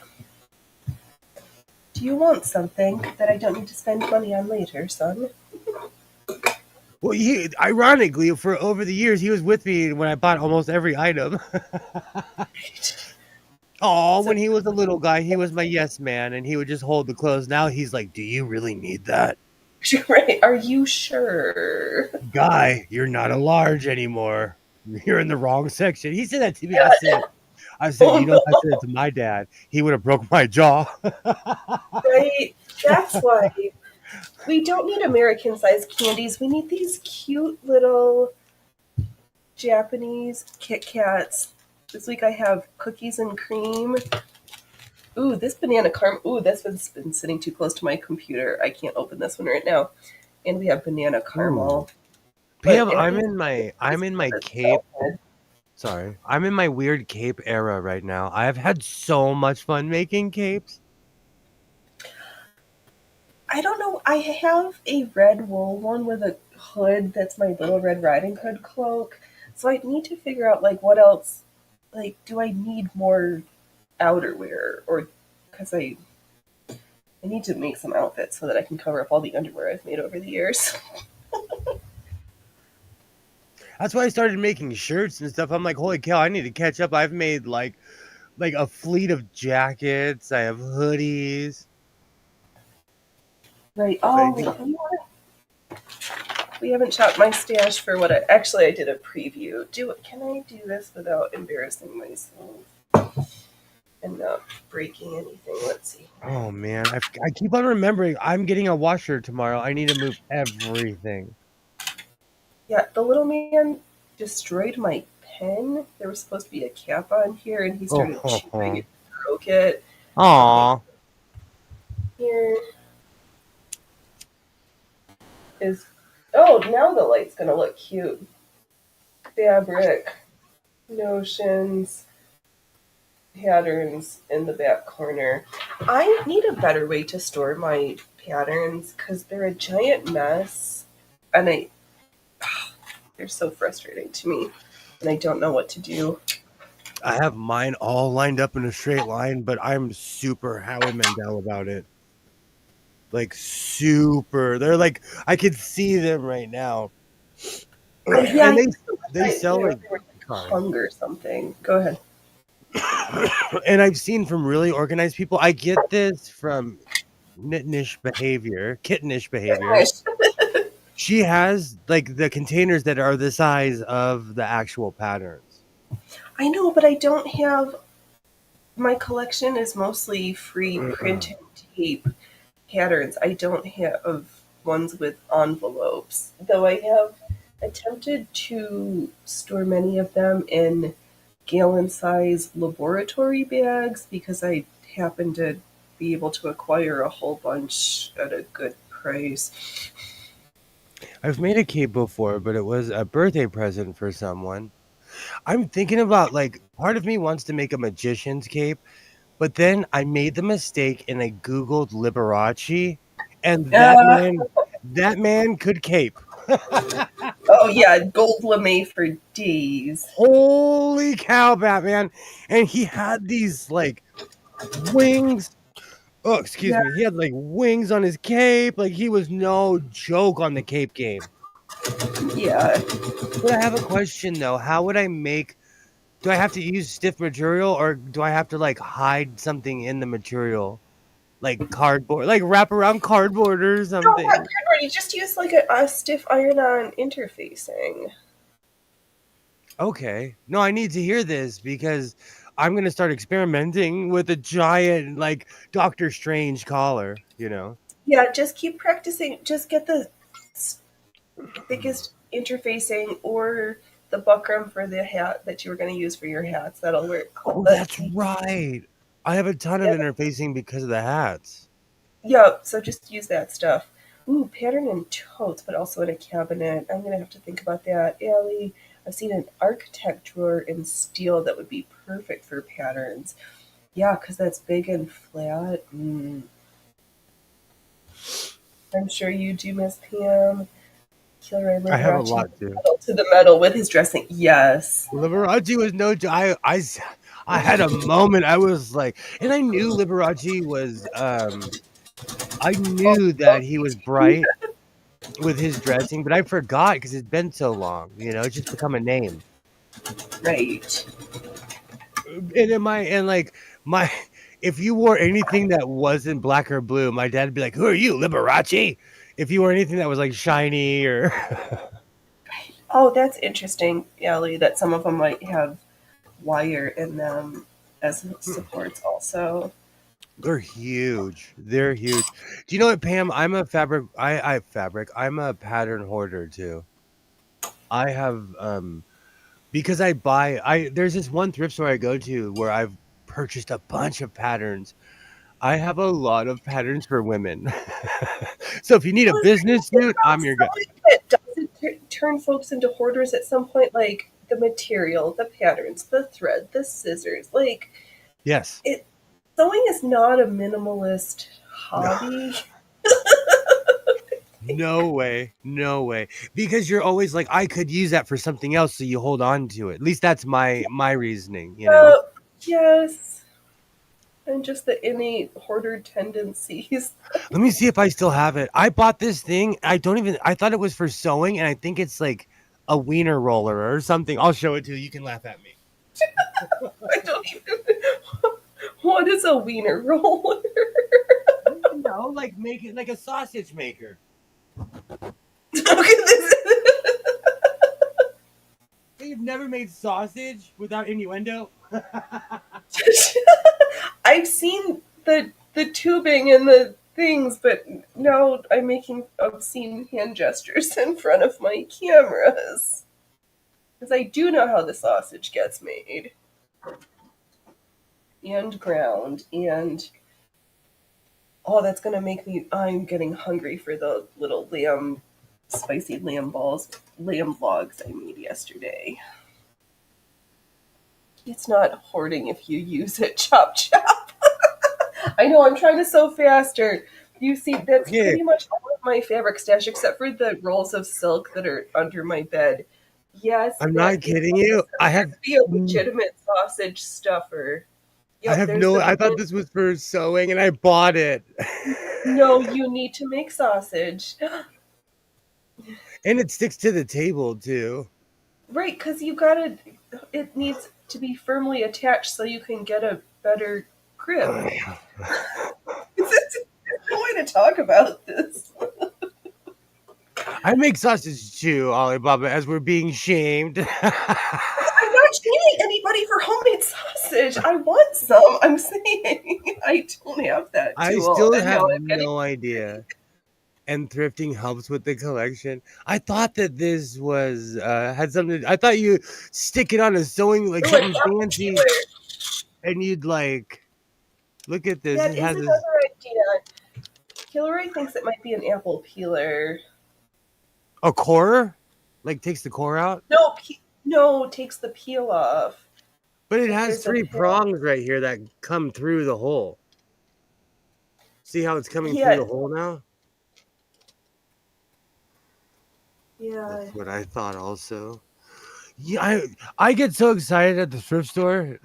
S1: Do you want something that I don't need to spend money on later, son?
S2: Well, ironically, for over the years, he was with me when I bought almost every item. Oh,
S1: So,
S2: when he was a little guy, he was my yes man, and he would just hold the clothes. Now he's like, "Do you really need that,
S1: right? Are you sure?
S2: guy? You're not a large anymore. You're in the wrong section." He said that to me. I said,
S1: Oh
S2: if I
S1: no!
S2: said it to my dad, he would have broke my jaw.
S1: Right? That's why we don't need American-sized candies. We need these cute little Japanese Kit Kats. This week I have cookies and cream. Ooh, this banana caramel. Ooh, this one's been sitting too close to my computer. I can't open this one right now. And we have banana
S2: Ooh,
S1: caramel.
S2: Pam,
S1: But
S2: I'm
S1: Abby's
S2: in my
S1: is
S2: I'm in my
S1: a
S2: cape.
S1: self-ed.
S2: Sorry. I'm in my weird cape era right now. I've had so much fun making capes.
S1: I don't know. I have a red wool one with a hood that's my Little Red Riding Hood cloak. So I need to figure out like what else. Like, do I need more outerwear, or because I need to make some outfits so that I can cover up all the underwear I've made over the years.
S2: That's why I started making shirts and stuff. I'm like, holy cow, I need to catch up. I've made like a fleet of jackets. I have hoodies.
S1: Right.
S2: I
S1: Oh,
S2: do.
S1: we haven't chopped my stash for what I did a preview. Can I do this without embarrassing myself and not breaking anything? Let's see.
S2: Oh man, I keep on remembering I'm getting a washer tomorrow. I need to move everything.
S1: Yeah, the little man destroyed my pen. There was supposed to be a cap on here, and he
S2: Oh,
S1: started
S2: ho,
S1: chewing
S2: ho.
S1: it, broke it. Okay,
S2: Aw.
S1: here is. Oh, now the light's gonna look cute. Fabric, notions, patterns in the back corner. I need a better way to store my patterns because they're a giant mess, and they're so frustrating to me, and I don't know what to do.
S2: I have mine all lined up in a straight line, but I'm super Howie Mandel about it. Like super. They're like I could see them right now.
S1: Yeah, I
S2: And
S1: used to
S2: they
S1: wish
S2: sell like
S1: they were like
S2: sorry.
S1: hung or something. Go ahead.
S2: And I've seen from really organized people. I get this from kittenish behavior. She has like the containers that are the size of the actual patterns.
S1: I know, but I don't have. My collection is mostly free print and tape patterns. I don't have ones with envelopes, though I have attempted to store many of them in gallon size laboratory bags because I happen to be able to acquire a whole bunch at a good price.
S2: I've made a cape before, but it was a birthday present for someone. I'm thinking about like part of me wants to make a magician's cape, but then I made the mistake and I googled Liberace, and
S1: Uh,
S2: that man could cape.
S1: oh yeah, gold lame for days.
S2: Holy cow, Batman! And he had these like wings. Oh, excuse
S1: Yeah,
S2: me. He had like wings on his cape. Like he was no joke on the cape game.
S1: yeah.
S2: But I have a question though. How would I make do I have to use stiff material or do I have to like hide something in the material? Like cardboard, like wrap around cardboard or
S1: No, not
S2: something.
S1: cardboard. You just use like a stiff iron-on interfacing.
S2: Okay. No, I need to hear this because I'm gonna start experimenting with a giant like Doctor Strange collar.
S1: Yeah, just keep practicing. Just get the thickest interfacing or the buckram for the hat that you were going to use for your hats. That'll work.
S2: Oh,
S1: Let's
S2: that's
S1: see.
S2: right. I have a ton of
S1: Yeah,
S2: interfacing because of the hats.
S1: yeah, so just use that stuff. Ooh, pattern in totes, but also in a cabinet. I'm going to have to think about that. Allie, I've seen an architect drawer in steel that would be perfect for patterns. Yeah, because that's big and flat. I'm sure you do, Miss Pam. Killer
S2: I have a
S1: Liberace
S2: lot too.
S1: pedal to the metal with his dressing. Yes.
S2: Liberace was no. I had a moment. I was like, and I knew Liberace was. I
S1: Oh,
S2: knew that he was bright with his dressing, but I forgot because it's been so long. It's just become a name.
S1: right.
S2: And like my, if you wore anything that wasn't black or blue, my dad'd be like, "Who are you, Liberace?" If you wore anything that was like shiny or
S1: Oh, that's interesting, Ellie, that some of them might have wire in them as supports also.
S2: they're huge. They're huge. Do you know what, Pam? I'm a fabric. I fabric. I'm a pattern hoarder too. I have because I buy. There's this one thrift store I go to where I've purchased a bunch of patterns. I have a lot of patterns for women. So if you need a
S1: Well, is there
S2: business
S1: anything
S2: suit,
S1: about
S2: I'm your guy.
S1: sewing that doesn't turn folks into hoarders at some point? Like the material, the patterns, the thread, the scissors. Like
S2: Yes.
S1: it sewing is not a minimalist
S2: No.
S1: hobby.
S2: No way. No way. Because you're always like, I could use that for something else, so you hold on to it. At least that's my reasoning, you know?
S1: Uh, yes. And just the innate hoarder tendencies.
S2: Let me see if I still have it. I bought this thing. I thought it was for sewing, and I think it's like a wiener roller or something. I'll show it to you. You can laugh at me.
S1: I don't even. What is a wiener roller?
S2: No, like make it like a sausage maker.
S1: Okay, this
S2: You've never made sausage without innuendo?
S1: I've seen the tubing and the things, but now I'm making obscene hand gestures in front of my cameras. Because I do know how the sausage gets made. And ground. And oh, that's gonna make me. I'm getting hungry for the little spicy lamb logs I made yesterday. It's not hoarding if you use it. Chop, chop. I know, I'm trying to sew faster. You see, that's
S2: Yeah,
S1: pretty much all of my fabric stash, except for the rolls of silk that are under my bed. Yes,
S2: I'm
S1: that
S2: not
S1: is
S2: kidding you.
S1: to be a legitimate sausage stuffer.
S2: I
S1: Yep,
S2: have
S1: there's
S2: no.
S1: the
S2: I thought
S1: bin.
S2: this was for sewing, and I bought it,
S1: No, you need to make sausage.
S2: and it sticks to the table too.
S1: Right, because you gotta, it needs to be firmly attached so you can get a better grip. It's no way to talk about this.
S2: I make sausage too, Alibaba, as we're being shamed.
S1: I'm not shaming anybody for homemade sausage. I want some. I'm saying I don't have that
S2: I
S1: tool,
S2: still
S1: and now
S2: have
S1: I'm getting.
S2: no idea. And thrifting helps with the collection. I thought that this was had something. I thought you stick it on a sewing like
S1: Oh, an
S2: something
S1: apple
S2: fancy,
S1: peeler.
S2: and you'd like look at this.
S1: That
S2: It
S1: is
S2: has this
S1: another idea. Kilroy thinks it might be an apple peeler.
S2: a core, like takes the core out,
S1: No, no, takes the peel off.
S2: but it
S1: Like
S2: has
S1: there's a
S2: three
S1: pin.
S2: prongs right here that come through the hole. See how it's coming through
S1: Yeah,
S2: the hole now?
S1: yeah.
S2: That's what I thought also. Yeah, I get so excited at the thrift store.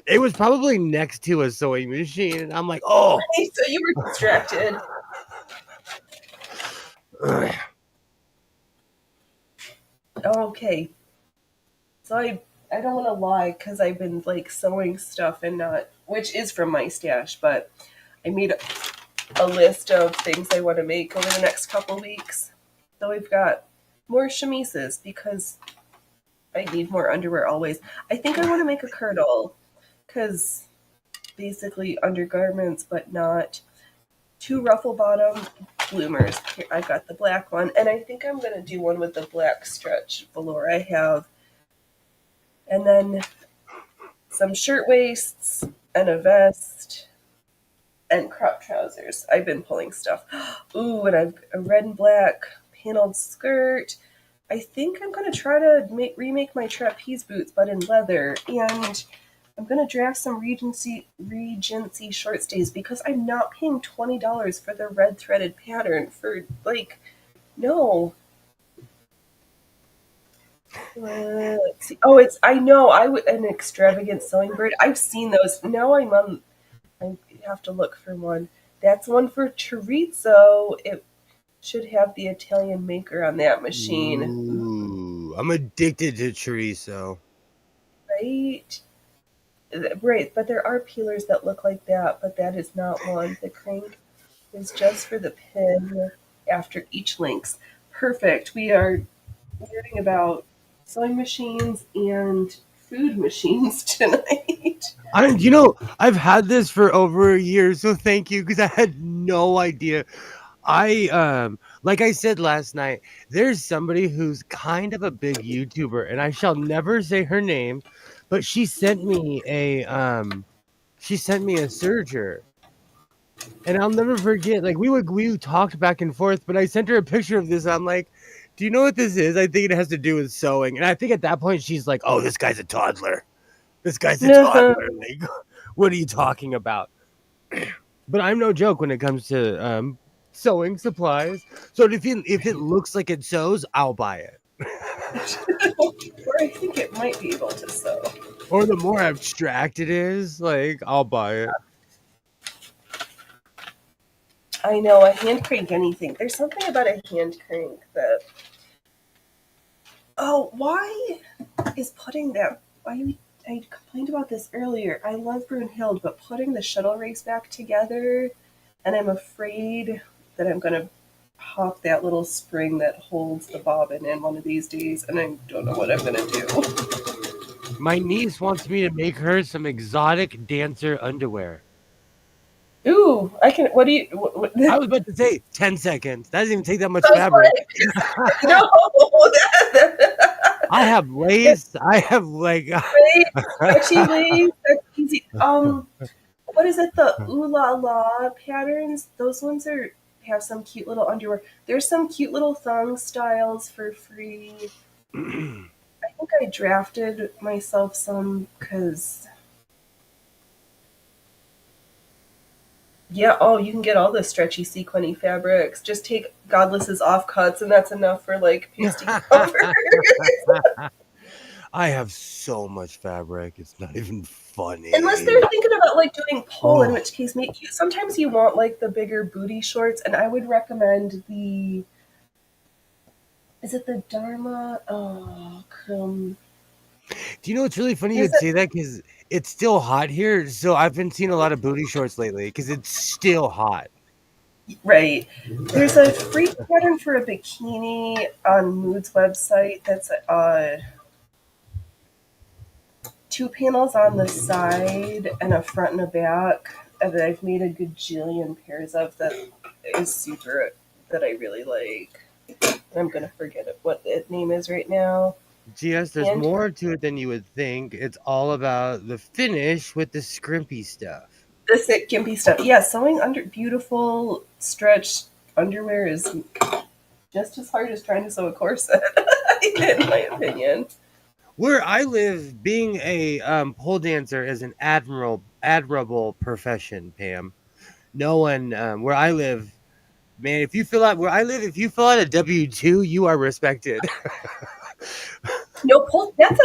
S2: It was probably next to a sewing machine, and I'm like, oh.
S1: So you were distracted. Okay, so I don't want to lie because I've been like sewing stuff and not, which is from my stash, but I made a list of things I want to make over the next couple weeks. So we've got more chemises because I need more underwear always. I think I want to make a kirtle because basically undergarments, but not two ruffle bottom bloomers. Here, I got the black one, and I think I'm gonna do one with the black stretch velour I have, and then some shirt waists and a vest and crop trousers. I've been pulling stuff. Ooh, and I've a red and black paneled skirt. I think I'm gonna try to remake my trapeze boots, but in leather, and I'm gonna draft some Regency short stays because I'm not paying $20 for the red threaded pattern for like no. Let's see. Oh, it's I know I would an extravagant sewing bird. I've seen those. Now I'm on. I have to look for one. That's one for chorizo. It should have the Italian maker on that machine,
S2: Ooh, I'm addicted to chorizo.
S1: right? Right, but there are peelers that look like that, but that is not one. The crank is just for the pin after each links. Perfect. We are learning about sewing machines and food machines tonight.
S2: I've had this for over a year, so thank you because I had no idea. Like I said last night, there's somebody who's kind of a big YouTuber, and I shall never say her name, but she sent me a serger, and I'll never forget. Like we talked back and forth, but I sent her a picture of this. I'm like, Do you know what this is? I think it has to do with sewing. And I think at that point she's like, "Oh, this guy's a toddler. This guy's a
S1: No.
S2: toddler. Like, what are you talking about?" But I'm no joke when it comes to sewing supplies. So if it looks like it sews, I'll buy it.
S1: Or I think it might be able to sew.
S2: Or the more abstract it is, like I'll buy it.
S1: I know, a hand crank anything. There's something about a hand crank that. Oh, why is putting that? I complained about this earlier. I love Brunhild, but putting the shuttle race back together, and I'm afraid that I'm gonna pop that little spring that holds the bobbin in one of these days, and I don't know what I'm gonna do.
S2: My niece wants me to make her some exotic dancer underwear.
S1: Ooh, I can. What do you?
S2: I was about to say 10 seconds. That doesn't even take that much
S1: I was
S2: fabric.
S1: like, no,
S2: I have lace. I have like
S1: Wait, stretchy lace. That's easy. What is it? The ooh la la patterns. Those ones have some cute little underwear. There's some cute little thong styles for free. I think I drafted myself some because yeah. Oh, you can get all the stretchy sequiny fabrics. Just take Godless's offcuts, and that's enough for like pasty cover.
S2: I have so much fabric. It's not even funny.
S1: Unless they're thinking about like doing pull, in
S2: Oh,
S1: which case maybe sometimes you want like the bigger booty shorts, and I would recommend the. Is it the Dharma? Oh,
S2: do you know what's really funny?
S1: there's
S2: You'd
S1: a
S2: say that because it's still hot here. So I've been seeing a lot of booty shorts lately because it's still hot.
S1: right. There's a free pattern for a bikini on Mood's website. That's two panels on the side and a front and a back that I've made a gajillion pairs of. That is super. That I really like. I'm gonna forget what the name is right now.
S2: GS, there's
S1: And
S2: more to it than you would think. It's all about the finish with the scrimpy stuff.
S1: the thick gimpy stuff. Yeah, sewing under beautiful stretch underwear is just as hard as trying to sew a corset, in my opinion.
S2: Where I live, being a pole dancer is an admirable profession, Pam. No one where I live, man. If you fill out where I live, if you fill out a W-2, you are respected.
S1: No, pull. That's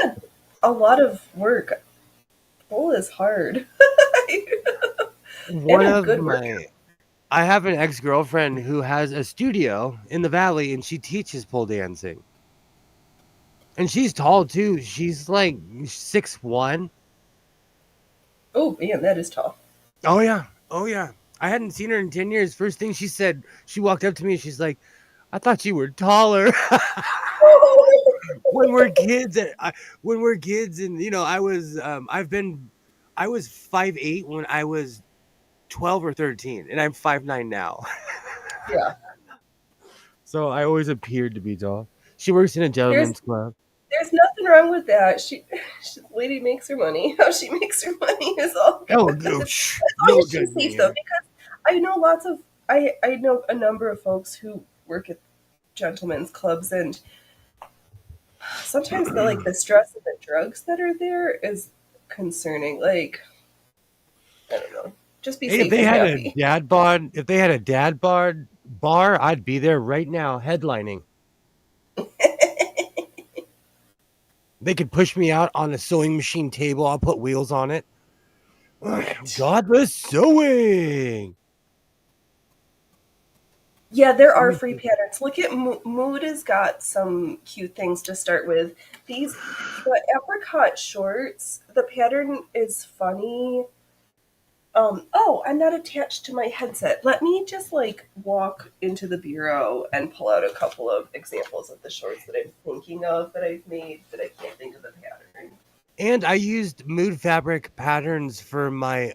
S1: a lot of work. Pull is hard, and
S2: One
S1: a
S2: of
S1: good work.
S2: my I have an ex-girlfriend who has a studio in the valley and she teaches pole dancing. And she's tall too. She's like 6'1".
S1: Oh man, that is tall.
S2: Oh yeah. Oh yeah. I hadn't seen her in 10 years. First thing she said, she walked up to me and she's like, "I thought you were taller." when we're kids, when we're kids, and I was 5'8" when I was 12 or 13, and I'm 5'9" now.
S1: Yeah,
S2: So I always appeared to be tall. She works in a
S1: there's
S2: gentleman's club.
S1: there's nothing wrong with that. She lady makes her money. How she makes her money is all
S2: Oh
S1: good.
S2: no,
S1: As long
S2: no
S1: as she's safe
S2: judgment
S1: though,
S2: here.
S1: because I know lots of I know a number of folks who work at gentlemen's clubs, and sometimes the stress of the drugs that are there is concerning. Like, I don't know. Just be
S2: Hey, if
S1: safe
S2: they
S1: and
S2: had a
S1: happy.
S2: dad bod, if they had a dad bar, I'd be there right now headlining. They could push me out on a sewing machine table. I'll put wheels on it. Godless sewing.
S1: Yeah, there
S2: Let
S1: are
S2: me
S1: free
S2: see.
S1: patterns. Look at Mood has got some cute things to start with. The apricot shorts, the pattern is funny. Oh, I'm not attached to my headset. Let me just like walk into the bureau and pull out a couple of examples of the shorts that I'm thinking of that I've made that I can't think of the pattern.
S2: And I used mood fabric patterns for my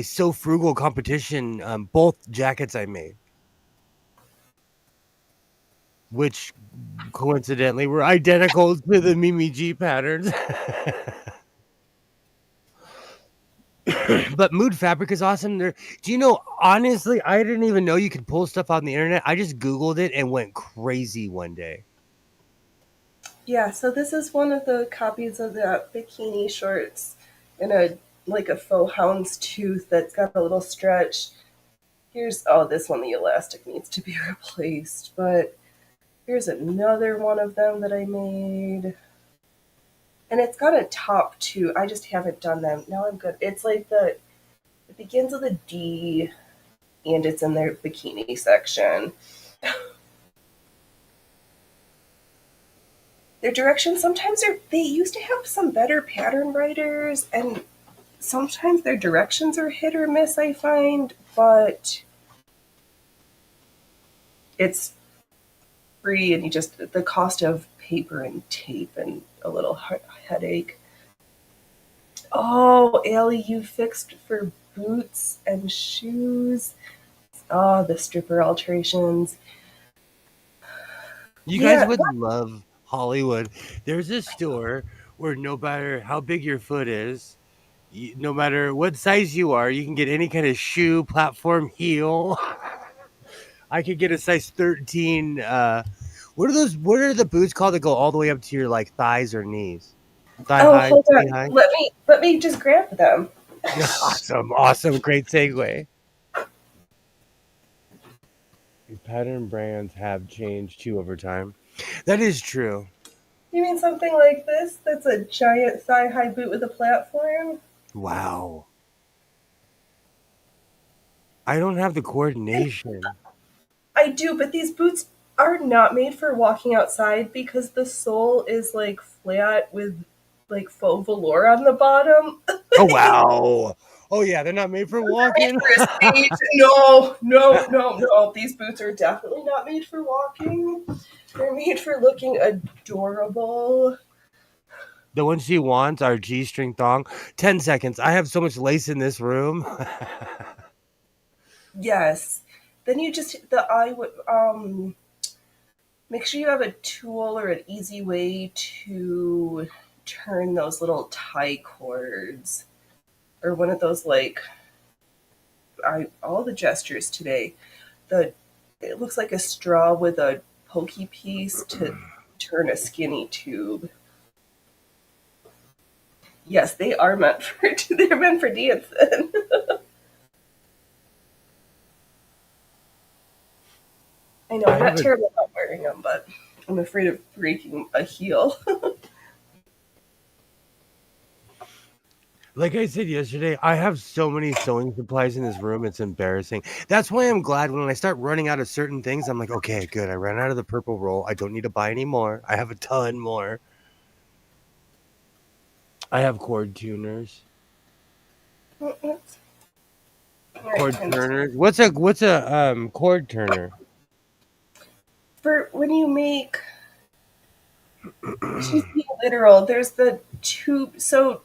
S2: So Frugal competition, both jackets I made, which coincidentally were identical to the Mimi G patterns. But Mood Fabric is awesome. There, do you know? Honestly, I didn't even know you could pull stuff on the internet. I just Googled it and went crazy one day.
S1: Yeah, so this is one of the copies of the bikini shorts in a like a faux hound's tooth that's got a little stretch. Here's this one, the elastic needs to be replaced, but here's another one of them that I made. And it's got a top too. I just haven't done them. Now I'm good. It's like it begins with a D and it's in their bikini section. Their directions sometimes they used to have some better pattern writers, and sometimes their directions are hit or miss, I find, but it's free and you just the cost of paper and tape and a little headache. Oh, Allie, you fixed for boots and shoes. Oh, the stripper alterations.
S2: You guys
S1: Yeah,
S2: would love Hollywood. There's a store where no matter how big your foot is, no matter what size you are, you can get any kind of shoe, platform, heel. I could get a size 13. What are those? What are the boots called that go all the way up to your like thighs or knees? Thigh
S1: oh,
S2: high,
S1: hold on.
S2: knee high.
S1: Let me just grab them.
S2: Awesome, awesome, great segue. Pattern brands have changed too over time. That is true.
S1: You mean something like this? That's a giant thigh-high boot with a platform?
S2: Wow. I don't have the coordination.
S1: I do, but these boots are not made for walking outside because the sole is like flat with like faux velour on the bottom.
S2: Oh wow. Oh yeah, they're not made for
S1: Made
S2: walking.
S1: for a stage. No, no, no, no. These boots are definitely not made for walking. They're made for looking adorable.
S2: The ones she wants are G-string thong. 10 seconds. I have so much lace in this room.
S1: Yes. Then you just the I would make sure you have a tool or an easy way to turn those little tie cords or one of those like I all the gestures today. The it looks like a straw with a pokey piece to turn a skinny tube. Yes, they are meant for they're meant for dancing. I know
S2: I
S1: I'm not
S2: have a
S1: terrible about wearing them, but I'm afraid of breaking a heel.
S2: like I said yesterday, I have so many sewing supplies in this room. It's embarrassing. That's why I'm glad when I start running out of certain things, I'm like, okay, good. I ran out of the purple roll. I don't need to buy any more. I have a ton more. I have cord tuners,
S1: All right,
S2: cord
S1: time to
S2: turners. What's a cord turner?
S1: for when you make she's being literal. There's the tube. So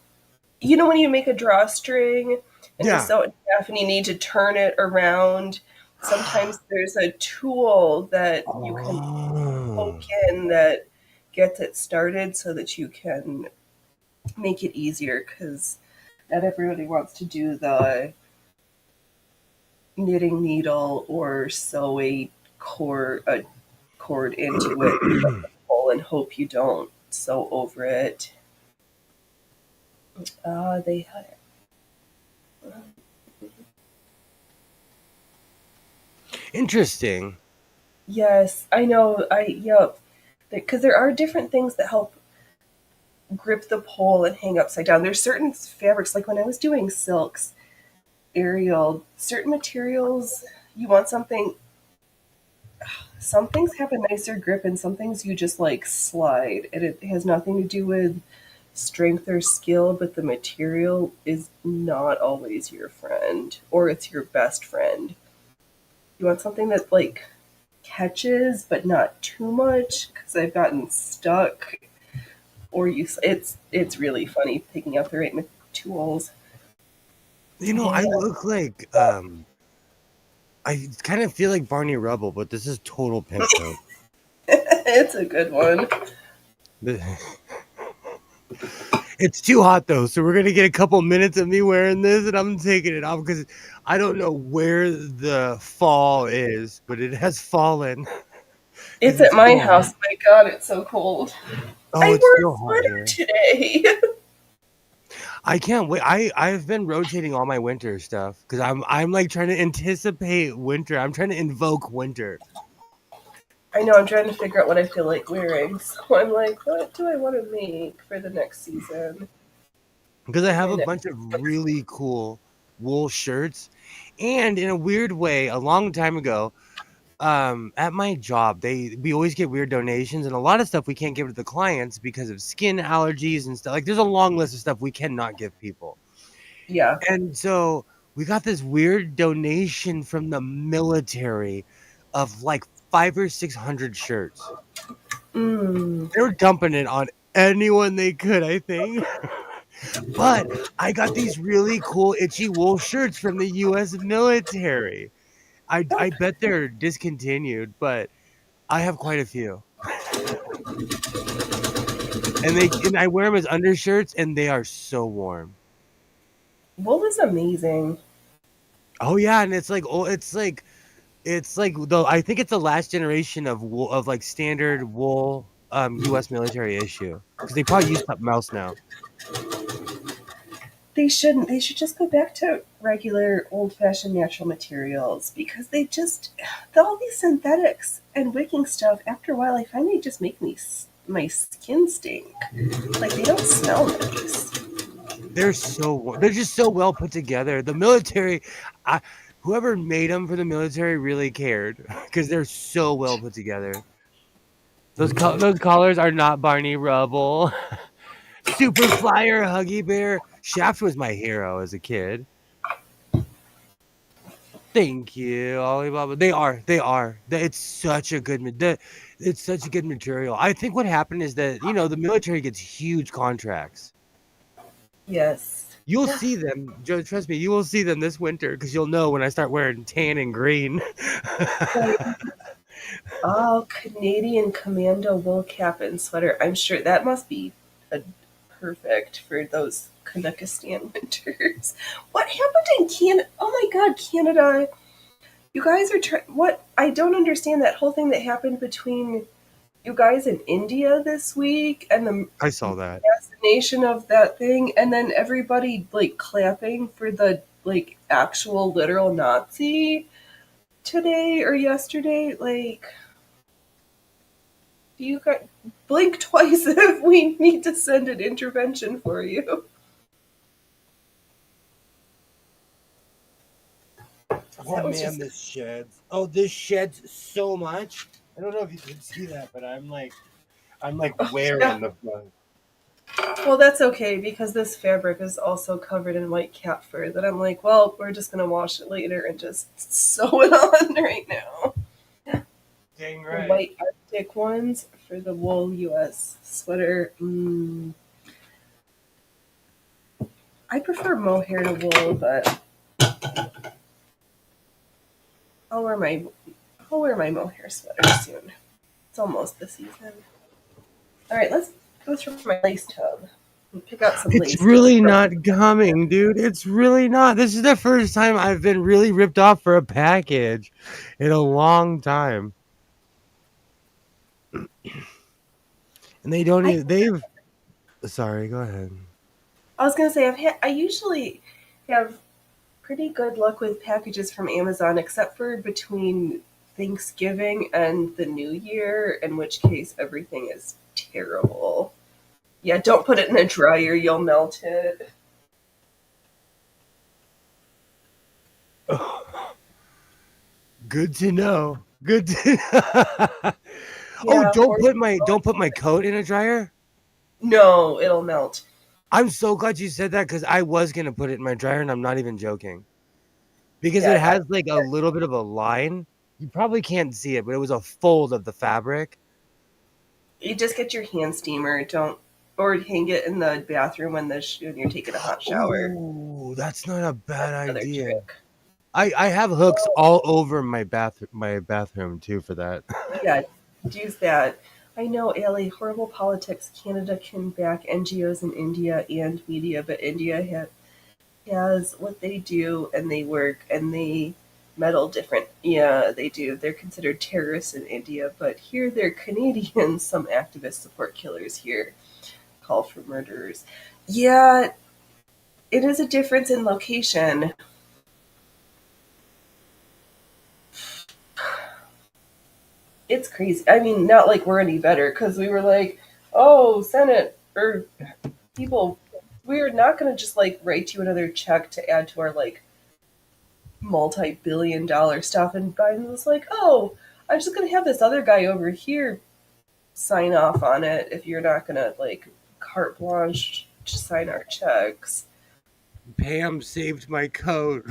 S1: you know when you make a drawstring and you
S2: Yeah.
S1: sew it in half and you need to turn it around. Sometimes there's a tool that you can poke
S2: Oh.
S1: in that gets it started so that you can make it easier because not everybody wants to do the knitting needle or sew a cord into it and hope you don't sew over it. They had
S2: Interesting.
S1: yes, I know. Yep, because there are different things that help grip the pole and hang upside down. There's certain fabrics, like when I was doing silks, Ariel, certain materials you want something. Some things have a nicer grip, and some things you just like slide, and it has nothing to do with strength or skill, but the material is not always your friend, or it's your best friend. You want something that like catches, but not too much, because I've gotten stuck. Or it's really funny picking up the right tools.
S2: You know, I
S1: Yeah,
S2: look like I kind of feel like Barney Rubble, but this is total pimp coat.
S1: it's a good one.
S2: It's too hot though, so we're gonna get a couple minutes of me wearing this, and I'm taking it off because I don't know where the fall is, but it has fallen
S1: It's
S2: because
S1: at
S2: it's
S1: my
S2: fall.
S1: house. My God, it's so cold.
S2: Oh,
S1: I
S2: it's
S1: wore a
S2: still hot
S1: sweater
S2: here.
S1: today.
S2: I can't wait. I've been rotating all my winter stuff because I'm like trying to anticipate winter. I'm trying to invoke winter
S1: I know, I'm trying to figure out what I feel like wearing. So I'm like, what do I want to make for the next season?
S2: because I have
S1: My
S2: a
S1: next.
S2: bunch of really cool wool shirts, and in a weird way, a long time ago, at my job, we always get weird donations, and a lot of stuff we can't give to the clients because of skin allergies and stuff. Like, there's a long list of stuff we cannot give people.
S1: Yeah.
S2: And so we got this weird donation from the military of like 5 or 600 shirts.
S1: Mm.
S2: They were dumping it on anyone they could, I think. But I got these really cool itchy wool shirts from the US military. I bet they're discontinued, but I have quite a few. And I wear them as undershirts, and they are so warm.
S1: Wool is amazing.
S2: Oh yeah, and it's like the I think it's the last generation of wool of like standard wool US military issue because they probably use something else now.
S1: They shouldn't. They should just go back to regular old fashioned natural materials because they just, all these synthetics and wicking stuff, after a while, I find they just make my skin stink. Like, they don't smell nice.
S2: They're just so well put together. The military, I, whoever made them for the military really cared because they're so well put together. Those colors are not Barney Rubble. Super Flyer, Huggy Bear. Shaft was my hero as a kid. Thank you, Alibaba. They are. They are. It's such a it's such a good material. I think what happened is that the military gets huge contracts.
S1: Yes.
S2: You'll see them, Joe. Trust me, you will see them this winter because you'll know when I start wearing tan and green.
S1: Right. Oh, Canadian Commando wool cap and sweater. I'm sure that must be a, perfect for those Canuckistan winters. What happened in Canada? Oh my God, Canada! You guys are what? I don't understand that whole thing that happened between you guys in India this week and the
S2: I saw that.
S1: assassination of that thing, and then everybody like clapping for the like actual literal Nazi today or yesterday. Like, do you guys blink twice if we need to send an intervention for you?
S2: Oh
S1: That was
S2: man,
S1: just
S2: this sheds. Oh, this sheds so much. I don't know if you can see that, but I'm like
S1: yeah.
S2: wearing the front.
S1: Well, that's okay because this fabric is also covered in white cat fur. That I'm like, well, we're just gonna wash it later and just sew it on right now.
S2: Dang
S1: The
S2: right.
S1: white Arctic ones for the wool U.S. sweater. I prefer mohair to wool, but I'll wear my I'll wear my mohair sweater soon. It's almost the season. All right, let's go through my lace tub and pick out some
S2: It's
S1: lace to
S2: really
S1: throw.
S2: not coming, dude. It's really not. This is the first time I've been really ripped off for a package in a long time. And they don't
S1: I
S2: even they've sorry, go ahead.
S1: I was gonna say I usually have pretty good luck with packages from Amazon, except for between Thanksgiving and the New Year, in which case everything is terrible. Yeah, don't put it in a dryer, you'll melt it.
S2: Good to know. Good to Oh,
S1: Yeah, or
S2: don't put my coat in a dryer?
S1: no, it'll melt.
S2: I'm so glad you said that because I was gonna put it in my dryer and I'm not even joking. Because it
S1: Yeah,
S2: has like a little bit of a line. You probably can't see it, but it was a fold of the fabric.
S1: you just get your hand steamer, don't or hang it in the bathroom when you're taking a hot shower.
S2: Oh, that's not a bad
S1: That's another
S2: idea.
S1: trick.
S2: I have hooks all over my bathroom too for that.
S1: Yeah, use that. I know, Ellie, horrible politics. Canada can back NGOs in India and media, but India has what they do and they work and they meddle different. Yeah, they do. They're considered terrorists in India, but here they're Canadians. Some activists support killers here, call for murderers. Yeah, it is a difference in location. It's crazy. I mean, not like we're any better because we were like, oh, Senate or people, we're not going to just like write you another check to add to our like multi-billion-dollar stuff. And Biden was like, oh, I'm just going to have this other guy over here sign off on it if you're not going to like carte blanche to sign our checks.
S2: Pam saved my coat.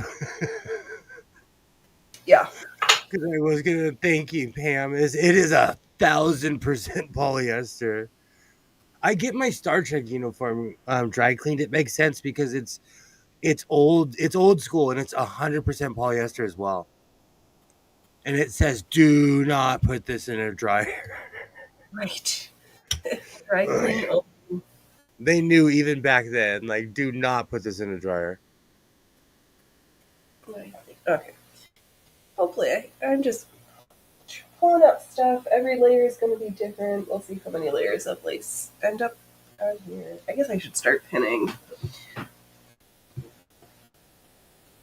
S1: Yeah.
S2: Because I was gonna thank you, Pam. It is 1,000% polyester. I get my Star Trek uniform dry cleaned. It makes sense because it's old school and it's 100% polyester as well. And it says, "Do not put this in a dryer."
S1: Right. Dry clean. Oh,
S2: They knew even back then, like, do not put this in a dryer.
S1: okay. Hopefully, I'm just pulling up stuff. Every layer is going to be different. We'll see how many layers of lace end up on here. I guess I should start pinning and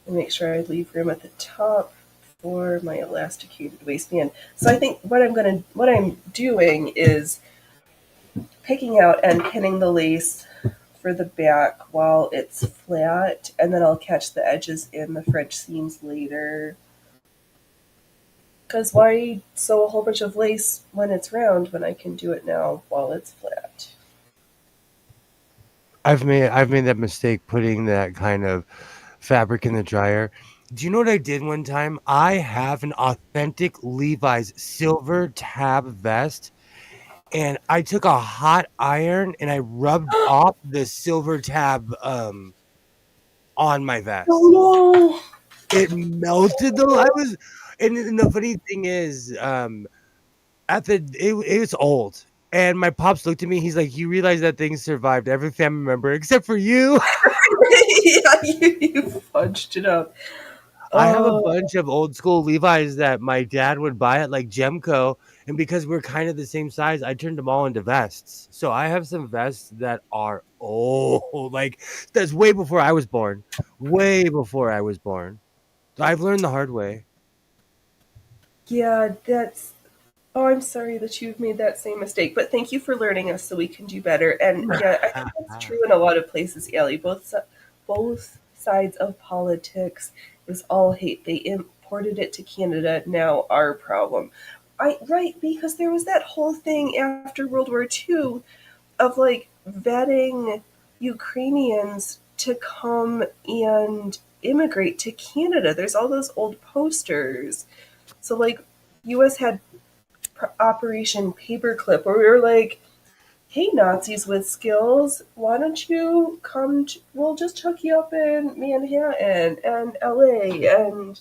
S1: make sure I leave room at the top for my elasticated waistband. So I think what I'm doing is picking out and pinning the lace for the back while it's flat, and then I'll catch the edges in the French seams later. Because why sew a whole bunch of lace when it's round when I can do it now while it's flat?
S2: I've made that mistake putting that kind of fabric in the dryer. Do you know what I did one time? I have an authentic Levi's silver tab vest, and I took a hot iron and I rubbed off the silver tab on my vest.
S1: Oh
S2: It melted the I was and the funny thing is, at the it's old. And my pops looked at me, he's like, "You realize that thing survived every family member except for you?"
S1: no! Yeah, you fudged it up.
S2: I have a
S1: Oh,
S2: bunch of old school Levi's that my dad would buy at like Gemco, and because we're kind of the same size, I turned them all into vests. So I have some vests that are old, like that's way before I was born. Way before I was born. So I've learned the hard way.
S1: yeah, that's. Oh, I'm sorry that you've made that same mistake, but thank you for learning us so we can do better. And yeah, I think that's true in a lot of places, Ellie. Both sides of politics is all hate. They imported it to Canada. Now our problem. Right, because there was that whole thing after World War II of like vetting Ukrainians to come and immigrate to Canada. There's all those old posters. So like US had Operation Paperclip where we were like, "Hey Nazis with skills, why don't you come we'll just chuck you up in Manhattan and LA and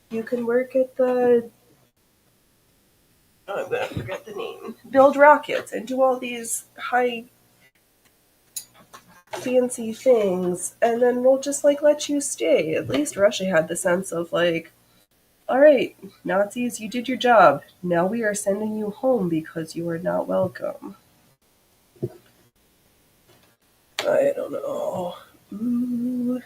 S1: you can work at the oh, I'm gonna forget the name. Build rockets and do all these high fancy things, and then we'll just like let you stay." At least Russia had the sense of like, all right, Nazis, you did your job. Now we are sending you home because you are not welcome. I don't know. Ooh.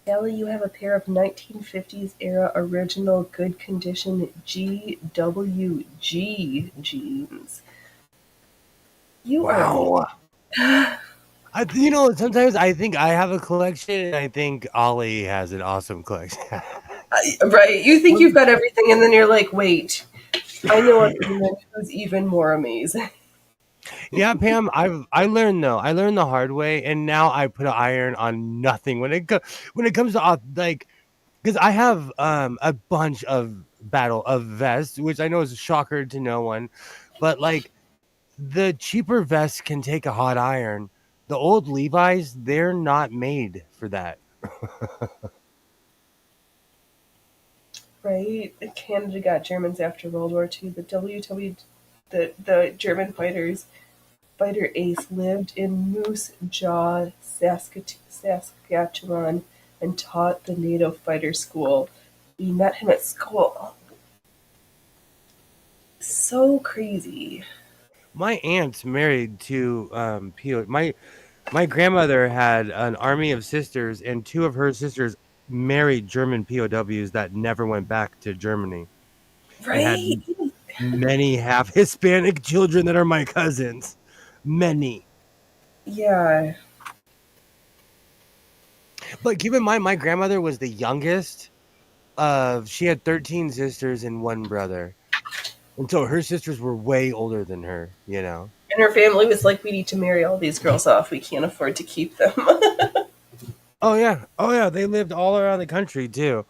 S1: Ellie, you have a pair of 1950s era original good condition GWG jeans. You are.
S2: Wow. Sometimes I think I have a collection, and I think Ollie has an awesome collection.
S1: Right. You think you've got everything, and then you're like, wait, I know a human who's even more amazing.
S2: Yeah, Pam, I learned though. I learned the hard way, and now I put an iron on nothing when it comes to like because I have a bunch of battle of vests, which I know is a shocker to no one, but like the cheaper vests can take a hot iron. The old Levi's, they're not made for that.
S1: Right? Canada got Germans after World War II. The German fighter ace lived in Moose Jaw, Saskatchewan, and taught the NATO fighter school. We met him at school. So crazy.
S2: My aunt's married to PO. My grandmother had an army of sisters, and two of her sisters married German POWs that never went back to Germany, and had
S1: Right?
S2: many half Hispanic children that are my cousins. Many.
S1: Yeah.
S2: But keep in mind, my grandmother was the youngest of, she had 13 sisters and one brother. And so her sisters were way older than her, you know?
S1: And her family was like, we need to marry all these girls off. We can't afford to keep them.
S2: Oh, yeah. Oh, yeah. They lived all around the country, too.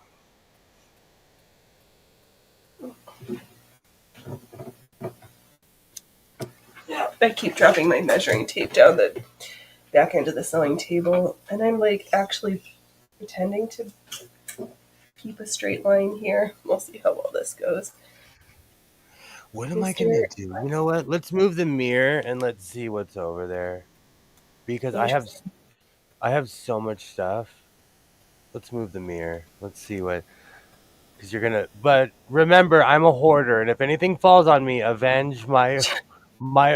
S1: I keep dropping my measuring tape down the back end of the sewing table, and I'm like actually pretending to keep a straight line here. We'll see how well this goes.
S2: What am I going
S1: Mr.
S2: to do? You know what? Let's move the mirror and let's see what's over there. Because
S1: Interesting.
S2: I have so much stuff. Let's move the mirror. Let's see what, because you're gonna. But remember, I'm a hoarder, and if anything falls on me, avenge my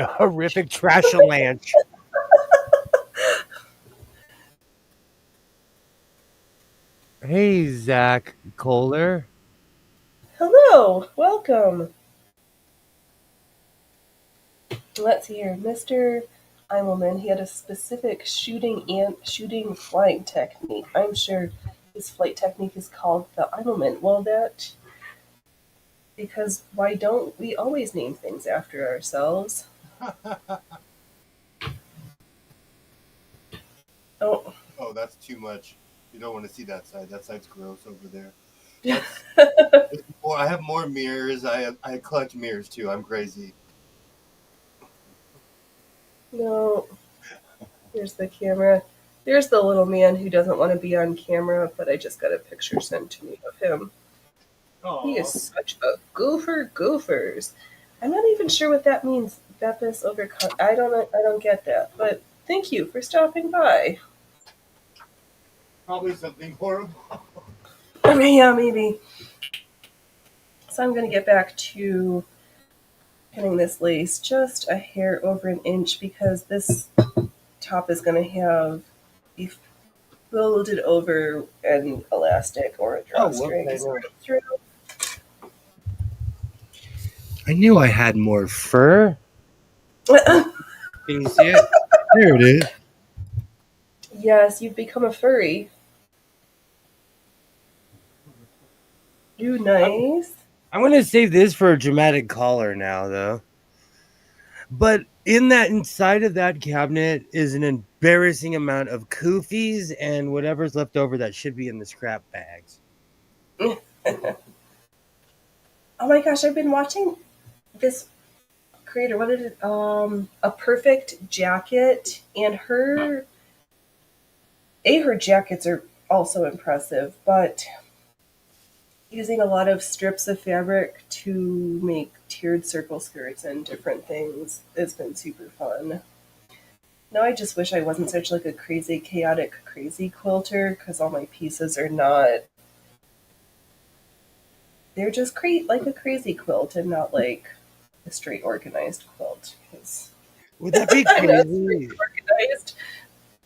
S2: horrific trash avalanche. Hey, Zach Kohler.
S1: Hello, welcome. Let's see here, Mr. Eimelman. He had a specific shooting flying technique. I'm sure his flight technique is called the Eimelman. Well, that because why don't we always name things after ourselves? Oh,
S3: Oh, that's too much. You don't want to see that side. That side's gross over there. That's I have more mirrors. I collect mirrors too. I'm crazy.
S1: no. Here's the camera. There's the little man who doesn't want to be on camera, but I just got a picture sent to me of him. He is
S3: Oh,
S1: such a goofers. I'm not even sure what that means. Bepis overcome. I don't know. I don't get that. But thank you for stopping by.
S3: probably something horrible.
S1: Yeah, maybe. So I'm gonna get back to pinning this lace just a hair over an inch because this top is gonna have be folded over an elastic or a
S2: Oh, whoops!
S1: drawstring
S2: I know.
S1: through.
S2: I knew I had more fur. Can you see it? There it is.
S1: Yes, you've become a furry. You nice.
S2: I'm gonna save this for a dramatic collar now, though. But in that inside of that cabinet is an embarrassing amount of koofies and whatever's left over that should be in the scrap bags.
S1: Oh my gosh, I've been watching this creator. What did it? A perfect jacket, and her jackets are also impressive, but using a lot of strips of fabric to make tiered circle skirts and different things has been super fun. Now I just wish I wasn't such like a crazy, chaotic, crazy quilter because all my pieces are not. They're just like a crazy quilt and not like a straight organized quilt. Because
S2: Would that be
S1: I'm not straight
S2: crazy?
S1: organized.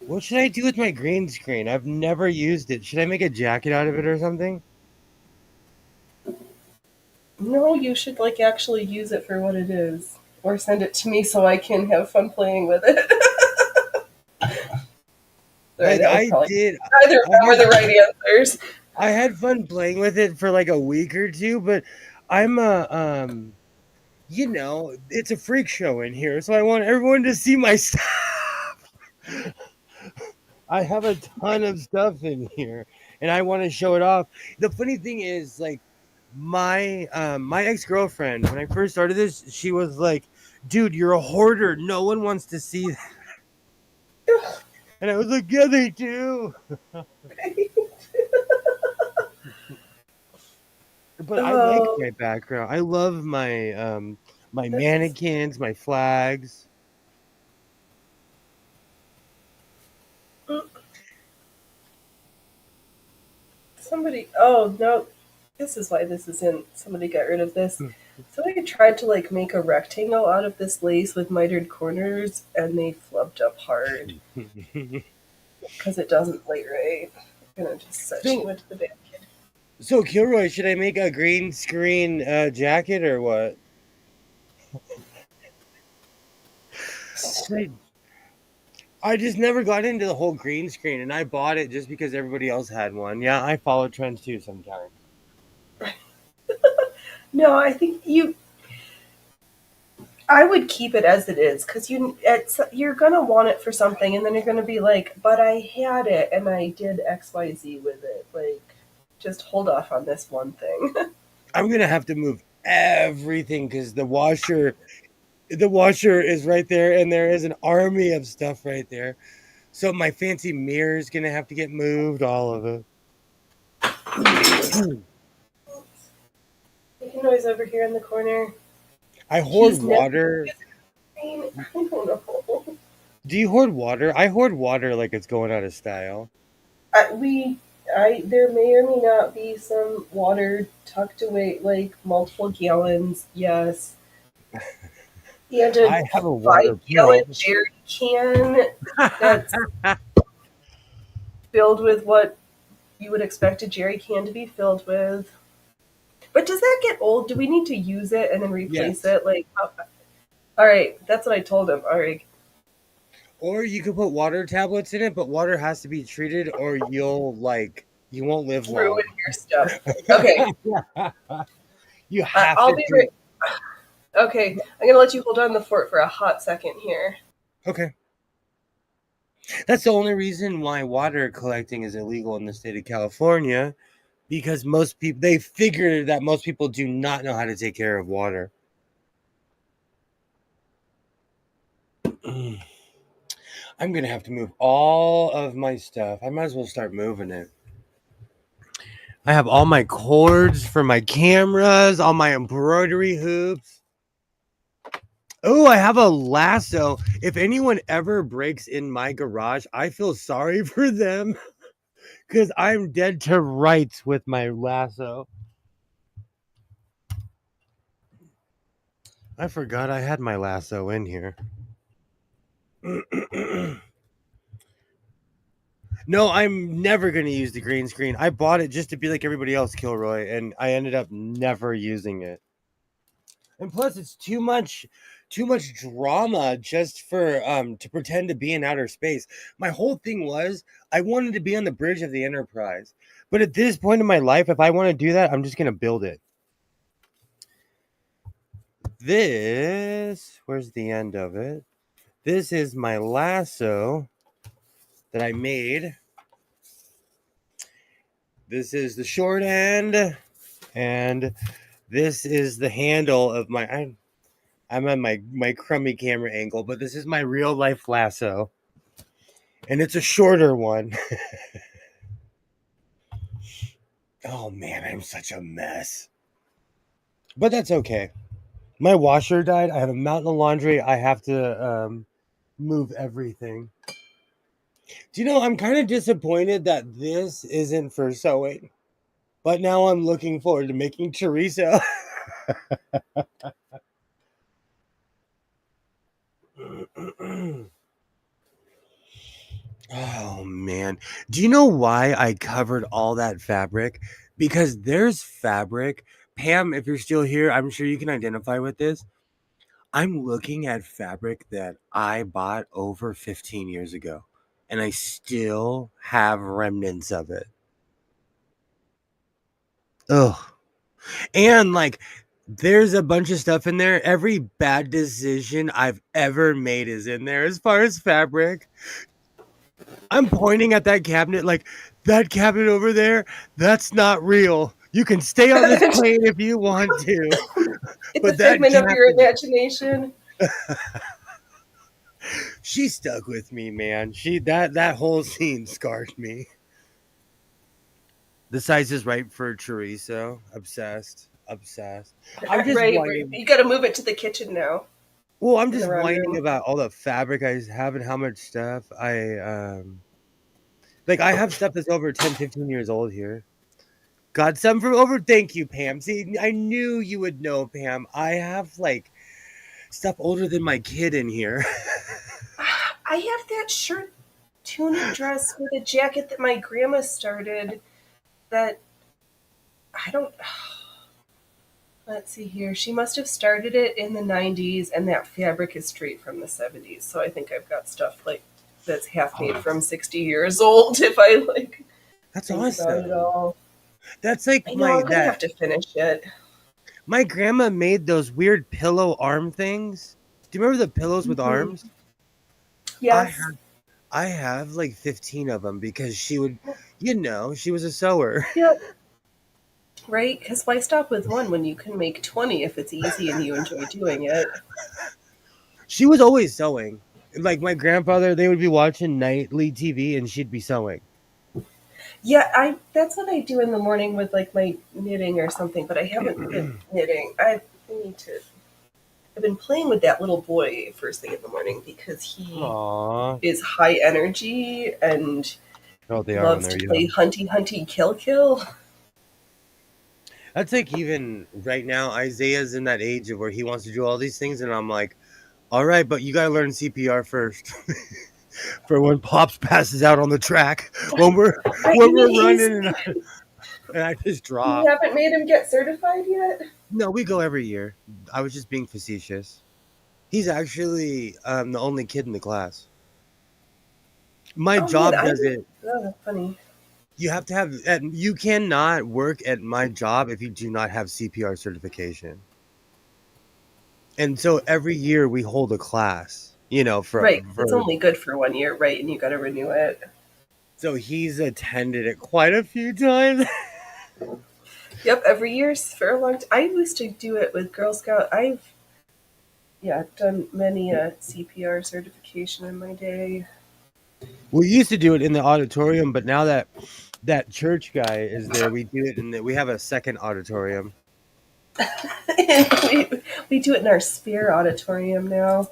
S2: What should I do with my green screen? I've never used it. Should I make a jacket out of it or something?
S1: No, you should like actually use it for what it is, or send it to me so I can have fun playing with it. Sorry, that was
S2: I
S1: probably
S2: did.
S1: neither of them were the right answers.
S2: I had fun playing with it for like a week or two, but I'm a it's a freak show in here, so I want everyone to see my stuff. I have a ton of stuff in here, and I want to show it off. The funny thing is, like, my ex-girlfriend, when I first started this, she was like, "Dude, you're a hoarder. No one wants to see that." And I was like, "Yeah, they do." But I like
S1: Oh,
S2: my background. I love my
S1: that's
S2: mannequins, my flags.
S1: mm, somebody. Oh no, this is why this is in. Somebody got rid of this. Somebody tried to like make a rectangle out of this lace with mitered corners, and they flubbed up hard because it doesn't lay right. I'm gonna just set you
S2: so
S1: into the bed.
S2: so Kilroy, should I make a green screen jacket or what? I just never got into the whole green screen, and I bought it just because everybody else had one. Yeah, I follow trends too sometimes.
S1: No, I think you. I would keep it as it is because you're gonna want it for something, and then you're gonna be like, "But I had it, and I did X, Y, Z with it." Like, just hold off on this one thing.
S2: I'm gonna have to move everything because the washer is right there, and there is an army of stuff right there. So my fancy mirror is gonna have to get moved, all of it.
S1: Making noise over here in the corner.
S2: I hoard
S1: He's never.
S2: water.
S1: I don't know.
S2: Do you hoard water? I hoard water like it's going out of style.
S1: We, there may or may not be some water tucked away, like multiple gallons. Yes, and a
S2: I have a water
S1: 5 gallon
S2: pump.
S1: jerry can that's filled with what you would expect a jerry can to be filled with. But does that get old? Do we need to use it and then replace
S2: Yes.
S1: it? Like, all right, that's what I told him. All right,
S2: Or you could put water tablets in it, but water has to be treated or you won't live
S1: ruin
S2: long.
S1: your stuff. Okay,
S2: You have
S1: I'll
S2: to
S1: be
S2: treat.
S1: okay. I'm gonna let you hold on the fort for a hot second here.
S2: Okay. That's the only reason why water collecting is illegal in the state of California because most people they figure that most people do not know how to take care of water. I'm gonna have to move all of my stuff. I might as well start moving it. I have all my cords for my cameras, all my embroidery hoops. Oh, I have a lasso. If anyone ever breaks in my garage, I feel sorry for them because I'm dead to rights with my lasso. I forgot I had my lasso in here. No, I'm never going to use the green screen. I bought it just to be like everybody else, Kilroy, and I ended up never using it. And plus it's too much drama just for to pretend to be in outer space. My whole thing was I wanted to be on the bridge of the Enterprise. But at this point in my life, if I want to do that, I'm just going to build it. Where's the end of it? This is my lasso that I made. This is the short end, and this is the handle of my. I'm on my crummy camera angle, but this is my real life lasso, and it's a shorter one. Oh man, I'm such a mess, but that's okay. My washer died. I have a mountain of laundry. I have to move everything. Do you know? I'm kind of disappointed that this isn't for sewing. But now I'm looking forward to making chorizo. Oh man. Do you know why I covered all that fabric? Because there's fabric. Pam, if you're still here, I'm sure you can identify with this. I'm looking at fabric that I bought over 15 years ago, and I still have remnants of it. Ugh. And like there's a bunch of stuff in there. Every bad decision I've ever made is in there as far as fabric. I'm pointing at that cabinet like that cabinet over there, that's not real. You can stay on this plane if you want to,
S1: It's a
S2: but that
S1: figment of your
S2: cabinet,
S1: imagination.
S2: she stuck with me, man. That whole scene scarred me. The size is right for chorizo. Obsessed. Obsessed. I'm just
S1: Right, right.
S2: whining.
S1: You got to move it to the kitchen now
S2: Well, I'm
S1: in the
S2: just
S1: round
S2: whining
S1: room.
S2: about all the fabric I have and how much stuff like I have stuff that's over 10, 15 years old here. Got some from over. Thank you, Pam. See, I knew you would know, Pam. I have like stuff older than my kid in here.
S1: I have that shirt tunic dress with a jacket that my grandma started that I don't. Let's see here. She must have started it in the 90s, and that fabric is straight from the 70s. So I think I've got stuff like that's half made
S2: Oh,
S1: from 60 years old if I like
S2: that's
S1: think about it
S2: awesome.
S1: all.
S2: That's like
S1: I know
S2: my
S1: I'm gonna
S2: that
S1: have to finish it.
S2: my grandma made those weird pillow arm things. Do you remember the pillows with
S1: Mhm.
S2: arms? I
S1: Yes.
S2: have I have like 15 of them because she would, she was a sewer.
S1: Yep. Right? Because why stop with one when you can make 20 if it's easy and you enjoy doing it?
S2: She was always sewing. Like my grandfather, they would be watching nightly TV and she'd be sewing.
S1: Yeah, I that's what I do in the morning with like my knitting or something, but I haven't been knitting. I need to I've been playing with that little boy first thing in the morning because he
S2: Aww.
S1: is high energy and
S2: Oh, they are when
S1: loves
S2: they're
S1: to play
S2: young.
S1: hunty hunty kill kill.
S2: That's like even right now, Isaiah's in that age of where he wants to do all these things, and I'm like, all right, but you gotta learn CPR first. For when Pops passes out on the track, when we're
S1: Right,
S2: when
S1: you mean
S2: we're running and I just
S1: you
S2: drop.
S1: haven't made him get certified yet?
S2: No, we go every year. I was just being facetious. He's actually the only kid in the class. My
S1: Oh man,
S2: job
S1: I
S2: does
S1: did.
S2: it.
S1: Oh, that's funny.
S2: You have to have, and you cannot work at my job if you do not have CPR certification. And so every year we hold a class,
S1: Right, it's only good for 1 year, right? And you got to renew it.
S2: so he's attended it quite a few times.
S1: Yep, every year for a long time. I used to do it with Girl Scout. I've done many a CPR certification in my day.
S2: We used to do it in the auditorium, but now that that church guy is there, we do it we have a second auditorium.
S1: we do it in our spare auditorium now.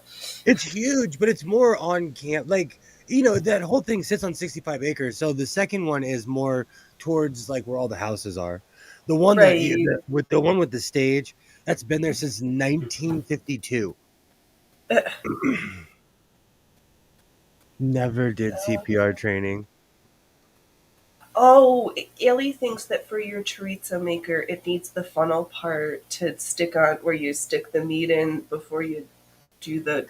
S2: It's huge, but it's more on camp. Like, that whole thing sits on 65 acres. So the second one is more towards like where all the houses are. The one
S1: Right.
S2: with the one with the stage, that's been there since 1952. Never did CPR training.
S1: Oh, Ellie thinks that for your chorizo maker, it needs the funnel part to stick on where you stick the meat in before you do the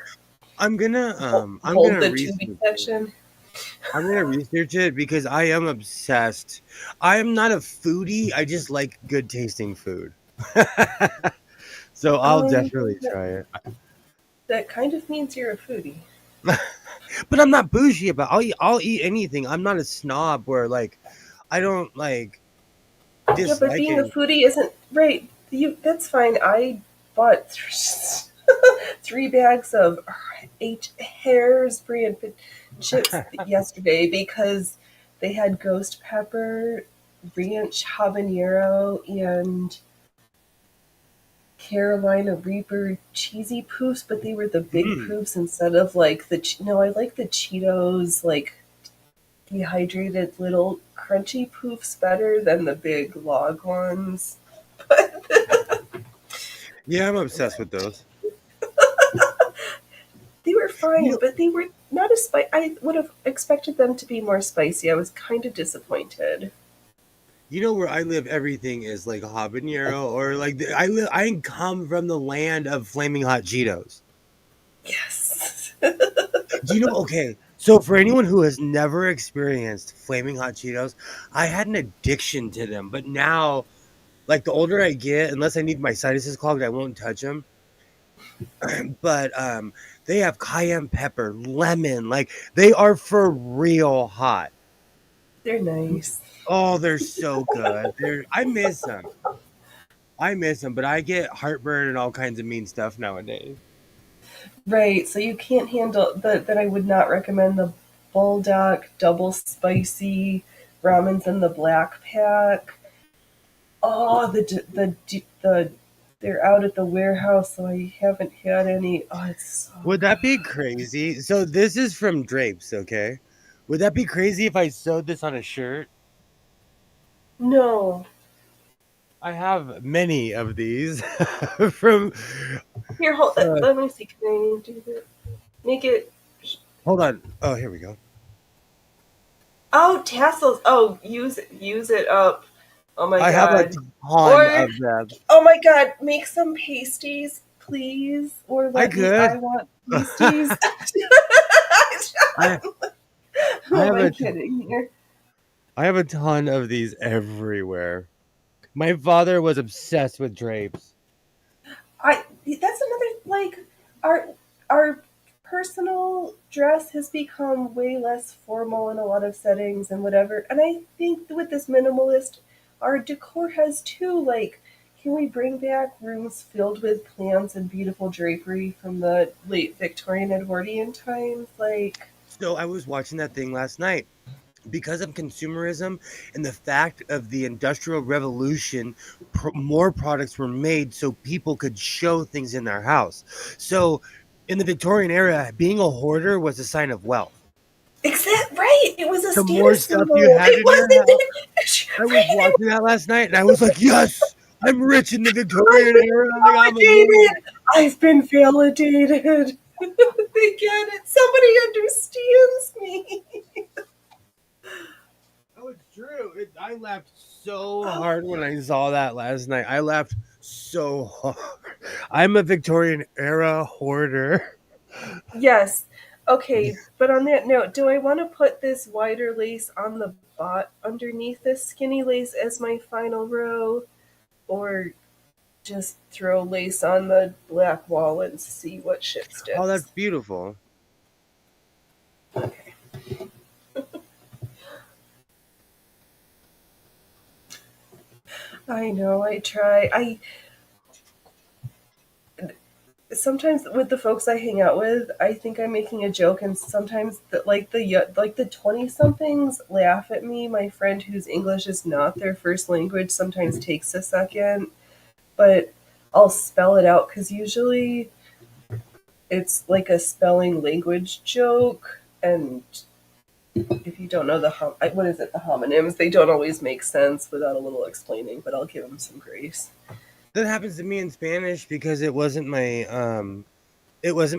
S2: I'm
S1: hold
S2: gonna
S1: the tubing
S2: research it.
S1: section.
S2: I'm gonna research it because I am obsessed. I am not a foodie. I just like good tasting food. So I'll definitely
S1: That,
S2: try it.
S1: that kind of means you're a foodie.
S2: But I'm not bougie about. I'll eat anything. I'm not a snob where like I don't like
S1: Yeah, but
S2: dislike
S1: being a
S2: it.
S1: foodie isn't right. You that's fine. I bought 3 bags of eight hairspray and chips yesterday because they had ghost pepper, ranch habanero, and Carolina Reaper cheesy poofs, but they were the big
S2: Mm.
S1: poofs instead of like no. I like the Cheetos like dehydrated little crunchy poofs better than the big log ones.
S2: Yeah, I'm obsessed with those.
S1: They were
S2: You
S1: fine,
S2: know,
S1: but they were not as spicy. I would have expected them to be more spicy. I was kind of disappointed.
S2: where I live, everything is like habanero or like I live. I come from the land of flaming hot Cheetos.
S1: Yes.
S2: Do you know? Okay, so for anyone who has never experienced flaming hot Cheetos, I had an addiction to them, but now, like the older I get, unless I need my sinuses clogged, I won't touch them. But they have cayenne pepper, lemon, like they are for real hot.
S1: They're nice.
S2: Oh, they're so good. I miss them. I miss them, but I get heartburn and all kinds of mean stuff nowadays.
S1: Right, so you can't handle that. I would not recommend the Bulldog double spicy Brahmins in the Black Pack. Oh, the they're out at the warehouse, so I haven't had any. Oh, it's so
S2: Would that be crazy? So this is from Drapes, okay? Would that be crazy if I sewed this on a shirt?
S1: no.
S2: I have many of these from.
S1: Here, hold.
S2: Uh,
S1: Let me see. Can I do that? Make it.
S2: hold on. Oh, here we go.
S1: Oh, tassels. Oh, use it up. Oh my
S2: I have a
S1: god.
S2: ton
S1: Or
S2: of them.
S1: oh my god, make some pasties, please. Or
S2: I
S1: let me. I
S2: could.
S1: want pasties.
S2: I I
S1: Who am
S2: have
S1: I
S2: a
S1: kidding here?
S2: I have a ton of these everywhere. My father was obsessed with drapes.
S1: That's another like our our personal dress has become way less formal in a lot of settings and whatever. And I think with this minimalist, our decor has too. Like, can we bring back rooms filled with plants and beautiful drapery from the late Victorian Edwardian times? Like,
S2: So I was watching that thing last night. Because of consumerism and the fact of the industrial revolution, more products were made so people could show things in their house. So in the Victorian era, being a hoarder was a sign of wealth.
S1: is that right? It was a
S2: The more
S1: status
S2: stuff you
S1: symbol.
S2: had
S1: It
S2: in your
S1: wasn't.
S2: house, I was
S1: Right? It
S2: watching that last night and I was like, yes, I'm rich in the
S1: I've
S2: Victorian
S1: been
S2: era. I got a million.
S1: validated. I've been validated. They get it. Somebody understands me.
S2: Oh, it's true. I laughed so hard when I saw that last night. I laughed so hard. I'm a Victorian era hoarder.
S1: Yes. Okay, but on that note, do I want to put this wider lace on the bot underneath this skinny lace as my final row, or just throw lace on the black wall and see what shit
S2: Oh, that's
S1: sticks?
S2: beautiful.
S1: I know. I try. I sometimes with the folks I hang out with, I think I'm making a joke, and sometimes the 20 somethings laugh at me. My friend whose English is not their first language sometimes takes a second, but I'll spell it out because usually it's like a spelling language joke, and if you don't know what is it, the homonyms, they don't always make sense without a little explaining. But I'll give them some grace.
S2: That happens to me in Spanish because it wasn't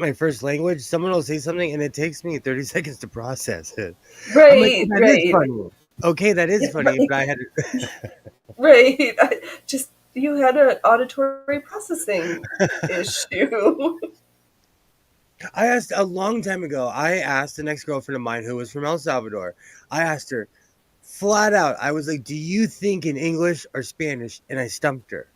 S2: my first language. Someone will say something and it takes me 30 seconds to process it. I'm like,
S1: Right,
S2: that is
S1: right.
S2: funny. Okay, that is
S1: It's
S2: funny, but I had
S1: right. Just you had an auditory processing issue.
S2: I asked a long time ago. I asked an ex-girlfriend of mine who was from El Salvador. I asked her flat out. I was like, "Do you think in English or Spanish?" And I stumped her.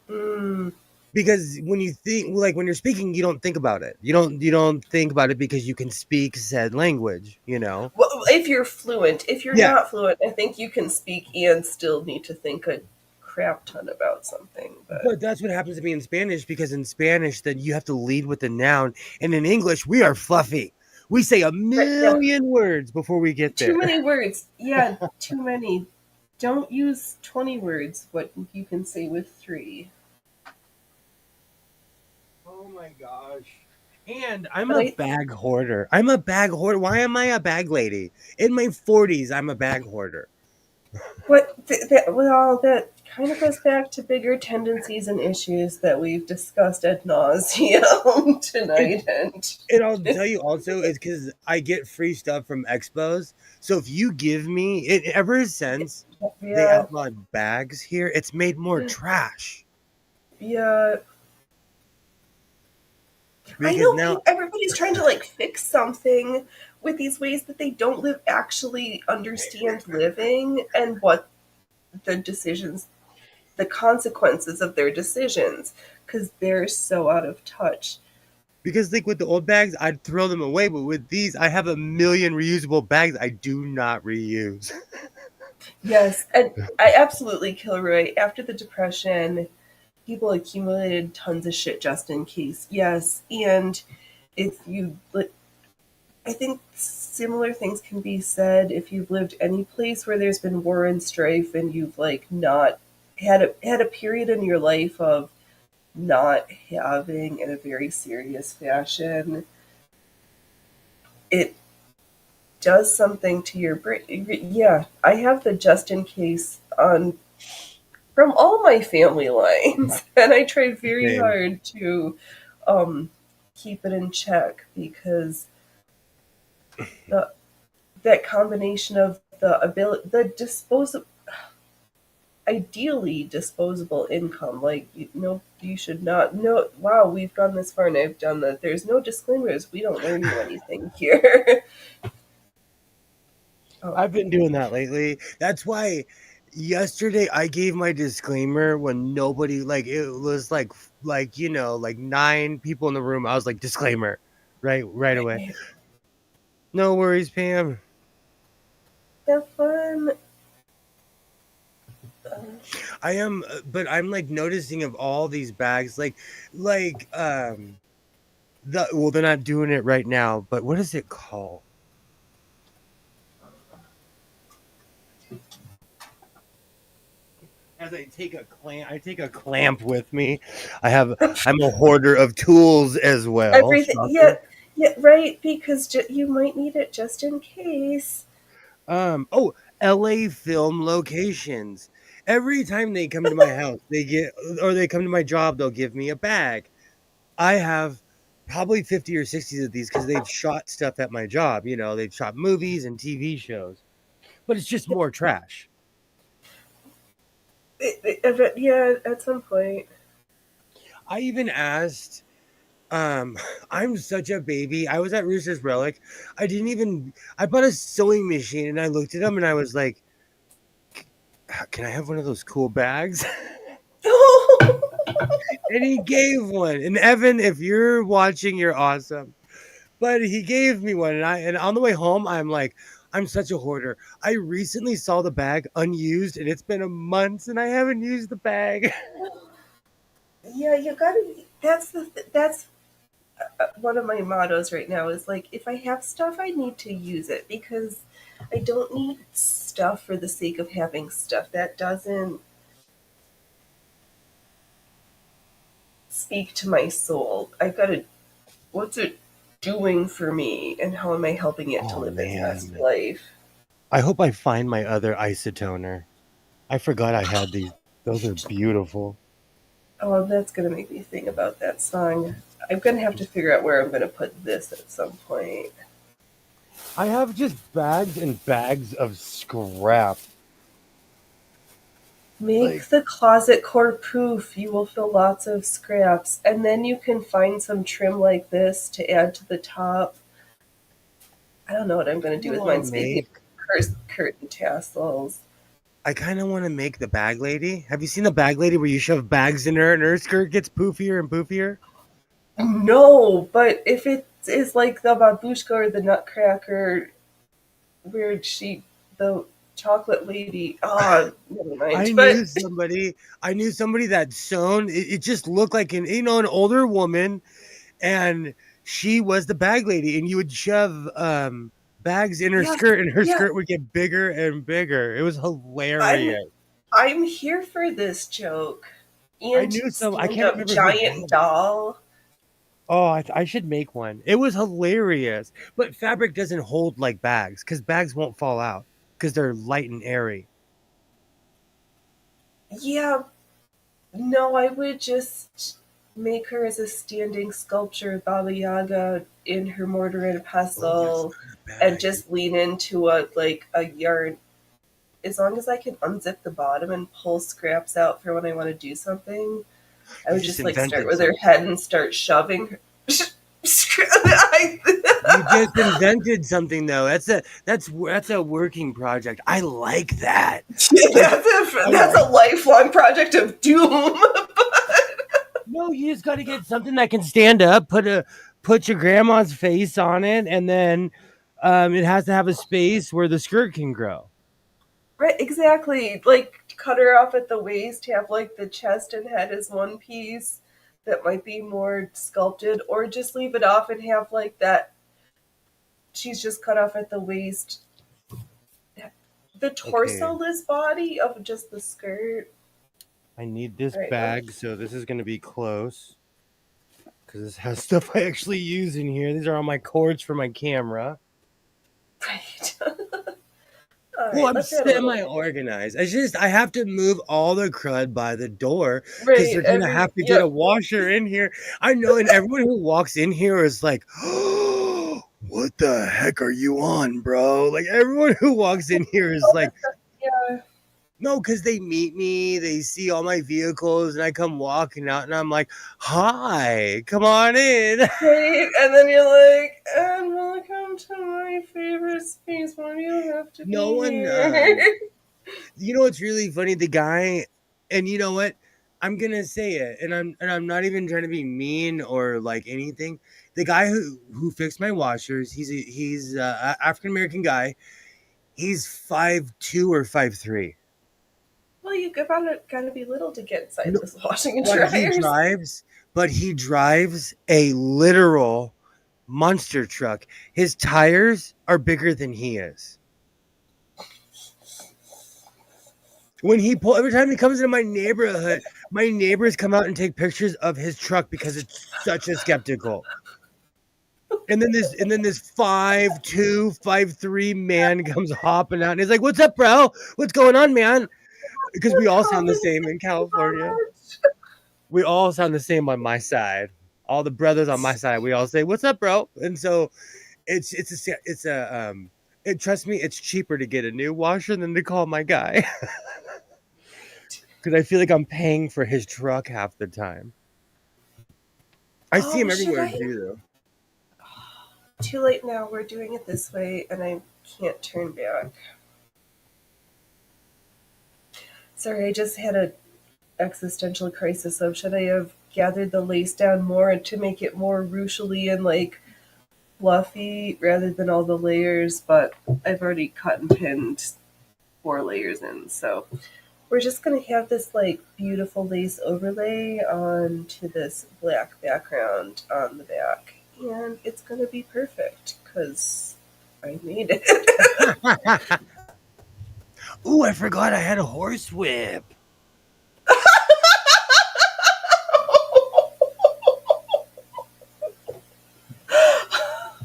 S1: Mm.
S2: Because when you think, like, when you're speaking, you don't think about it. You don't think about it because you can speak said language, you know?
S1: Well, if you're fluent, if you're
S2: Yeah.
S1: not fluent, I think you can speak and still need to think a crap ton about something. But
S2: But that's what happens to me in Spanish, because in Spanish then you have to lead with the noun, and in English we are fluffy. We say a
S1: yeah,
S2: million words before we get
S1: too
S2: there.
S1: many words. Yeah, too many. Don't use 20 words. What you can say with 3.
S2: Oh my gosh. And I'm
S1: But
S2: a
S1: I
S2: bag hoarder. I'm a bag hoarder. Why am I a bag lady? In my 40s, I'm a bag hoarder.
S1: well, that kind of goes back to bigger tendencies and issues that we've discussed ad nauseum
S2: It,
S1: tonight. And
S2: and I'll tell you also, it's because I get free stuff from expos. So if you give me it, ever since they
S1: yeah,
S2: outlawed bags here, it's made more trash.
S1: yeah, I
S2: Because
S1: know
S2: now,
S1: everybody's trying to like fix something with these ways that they don't actually understand living and what the decisions, the consequences of their decisions, because they're so out of touch.
S2: because like with the old bags, I'd throw them away, but with these, I have a million reusable bags I do not reuse.
S1: Yes, and I absolutely, Kilroy. After the Depression, people accumulated tons of shit just in case. Yes, and if you I think similar things can be said if you've lived any place where there's been war and strife, and you've like not had a period in your life of not having in a very serious fashion. It does something to your brain. Yeah, I have the just in case on from all my family lines, and I try very
S2: Same.
S1: hard to um, keep it in check because the that combination of the ability, the disposable, ideally disposable income, like you should not. No, wow, we've gone this far and I've done that. There's no disclaimers. We don't learn you anything here. Oh,
S2: I've been doing that lately. That's why yesterday I gave my disclaimer when nobody like it was like like 9 people in the room. I was like disclaimer right away. No worries, Pam.
S1: have fun. Uh,
S2: I am but I'm like noticing of all these bags like they're not doing it right now, but what is it called? As I take a clamp with me. I'm a hoarder of tools as well.
S1: Everything, yeah,
S2: Shocker.
S1: yeah, right. Because you might need it just in case.
S2: Oh, LA film locations. Every time they come to my house, they come to my job, they'll give me a bag. I have probably 50 or 60 of these because they've shot stuff at my job. They've shot movies and TV shows, but it's just more trash.
S1: Yeah, at some point.
S2: I even asked, um, I'm such a baby. I was at Rooster's Relic. I bought a sewing machine and I looked at them and I was like, can I have one of those cool bags? And he gave one. And Evan, if you're watching, you're awesome. But he gave me one, and on the way home, I'm like, I'm such a hoarder. I recently saw the bag unused, and it's been a month, and I haven't used the bag.
S1: Yeah, you gotta. That's one of my mottos right now is like, if I have stuff, I need to use it because I don't need stuff for the sake of having stuff. That doesn't speak to my soul. I gotta. What's it doing for me, and how am I helping it to
S2: Oh
S1: live its best
S2: man,
S1: life?
S2: I hope I find my other isotoner. I forgot I had these. Those are beautiful.
S1: Oh, that's gonna make me think about that song. I'm gonna have to figure out where I'm gonna put this at some point.
S2: I have just bags and bags of scrap.
S1: Make
S2: Like,
S1: the closet core poof. You will fill lots of scraps. And then you can find some trim like this to add to the top. I don't know what I'm going to do
S2: I
S1: with
S2: want to
S1: mine. Speaking
S2: make.
S1: of curtain tassels.
S2: I kind of want to make the bag lady. Have you seen the bag lady where you shove bags in her and her skirt gets poofier and poofier?
S1: No, but if it is like the babushka or the nutcracker, where the chocolate lady, never mind.
S2: I
S1: But
S2: knew somebody. I knew somebody that sewn. It just looked like an older woman, and she was the bag lady. And you would shove bags in her
S1: yeah,
S2: skirt, and her
S1: yeah,
S2: skirt would get bigger and bigger. It was
S1: I'm
S2: hilarious.
S1: I'm here for this joke.
S2: I
S1: And
S2: knew some. I
S1: stand
S2: can't
S1: up
S2: remember who had
S1: giant
S2: it.
S1: doll.
S2: Oh, I should make one. It was hilarious. But fabric doesn't hold like bags because bags won't fall out because they're light and airy.
S1: Yeah, no, I would just make her as a standing sculpture of Baba Yaga in her mortar and
S2: Oh, that's
S1: pestle,
S2: not a bad
S1: and
S2: idea.
S1: just lean into a yarn. As long as I can unzip the bottom and pull scraps out for when I want to do something, I
S2: You
S1: would
S2: just
S1: just like start
S2: invented
S1: with her
S2: something.
S1: head and start shoving her.
S2: You just invented something though. That's a working project. I like that. I I
S1: That's a
S2: like
S1: lifelong project of doom.
S2: no, you just got to get something that can stand up. Put your grandma's face on it, and then it has to have a space where the skirt can grow.
S1: Right, exactly. Like cut her off at the waist, have like the chest and head as one piece that might be more sculpted, or just leave it off and have like that she's just cut off at the waist. The torso-less body of just the skirt.
S2: I need this
S1: All right,
S2: bag, so this is going to be close. Because this has stuff I actually use in here. These are all my cords for my camera.
S1: Right.
S2: Well, I'm
S1: let's add a little.
S2: semi-organized. I have to move all the crud by the door because
S1: Right.
S2: they're gonna have to get a
S1: Yep.
S2: washer in here. I know, and everyone who walks in here is like, "Oh, what the heck are you on, bro?" Like everyone who walks in here is like,
S1: Yeah.
S2: no, because they meet me, they see all my vehicles, and I come walking out, and I'm like, "Hi, come on in."
S1: Right. And then you're like, and welcome to my favorite space. Why do you have to
S2: No
S1: be
S2: one.
S1: here?
S2: You know what's really funny? The guy, and you know what? I'm gonna say it, and I'm not even trying to be mean or like anything. The guy who fixed my washers, he's a African American guy. He's 5'2" or 5'3".
S1: Well, you gotta be little to get inside
S2: No,
S1: this washing and
S2: but he drives a literal monster truck. His tires are bigger than he is. Every time he comes into my neighborhood, my neighbors come out and take pictures of his truck because it's such a skeptical. And then this 5'2", 5'3" man comes hopping out and he's like, "What's up, bro? What's going on, man?" Because we all sound the same in California. We all sound the same on my side. All the brothers on my side, we all say, "What's up, bro?" And so trust me, it's cheaper to get a new washer than to call my guy. Because I feel like I'm paying for his truck half the time. I see him everywhere too, though.
S1: Too late now. We're doing it this way, and I can't turn back. Sorry, I just had an existential crisis of should I have gathered the lace down more to make it more ruchely and like fluffy rather than all the layers, but I've already cut and pinned 4 layers in, so we're just going to have this like beautiful lace overlay onto this black background on the back, and it's going to be perfect because I made it.
S2: Ooh, I forgot I had a horse whip.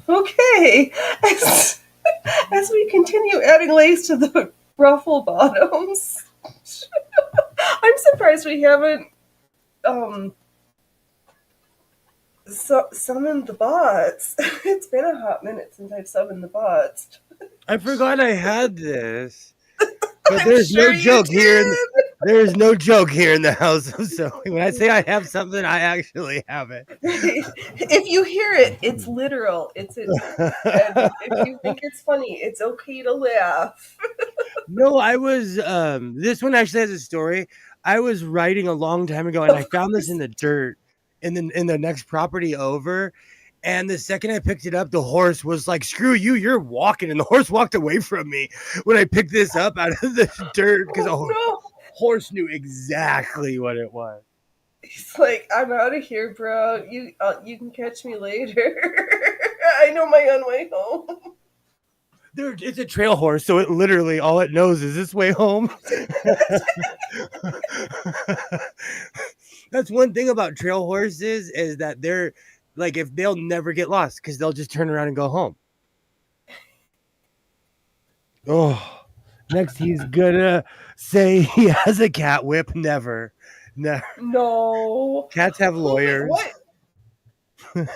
S1: Okay, as we continue adding lace to the ruffle bottoms, I'm surprised we haven't summoned the bots. It's been a hot minute since I've summoned the bots.
S2: I forgot I had this. But there's
S1: sure
S2: no joke
S1: you
S2: here.
S1: did.
S2: There's no joke here in the house. So when I say I have something, I actually have it.
S1: If you hear it, it's literal. And if you think it's funny, it's okay to laugh.
S2: No, I was. This one actually has a story. I was writing a long time ago, and I found this in the dirt, in the next property over. And the second I picked it up, the horse was like, "Screw you, you're walking." And the horse walked away from me when I picked this up out of the dirt because the horse knew exactly what it was.
S1: He's like, "I'm out of here, bro. You can catch me later. I know my own way home."
S2: It's a trail horse, so it literally all it knows is this way home. That's one thing about trail horses is that they're like if they'll never get lost because they'll just turn around and go home. Oh, next he's gonna say he has a cat whip. Never.
S1: No.
S2: Cats have lawyers.
S1: What?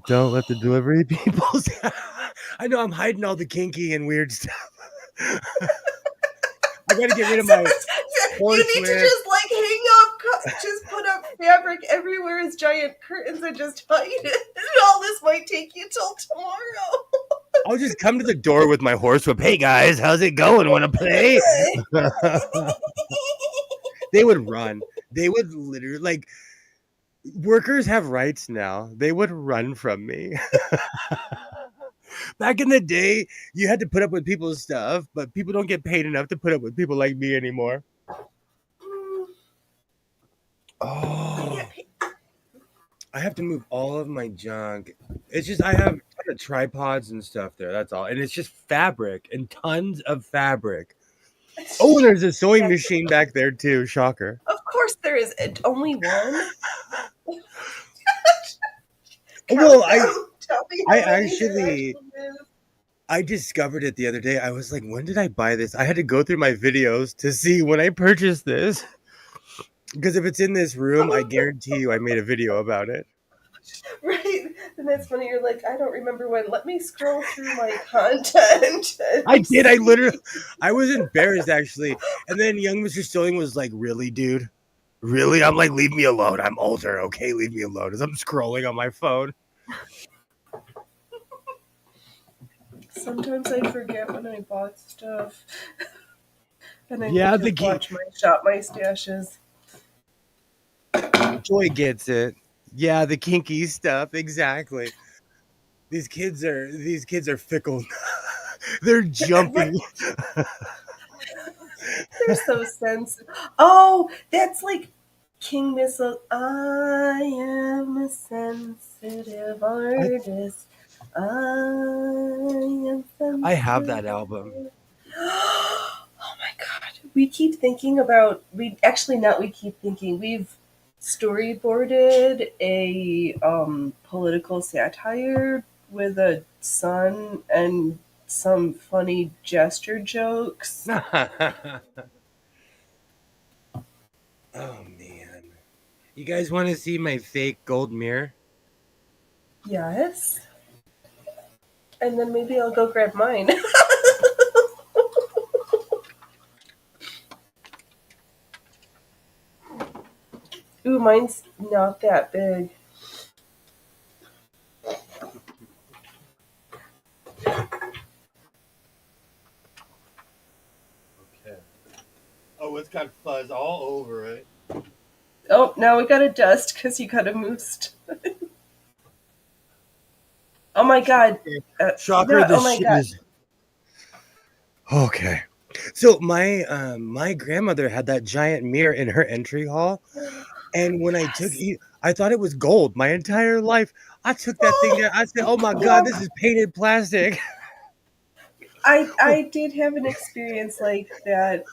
S2: Don't let the delivery people. I know I'm hiding all the kinky and weird stuff. I gotta get rid of my.
S1: You need to just like hang up, just put up fabric everywhere as giant curtains and just hide it. And all this might take you till tomorrow.
S2: I'll just come to the door with my horse whip. Hey guys, how's it going? Want to play? They would run. They would literally like. Workers have rights now. They would run from me. Back in the day, you had to put up with people's stuff, but people don't get paid enough to put up with people like me anymore. Oh, I have to move all of my junk. It's just I have the tripods and stuff there. That's all. And it's just fabric and tons of fabric. Oh, and there's a sewing machine back there too. Shocker.
S1: Of course there is. Only one?
S2: Well,
S1: Count them. Tell me
S2: I
S1: how many there
S2: actually
S1: actually is.
S2: I discovered it the other day. I was like, when did I buy this? I had to go through my videos to see when I purchased this. Because if it's in this room, I guarantee you I made a video about it.
S1: Right. And that's funny. You're like, I don't remember when. Let me scroll through my content.
S2: I did. I literally,
S1: See.
S2: I was embarrassed actually. And then young Mr. Stilling was like, really, dude? Really? I'm like, leave me alone. I'm older. Okay, leave me alone. As I'm scrolling on my phone.
S1: Sometimes I forget when I bought stuff. And I
S2: Yeah,
S1: need to watch my shop my stashes.
S2: Joy gets it. Yeah, the kinky stuff. Exactly. These kids are fickle. They're jumpy.
S1: They're so sensitive. Oh, that's like King Missile. I am a sensitive artist. I am sensitive.
S2: I have that album.
S1: Oh my god. We keep thinking about we've storyboarded a political satire with a sun and some funny gesture jokes.
S2: Oh man. You guys want to see my fake gold mirror?
S1: Yes. And then maybe I'll go grab mine. Ooh, mine's not that big.
S3: Okay. Oh, it's got fuzz all over it.
S1: Oh, now we gotta dust because you gotta move stuff. Oh my god.
S2: Shocker,
S1: no,
S2: this
S1: oh my
S2: shit
S1: god.
S2: is okay. So my grandmother had that giant mirror in her entry hall, and when I thought it was gold my entire life. I took that thing down. I said, "Oh my god, this is painted plastic."
S1: I did have an experience like that.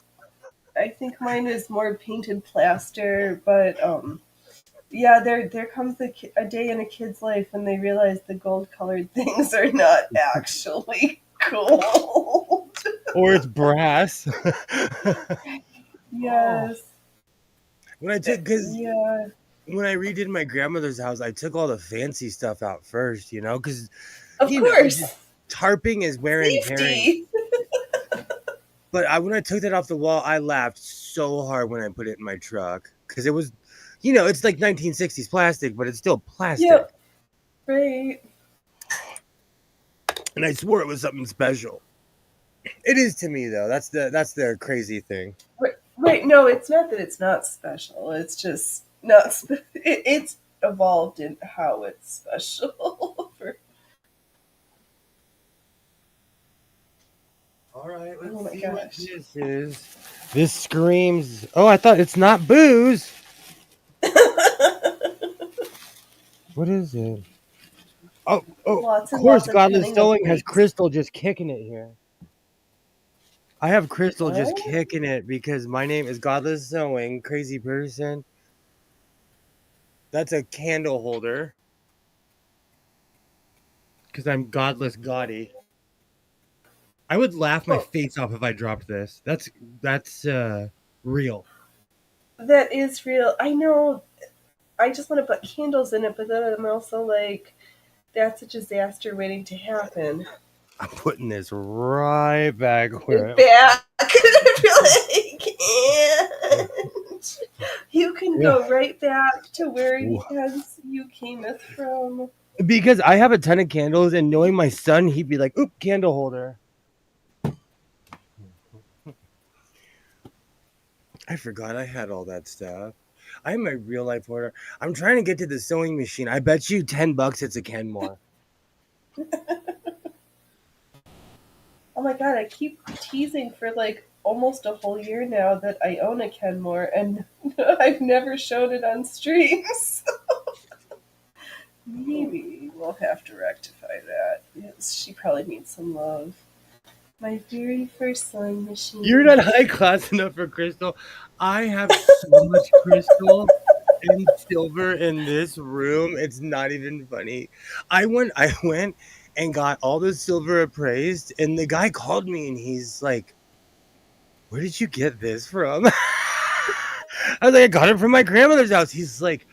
S1: I think mine is more painted plaster, but yeah, there comes a day in a kid's life when they realize the gold colored things are not actually gold.
S2: Or it's brass.
S1: Yes.
S2: When I took because
S1: Yeah.
S2: when I redid my grandmother's house, I took all the fancy stuff out first, because
S1: Of
S2: just
S1: course.
S2: tarping is wear and tearing.
S1: Safety.
S2: But when I took that off the wall, I laughed so hard when I put it in my truck because it was, it's like 1960s plastic, but it's still plastic.
S1: Yep. Right.
S2: And I swore it was something special. It is to me though. That's the crazy thing.
S1: Right. No, it's not that it's not special. It's just not. It's evolved in how it's special.
S2: All right, let's
S1: Oh my
S2: see
S1: gosh.
S2: what this is. This screams. Oh, I thought it's not booze. What is it? Oh,
S1: Lots
S2: of
S1: and
S2: course,
S1: lots of
S2: Godless
S1: pinning of
S2: Sewing has
S1: plates.
S2: Crystal just kicking it here. I have Crystal just
S1: What?
S2: kicking it because my name is Godless Sewing, crazy person. That's a candle holder. Because I'm Godless Gaudy. I would laugh my face off if I dropped this. That's real.
S1: That is real. I know. I just want to put candles in it, but then I'm also like, that's a disaster waiting to happen.
S2: I'm putting this right back where
S1: Back. Like, and you can go right back to where you cameth from.
S2: Because I have a ton of candles, and knowing my son, he'd be like, "Oop, candle holder." I forgot I had all that stuff. I'm a real life hoarder. I'm trying to get to the sewing machine. I bet you $10 it's a Kenmore.
S1: Oh my god, I keep teasing for like almost a whole year now that I own a Kenmore and I've never shown it on streams. Maybe. we'll have to rectify that. Yes, she probably needs some love. My very first sewing machine.
S2: You're not high class enough for crystal. I have so much crystal and silver in this room. It's not even funny. I went and got all the silver appraised, and the guy called me and he's like, "Where did you get this from?" I was like, "I got it from my grandmother's house." He's like,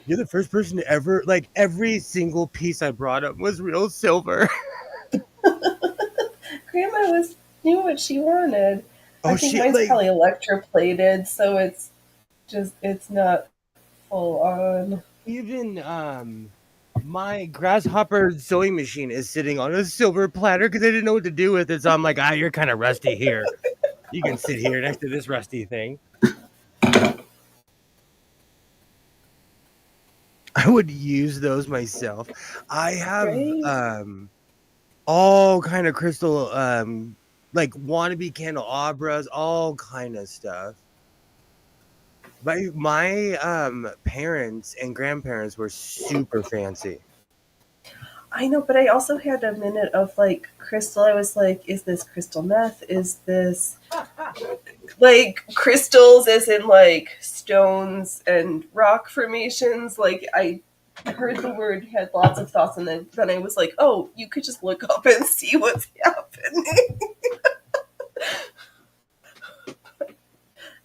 S2: "You're the first person to ever, like, every single piece I brought him was real silver."
S1: Grandma knew what she wanted. I
S2: Oh,
S1: think
S2: she
S1: mine's
S2: like
S1: probably electroplated, so it's not full on.
S2: even my grasshopper sewing machine is sitting on a silver platter because I didn't know what to do with it. So I'm like, you're kind of rusty here. You can sit here next to this rusty thing. I would use those myself. I have
S1: Right?
S2: all kind of crystal like wannabe candelabras, all kind of stuff. My parents and grandparents were super fancy.
S1: I know, but I also had a minute of like crystal. I was like, is this crystal meth? Is this like crystals as in like stones and rock formations? Like I heard the word, had lots of thoughts, and then I was like, oh, you could just look up and see what's happening.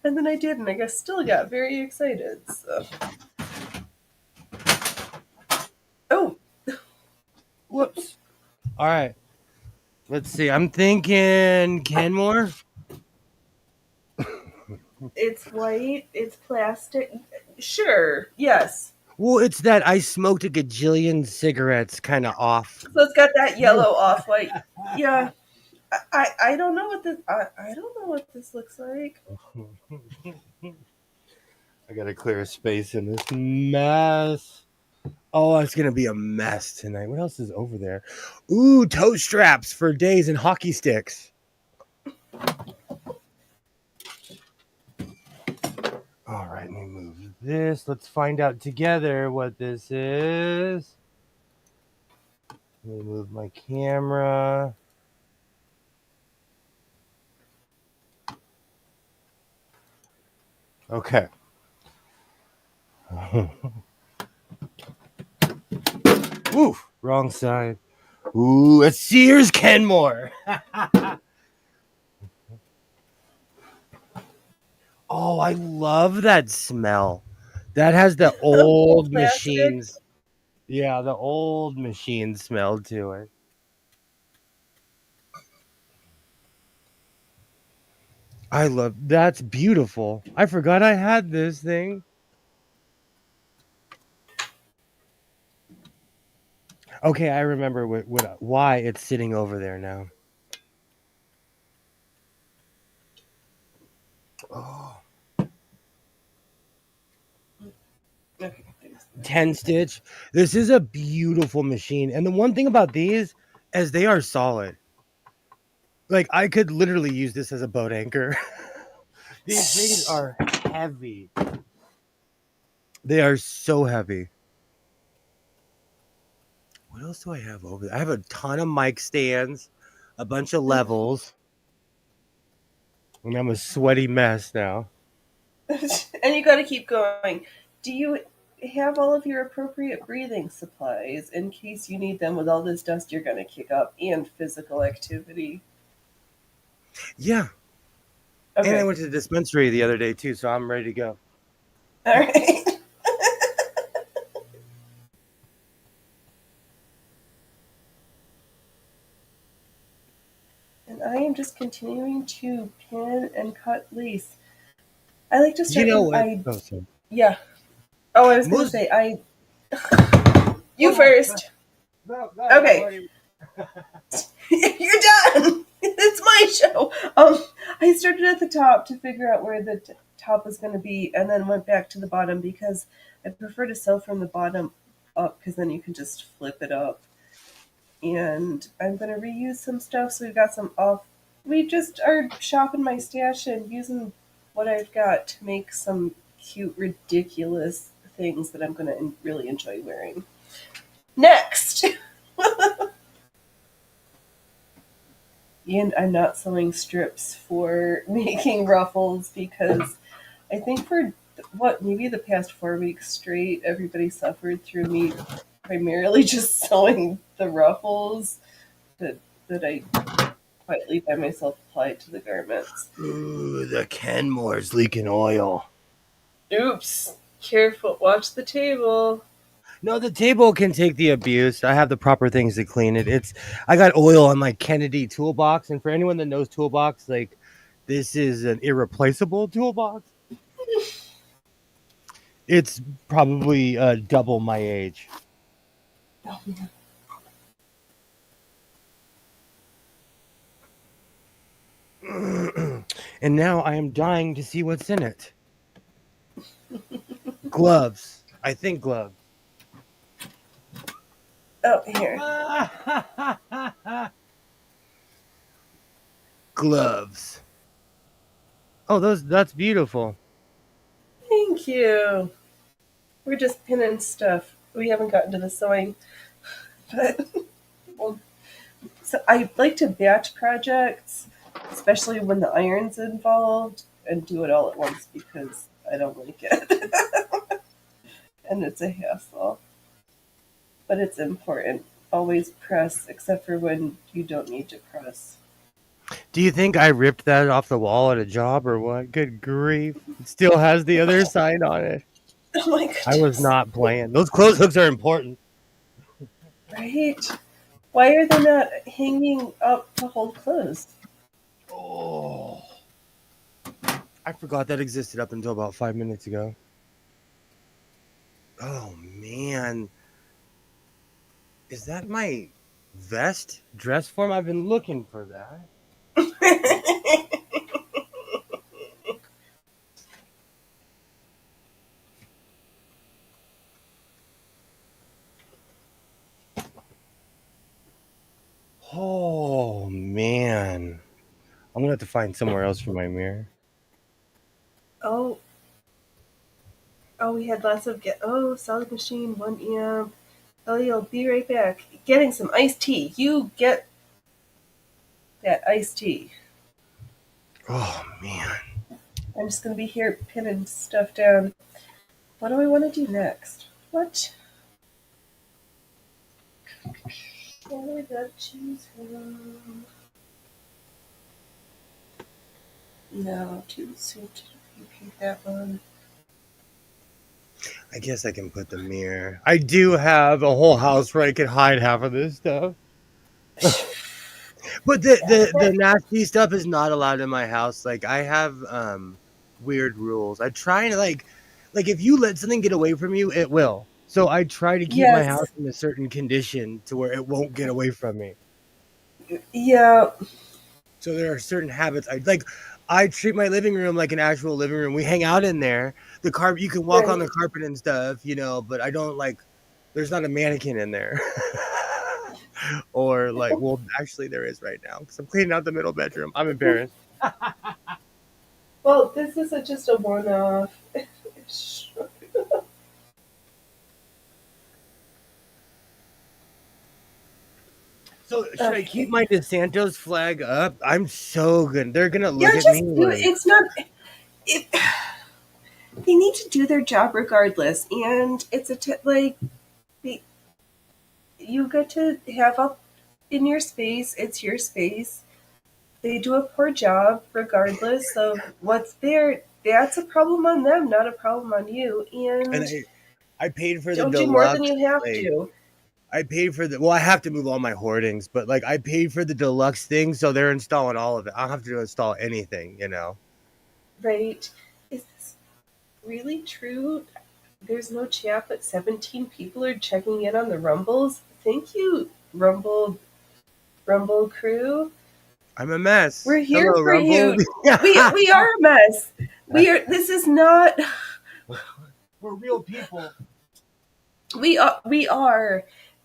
S1: And then I did, and I guess still got very excited. So. Oh,
S2: Whoops. All right. Let's see. I'm thinking Kenmore.
S1: it's white. It's plastic. Sure. Yes.
S2: Well, it's that I smoked a gajillion cigarettes kind of off.
S1: So it's got that yellow off white. Yeah. I don't know what this I don't know what this looks like.
S2: I gotta clear a space in this mess. Oh, it's gonna be a mess tonight. What else is over there? Ooh, toe straps for days and hockey sticks. All right, let me move this. Let's find out together what this is. Let me move my camera. Okay. Ooh, wrong side. Ooh, a Sears Kenmore. Oh, I love that smell. That has the old
S1: Plastic.
S2: machines. Yeah, the old machine smell to it. I love that's beautiful. I forgot I had this thing. Okay, I remember why it's sitting over there now. Oh,
S1: Okay.
S2: 10 stitch. This is a beautiful machine. And the one thing about these is they are solid. Like I could literally use this as a boat anchor. These things are heavy. They are so heavy. What else do I have over there? I have a ton of mic stands, a bunch of levels. And I'm a sweaty mess now.
S1: And you got to keep going. Do you have all of your appropriate breathing supplies in case you need them with all this dust you're going to kick up and physical activity?
S2: Yeah.
S1: Okay.
S2: And I went to the dispensary the other day too, so I'm ready to go.
S1: All right. And I am just continuing to pin and cut lace. I like to start.
S2: You know what?
S1: Yeah. Oh, I was going to say You first.
S2: No,
S1: Okay. You're done. It's my show. I started at the top to figure out where the top was going to be, and then went back to the bottom because I prefer to sew from the bottom up because then you can just flip it up. And I'm going to reuse some stuff, so we've got some off. We just are shopping my stash and using what I've got to make some cute, ridiculous things that I'm going to really enjoy wearing. Next! And I'm not sewing strips for making ruffles because I think for maybe the past 4 weeks straight, everybody suffered through me primarily just sewing the ruffles that I quietly by myself applied to the garments.
S2: Ooh, the Kenmore's leaking oil.
S1: Oops. Careful. Watch the table.
S2: No, the table can take the abuse. I have the proper things to clean it. I got oil on my Kennedy toolbox, and for anyone that knows toolbox, like this is an irreplaceable toolbox. It's probably double my age.
S1: Oh, man.
S2: And now I am dying to see what's in it. Gloves. I think gloves.
S1: Oh, here.
S2: Gloves. Oh, that's beautiful.
S1: Thank you. We're just pinning stuff. We haven't gotten to the sewing. But well, so I like to batch projects, especially when the iron's involved, and do it all at once because I don't like it. And it's a hassle. But it's important. Always press, except for when you don't need to press.
S2: Do you think I ripped that off the wall at a job or what? Good grief. It still has the other side on it.
S1: Oh my goodness.
S2: I was not playing. Those clothes hooks are important.
S1: Right? Why are they not hanging up to hold clothes?
S2: Oh. I forgot that existed up until about 5 minutes ago. Oh, man. Is that my vest dress form? I've been looking for that. Oh, man. I'm going to have to find somewhere else for my mirror.
S1: Oh, we had lots of solid machine, 1 amp. Ellie, I'll be right back. Getting some iced tea. You get that iced tea.
S2: Oh, man.
S1: I'm just going to be here pinning stuff down. What do I want to do next? What? What do I got to choose from? No, too soon to repeat that one.
S2: I guess I can put the mirror. I do have a whole house where I can hide half of this stuff. But the nasty stuff is not allowed in my house. Like I have weird rules. I try and like if you let something get away from you, it will. So I try to keep my house in a certain condition to where it won't get away from me.
S1: Yeah.
S2: So there are certain habits I treat my living room like an actual living room. We hang out in there. The carpet, you can walk on the carpet and stuff, but I don't there's not a mannequin in there. Or well, actually there is right now because I'm cleaning out the middle bedroom. I'm embarrassed.
S1: Well, this is just a one-off.
S2: So should I keep my DeSantos flag up? I'm so good. They're gonna look at me.
S1: It's not. They need to do their job regardless, and it's you get to have up in your space. It's your space. They do a poor job regardless of what's there. That's a problem on them, not a problem on you. And
S2: I paid for the
S1: don't
S2: deluxe,
S1: do more than you have to.
S2: I paid for I have to move all my hoardings, but I paid for the deluxe thing, so they're installing all of it. I don't have to install anything,
S1: Right. Is this really true? There's no chat, but 17 people are checking in on the Rumbles. Thank you, Rumble crew.
S2: I'm a mess.
S1: We're here
S2: Hello,
S1: for
S2: Rumble.
S1: you. We are a mess. This is not.
S2: We're real people.
S1: We are.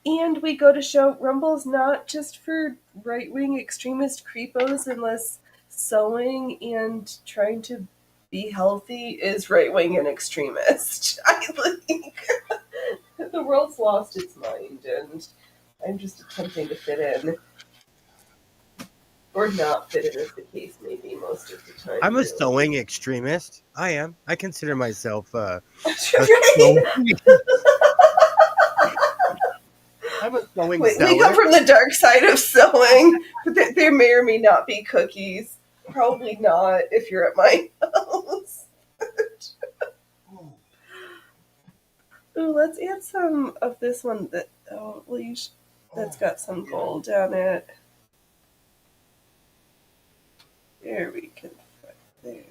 S1: And we go to show Rumble's not just for right-wing extremist creepos unless sewing and trying to be healthy is right-wing and extremist. I think the world world's lost its mind, and I'm just attempting to fit in. Or not fit in, as the case may be most of the time.
S2: I'm a
S1: Really.
S2: sewing extremist. I am. I consider myself a
S1: Right?
S2: sewing. I'm a sewing
S1: We
S2: seller.
S1: come from the dark side of sewing, but there may or may not be cookies. Probably not if you're at my house. Ooh, let's add some of this one that's got some gold on it. There we can put there.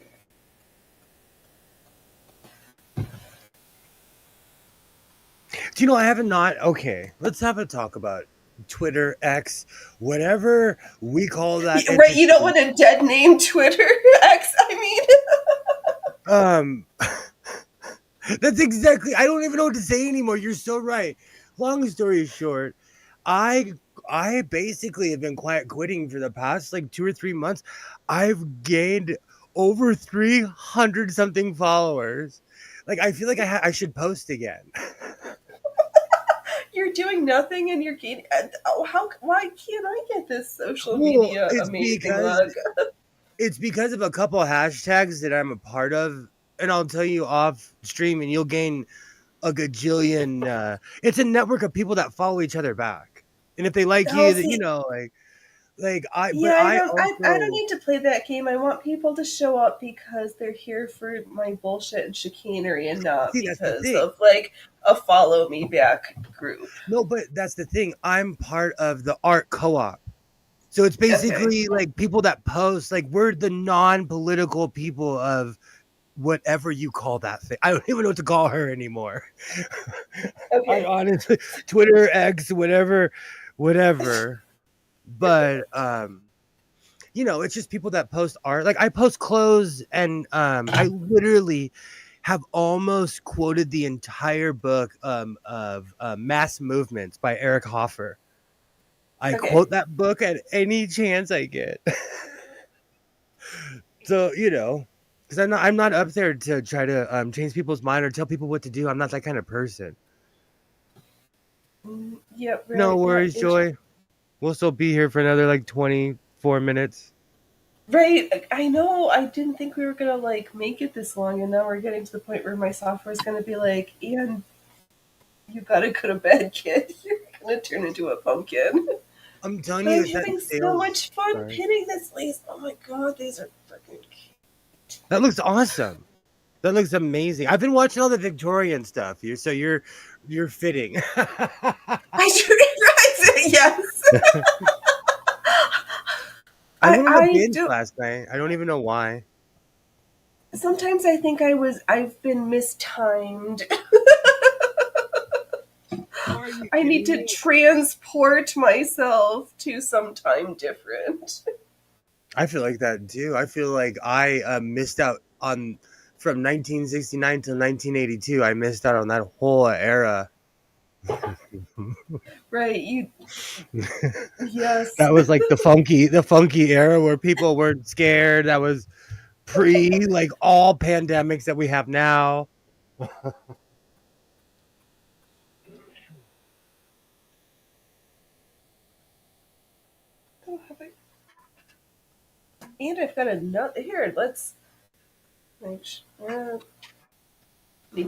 S2: Do you know I haven't not? Okay, let's have a talk about Twitter, X, whatever we call that.
S1: Right, you don't want a dead name Twitter X, I
S2: mean. That's exactly. I don't even know what to say anymore. You're so right. Long story short, I basically have been quiet quitting for the past like 2 or 3 months. I've gained over 300 something followers. Like I feel like I should post again.
S1: You're doing nothing and you're gaining. Why can't I get this social media amazing bug?
S2: It's because of a couple of hashtags that I'm a part of, and I'll tell you off stream, and you'll gain a gajillion. It's a network of people that follow each other back, and if they like you, then, you know, I.
S1: Yeah, I don't need to play that game. I want people to show up because they're here for my bullshit and chicanery, and not because of like a follow me back group.
S2: No, but that's the thing. I'm part of the art co-op. So it's basically like people that post, like we're the non-political people of whatever you call that thing. I don't even know what to call her anymore.
S1: Okay.
S2: I honestly, Twitter, X, whatever. But you know, it's just people that post art. Like I post clothes, and I literally have almost quoted the entire book of Mass Movements by Eric Hoffer. I quote that book at any chance I get. So, you know, because I'm not up there to try to change people's mind or tell people what to do. I'm not that kind of person.
S1: Yeah, right.
S2: No worries, Joy. We'll still be here for another like 24 minutes.
S1: Right. I know. I didn't think we were gonna like make it this long, and now we're getting to the point where my software is gonna be like, Ian, you gotta go to bed, kid. You're gonna turn into a pumpkin.
S2: I'm telling you,
S1: I'm having so much fun pinning this lace. Oh my god, these are freaking cute.
S2: That looks awesome. That looks amazing. I've been watching all the Victorian stuff. You're fitting.
S1: Yes.
S2: I went on a binge last night. I don't even know why.
S1: Sometimes I think I've been mistimed. I need to transport myself to some time different.
S2: I feel like that too. I feel like I missed out on from 1969 to 1982. I missed out on that whole era.
S1: Right, yes.
S2: That was like the funky era where people weren't scared. That was pre like all pandemics that we have now.
S1: And I've got another here. Let's need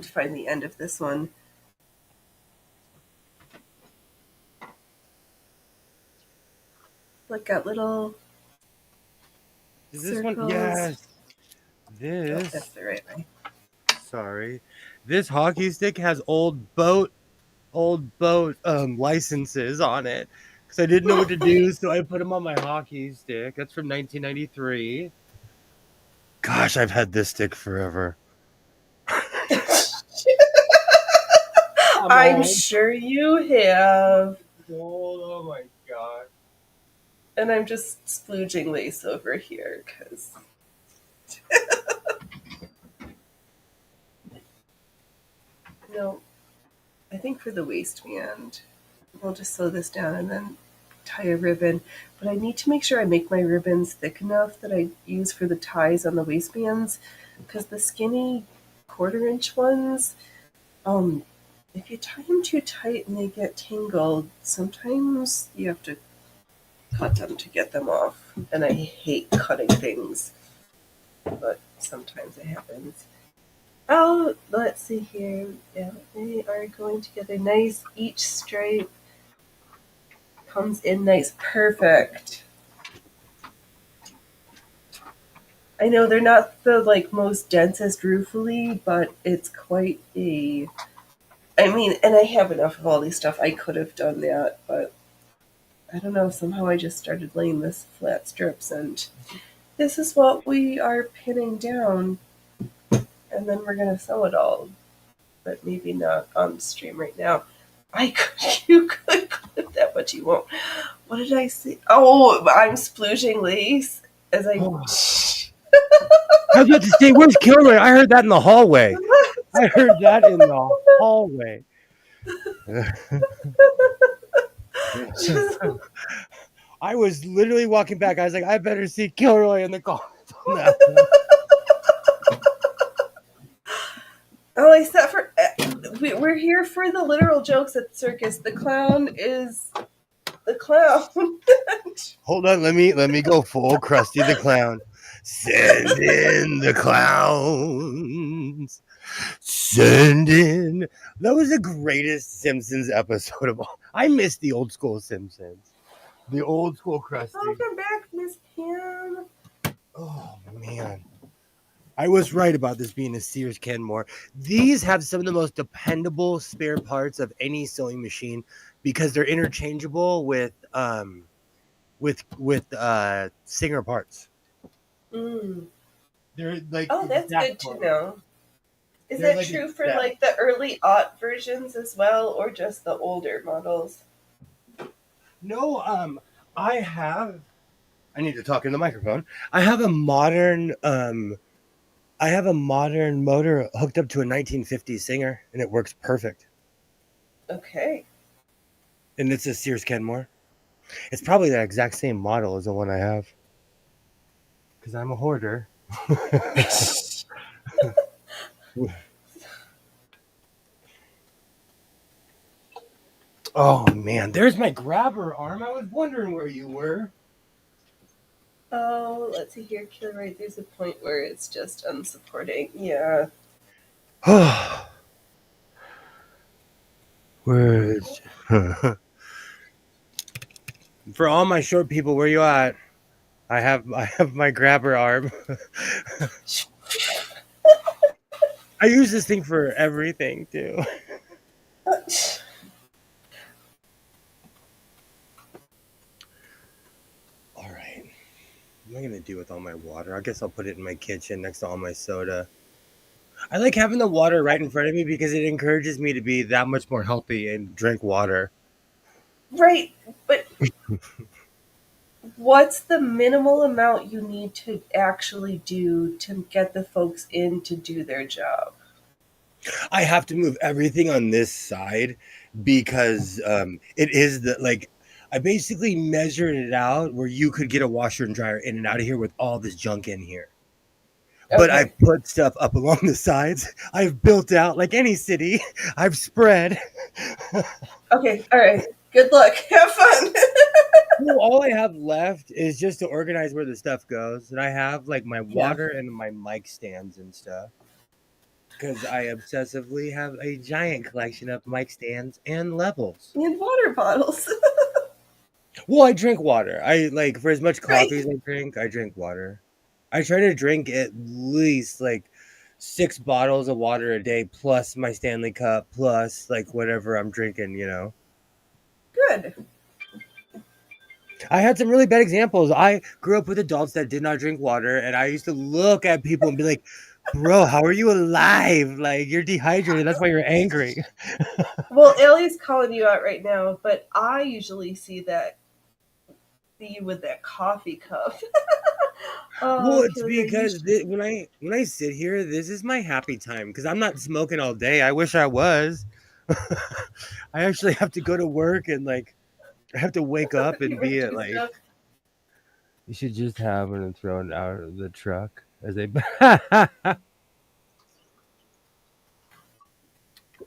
S1: to find the end of this one. Like got little.
S2: Is this one? Yes. This.
S1: Oh, that's the right way.
S2: Sorry. This hockey stick has old boat licenses on it because I didn't know what to do, so I put them on my hockey stick. That's from 1993. Gosh, I've had this stick forever.
S1: I'm sure you have.
S2: Oh my god.
S1: And I'm just splooging lace over here because. No, I think for the waistband, we'll just sew this down and then tie a ribbon. But I need to make sure I make my ribbons thick enough that I use for the ties on the waistbands, because the skinny 1/4 inch ones, if you tie them too tight and they get tangled, sometimes you have to cut them to get them off. And I hate cutting things, but sometimes it happens. Oh, let's see here. Yeah, they are going together nice. Each stripe comes in nice. Perfect. I know they're not the most densest ruefully, but it's quite a. I mean, and I have enough of all these stuff. I could have done that, but I don't know. Somehow I just started laying this flat strips, and this is what we are pinning down, and then we're gonna sew it all, but maybe not on the stream right now. You could clip that, but you won't. What did I say? Oh, I'm splooging lace as I.
S2: I was about to say, where's Kilroy? I heard that in the hallway. I heard that in the hallway. I was literally walking back. I was like, I better see Kilroy in the comments on that one.
S1: Oh, except for we're here for the literal jokes at the circus. The clown is the clown.
S2: Hold on, let me go full Krusty the Clown. Send in the clowns. Send in. That was the greatest Simpsons episode of all. I miss the old school Simpsons. The old school Krusty.
S1: Welcome back, Miss Pam.
S2: Oh man. I was right about this being a Sears Kenmore. These have some of the most dependable spare parts of any sewing machine because they're interchangeable with Singer parts. They're like
S1: that's good to know. Is
S2: They're
S1: that
S2: like
S1: true for the early aught versions as well, or just the older models?
S2: No, I need to talk in the microphone. I have a modern motor hooked up to a 1950s Singer, and it works perfect.
S1: Okay.
S2: And it's a Sears Kenmore. It's probably the exact same model as the one I have. Because I'm a hoarder. Oh man, there's my grabber arm. I was wondering where you were.
S1: Oh, let's see here, Kilroy. There's a point where it's just unsupporting. Yeah.
S2: Where is For all my short people, where you at? I have my grabber arm. I use this thing for everything too. All right. What am I gonna do with all my water? I guess I'll put it in my kitchen next to all my soda. I like having the water right in front of me because it encourages me to be that much more healthy and drink water.
S1: Right, but what's the minimal amount you need to actually do to get the folks in to do their job?
S2: I have to move everything on this side because it is I basically measured it out where you could get a washer and dryer in and out of here with all this junk in here. Okay. But I've put stuff up along the sides. I've built out like any city. I've spread.
S1: Okay, all right. Good luck. Have fun.
S2: Well, all I have left is just to organize where the stuff goes. And I have like my water and my mic stands and stuff. Because I obsessively have a giant collection of mic stands and levels.
S1: And water bottles.
S2: Well, I drink water. I like for as much coffee as I drink water. I try to drink at least like 6 bottles of water a day, plus my Stanley Cup, plus like whatever I'm drinking, you know.
S1: Good.
S2: I had some really bad examples. I grew up with adults that did not drink water, and I used to look at people and be like, bro, how are you alive? Like, you're dehydrated. That's why you're angry.
S1: Well, Ellie's calling you out right now, but I usually see you with that coffee cup.
S2: Well, it's because when I sit here, this is my happy time because I'm not smoking all day. I wish I was. I actually have to go to work and like I have to wake up and be at like. You should just have it and throw it out of the truck as they.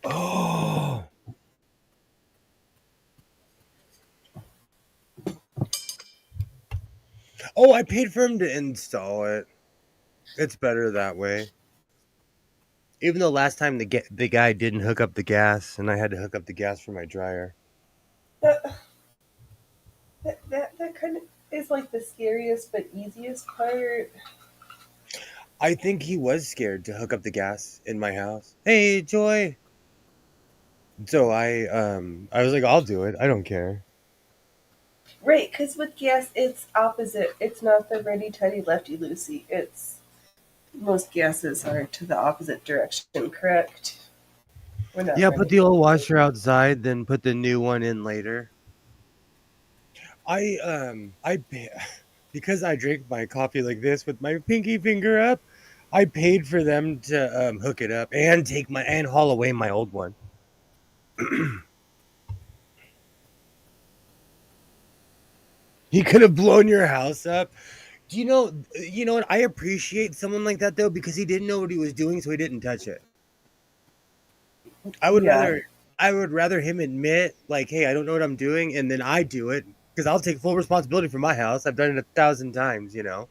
S2: Oh. Oh, I paid for him to install it. It's better that way. Even though last time the guy didn't hook up the gas, and I had to hook up the gas for my dryer.
S1: That, that kind of is like the scariest but easiest part.
S2: I think he was scared to hook up the gas in my house. Hey, Joy. So I was like, I'll do it. I don't care.
S1: Right, because with gas, it's opposite. It's not the righty tighty lefty loosey. It's most gases are to the opposite direction, correct? We're not
S2: Yeah, put
S1: running
S2: the old
S1: anything.
S2: washer outside, then put the new one in later. Because I drink my coffee like this with my pinky finger up, I paid for them to hook it up and haul away my old one. He could have blown your house up. You know what? I appreciate someone like that though, because he didn't know what he was doing, so he didn't touch it. I would
S1: Yeah,
S2: rather I would rather him admit, like, hey, I don't know what I'm doing, and then I do it, because I'll take full responsibility for my house. I've done it 1,000 times, you know.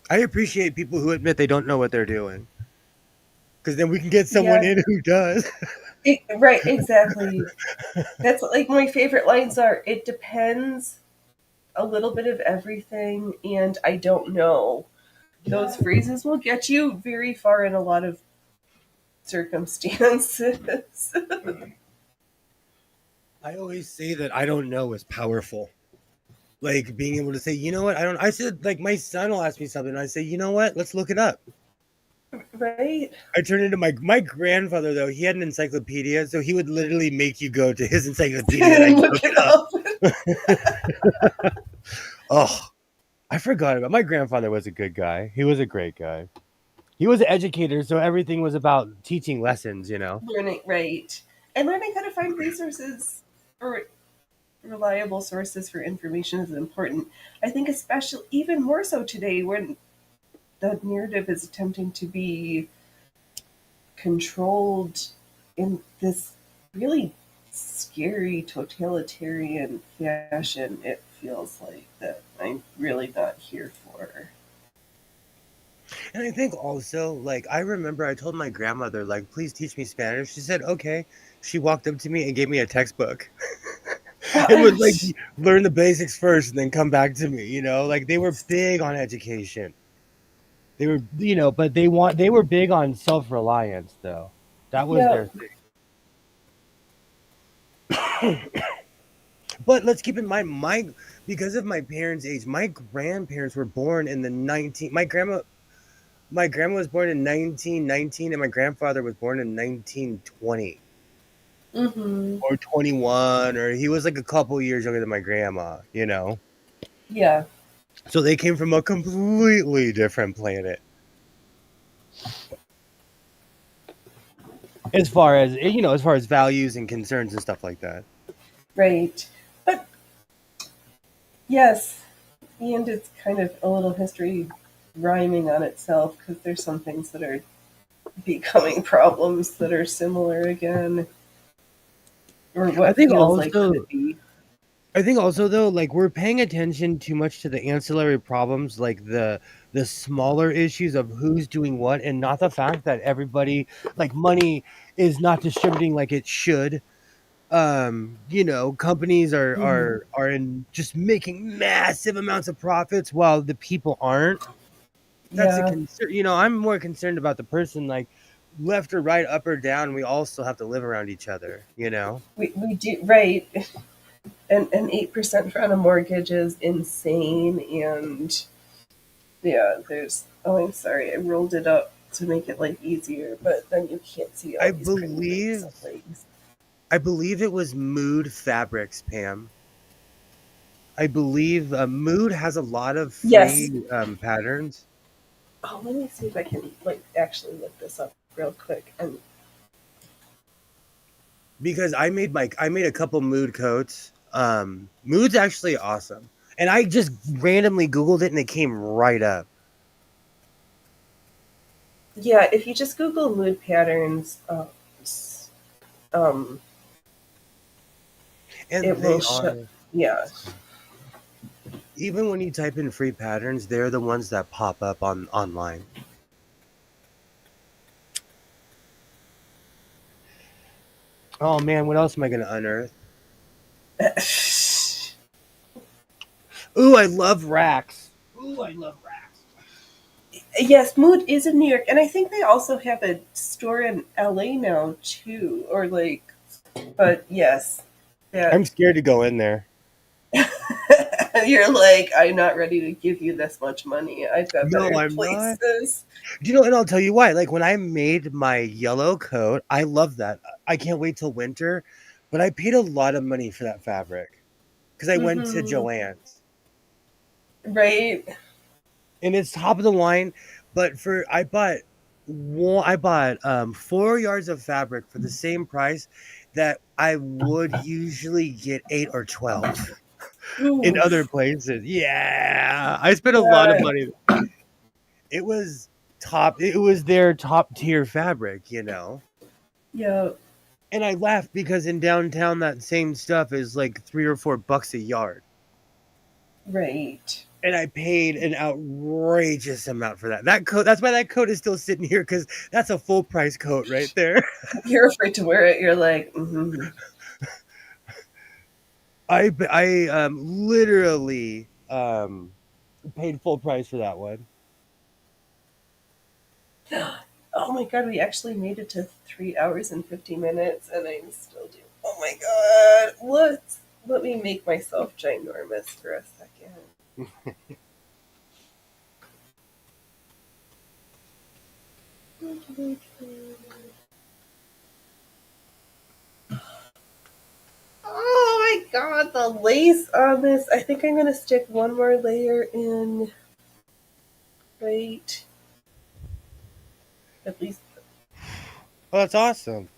S2: I appreciate people who admit they don't know what they're doing, because then we can get someone
S1: yeah,
S2: in who does.
S1: right, exactly. That's what, like my favorite lines are. It depends, a little bit of everything, and I don't know. Those phrases will get you very far in a lot of circumstances.
S2: I always say that I don't know is powerful. Like being able to say, you know what, I don't. I said, like, my son will ask me something, and I say, you know what, let's look it up.
S1: Right?
S2: I turn into my grandfather though. He had an encyclopedia, so he would literally make you go to his encyclopedia and I
S1: And look
S2: look
S1: it
S2: it up.
S1: up.
S2: Oh, I forgot about my grandfather. Was a good guy. He was a great guy. He was an educator, so everything was about teaching lessons. You know.
S1: Learning, right. And learning how to find resources or reliable sources for information is important. I think, especially even more so today when the narrative is attempting to be controlled in this really scary totalitarian fashion. It feels like that I'm really not here for.
S2: And I think also, like, I remember I told my grandmother, like, please teach me Spanish. She said, okay. She walked up to me and gave me a textbook. It was like, learn the basics first and then come back to me. You know, like they were big on education. They were, but they were big on self reliance though. That was
S1: Yeah,
S2: their thing. But let's keep in mind, because of my parents' age, my grandparents were born in the 19. My grandma was born in 1919, and my grandfather was born in 1920
S1: mm-hmm.
S2: or 21, or he was like a couple years younger than my grandma.
S1: Yeah,
S2: So they came from a completely different planet. As far as values and concerns and stuff like that.
S1: right. But yes, and it's kind of a little history rhyming on itself because there's some things that are becoming problems that are similar again, or
S2: I
S1: what
S2: think
S1: feels like
S2: also
S1: could be.
S2: I think also though, like, we're paying attention too much to the ancillary problems, like the smaller issues of who's doing what, and not the fact that everybody, like, money is not distributing like it should. Companies are
S1: Mhm.
S2: are are in just making massive amounts of profits while the people aren't. That's a
S1: Yeah,
S2: concern. I'm more concerned about the person, like, left or right, up or down. We all still have to live around each other.
S1: we do right. And 8% on a mortgage is insane. And yeah, there's. Oh, I'm sorry, I rolled it up to make it like easier, but then you can't see all
S2: I
S1: these pretty
S2: believe
S1: legs of legs.
S2: I believe it was Mood Fabrics, Pam. I believe Mood has a lot of
S1: Yes.
S2: free patterns,
S1: Oh, let me see if I can like actually look this up real quick. And
S2: because I made a couple Mood coats. Mood's actually awesome, and I just randomly Googled it and it came right up.
S1: Yeah, if you just Google mood patterns, um,
S2: And
S1: it will
S2: they
S1: show.
S2: are,
S1: Yeah,
S2: even when you type in free patterns, they're the ones that pop up on online. Oh man, what else am I gonna unearth? Ooh, I love racks. Ooh, I love racks.
S1: yes, Mood is in New York, and I think they also have a store in LA now too, or like. But yes, that
S2: I'm scared to go in there.
S1: you're like, I'm not ready to give you this much money. I've got
S2: No,
S1: better
S2: I'm not.
S1: places.
S2: Do you know? And I'll tell you why. Like when I made my yellow coat, I love that. I can't wait till winter, but I paid a lot of money for that fabric because I went to
S1: Hmm.
S2: Joann's
S1: Right?
S2: and it's top of the line. But for I bought 4 yards of fabric for the same price that I would usually get 8 or 12 in other
S1: Oof.
S2: places. Yeah, I spent a lot of
S1: Yeah.
S2: money. It was top. It was their top tier fabric, you know.
S1: Yeah.
S2: And I laughed because in downtown that same stuff is like $3 or $4 a yard.
S1: Right.
S2: And I paid an outrageous amount for that. That coat, that's why that coat is still sitting here because that's a full price coat right there.
S1: You're afraid to wear it. You're like,
S2: I literally paid full price for that one.
S1: oh my god, we actually made it to 3 hours and 50 minutes, and I'm still doing. Oh my god, let me make myself ginormous for a second. Oh my god, the lace on this. I think I'm gonna stick one more layer in. Right, at least.
S2: Oh, that's awesome.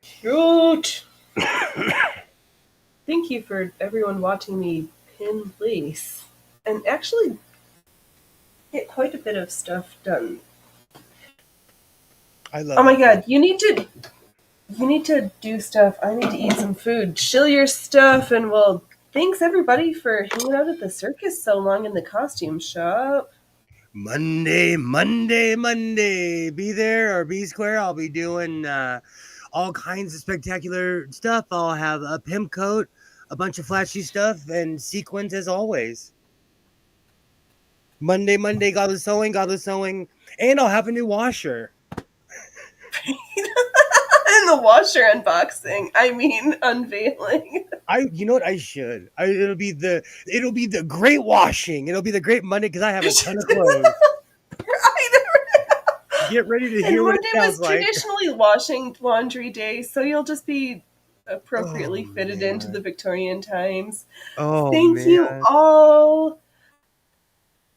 S1: Shoot! Thank you for everyone watching me pin lace, and actually get quite a bit of stuff done.
S2: I
S1: Oh
S2: love
S1: my
S2: it.
S1: god, you need to do stuff. I need to eat some food. Chill your stuff, and well, thanks everybody for hanging out at the circus so long in the costume shop.
S2: Monday, Monday, Monday. Be there or be square. I'll be doing all kinds of spectacular stuff. I'll have a pimp coat, a bunch of flashy stuff, and sequins as always. Monday, Monday, godless sewing, and I'll have a new washer.
S1: And the washer unboxing. I mean, unveiling.
S2: You know what I should. It'll be the great washing. It'll be the great Monday because I have a ton of clothes. Get ready to
S1: And
S2: hear what it
S1: Monday
S2: sounds
S1: was
S2: like.
S1: traditionally washing laundry day, so you'll just be appropriately
S2: Oh
S1: fitted into the
S2: man.
S1: Victorian times.
S2: Oh
S1: Thank you
S2: man.
S1: all.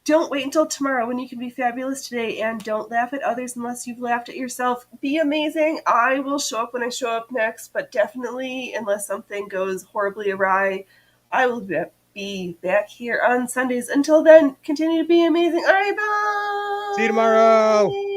S1: Don't wait until tomorrow when you can be fabulous today, and don't laugh at others unless you've laughed at yourself. Be amazing. I will show up when I show up next, but definitely, unless something goes horribly awry, I will be back here on Sundays. Until then, continue to be amazing. All right,
S2: See you tomorrow.
S1: bye.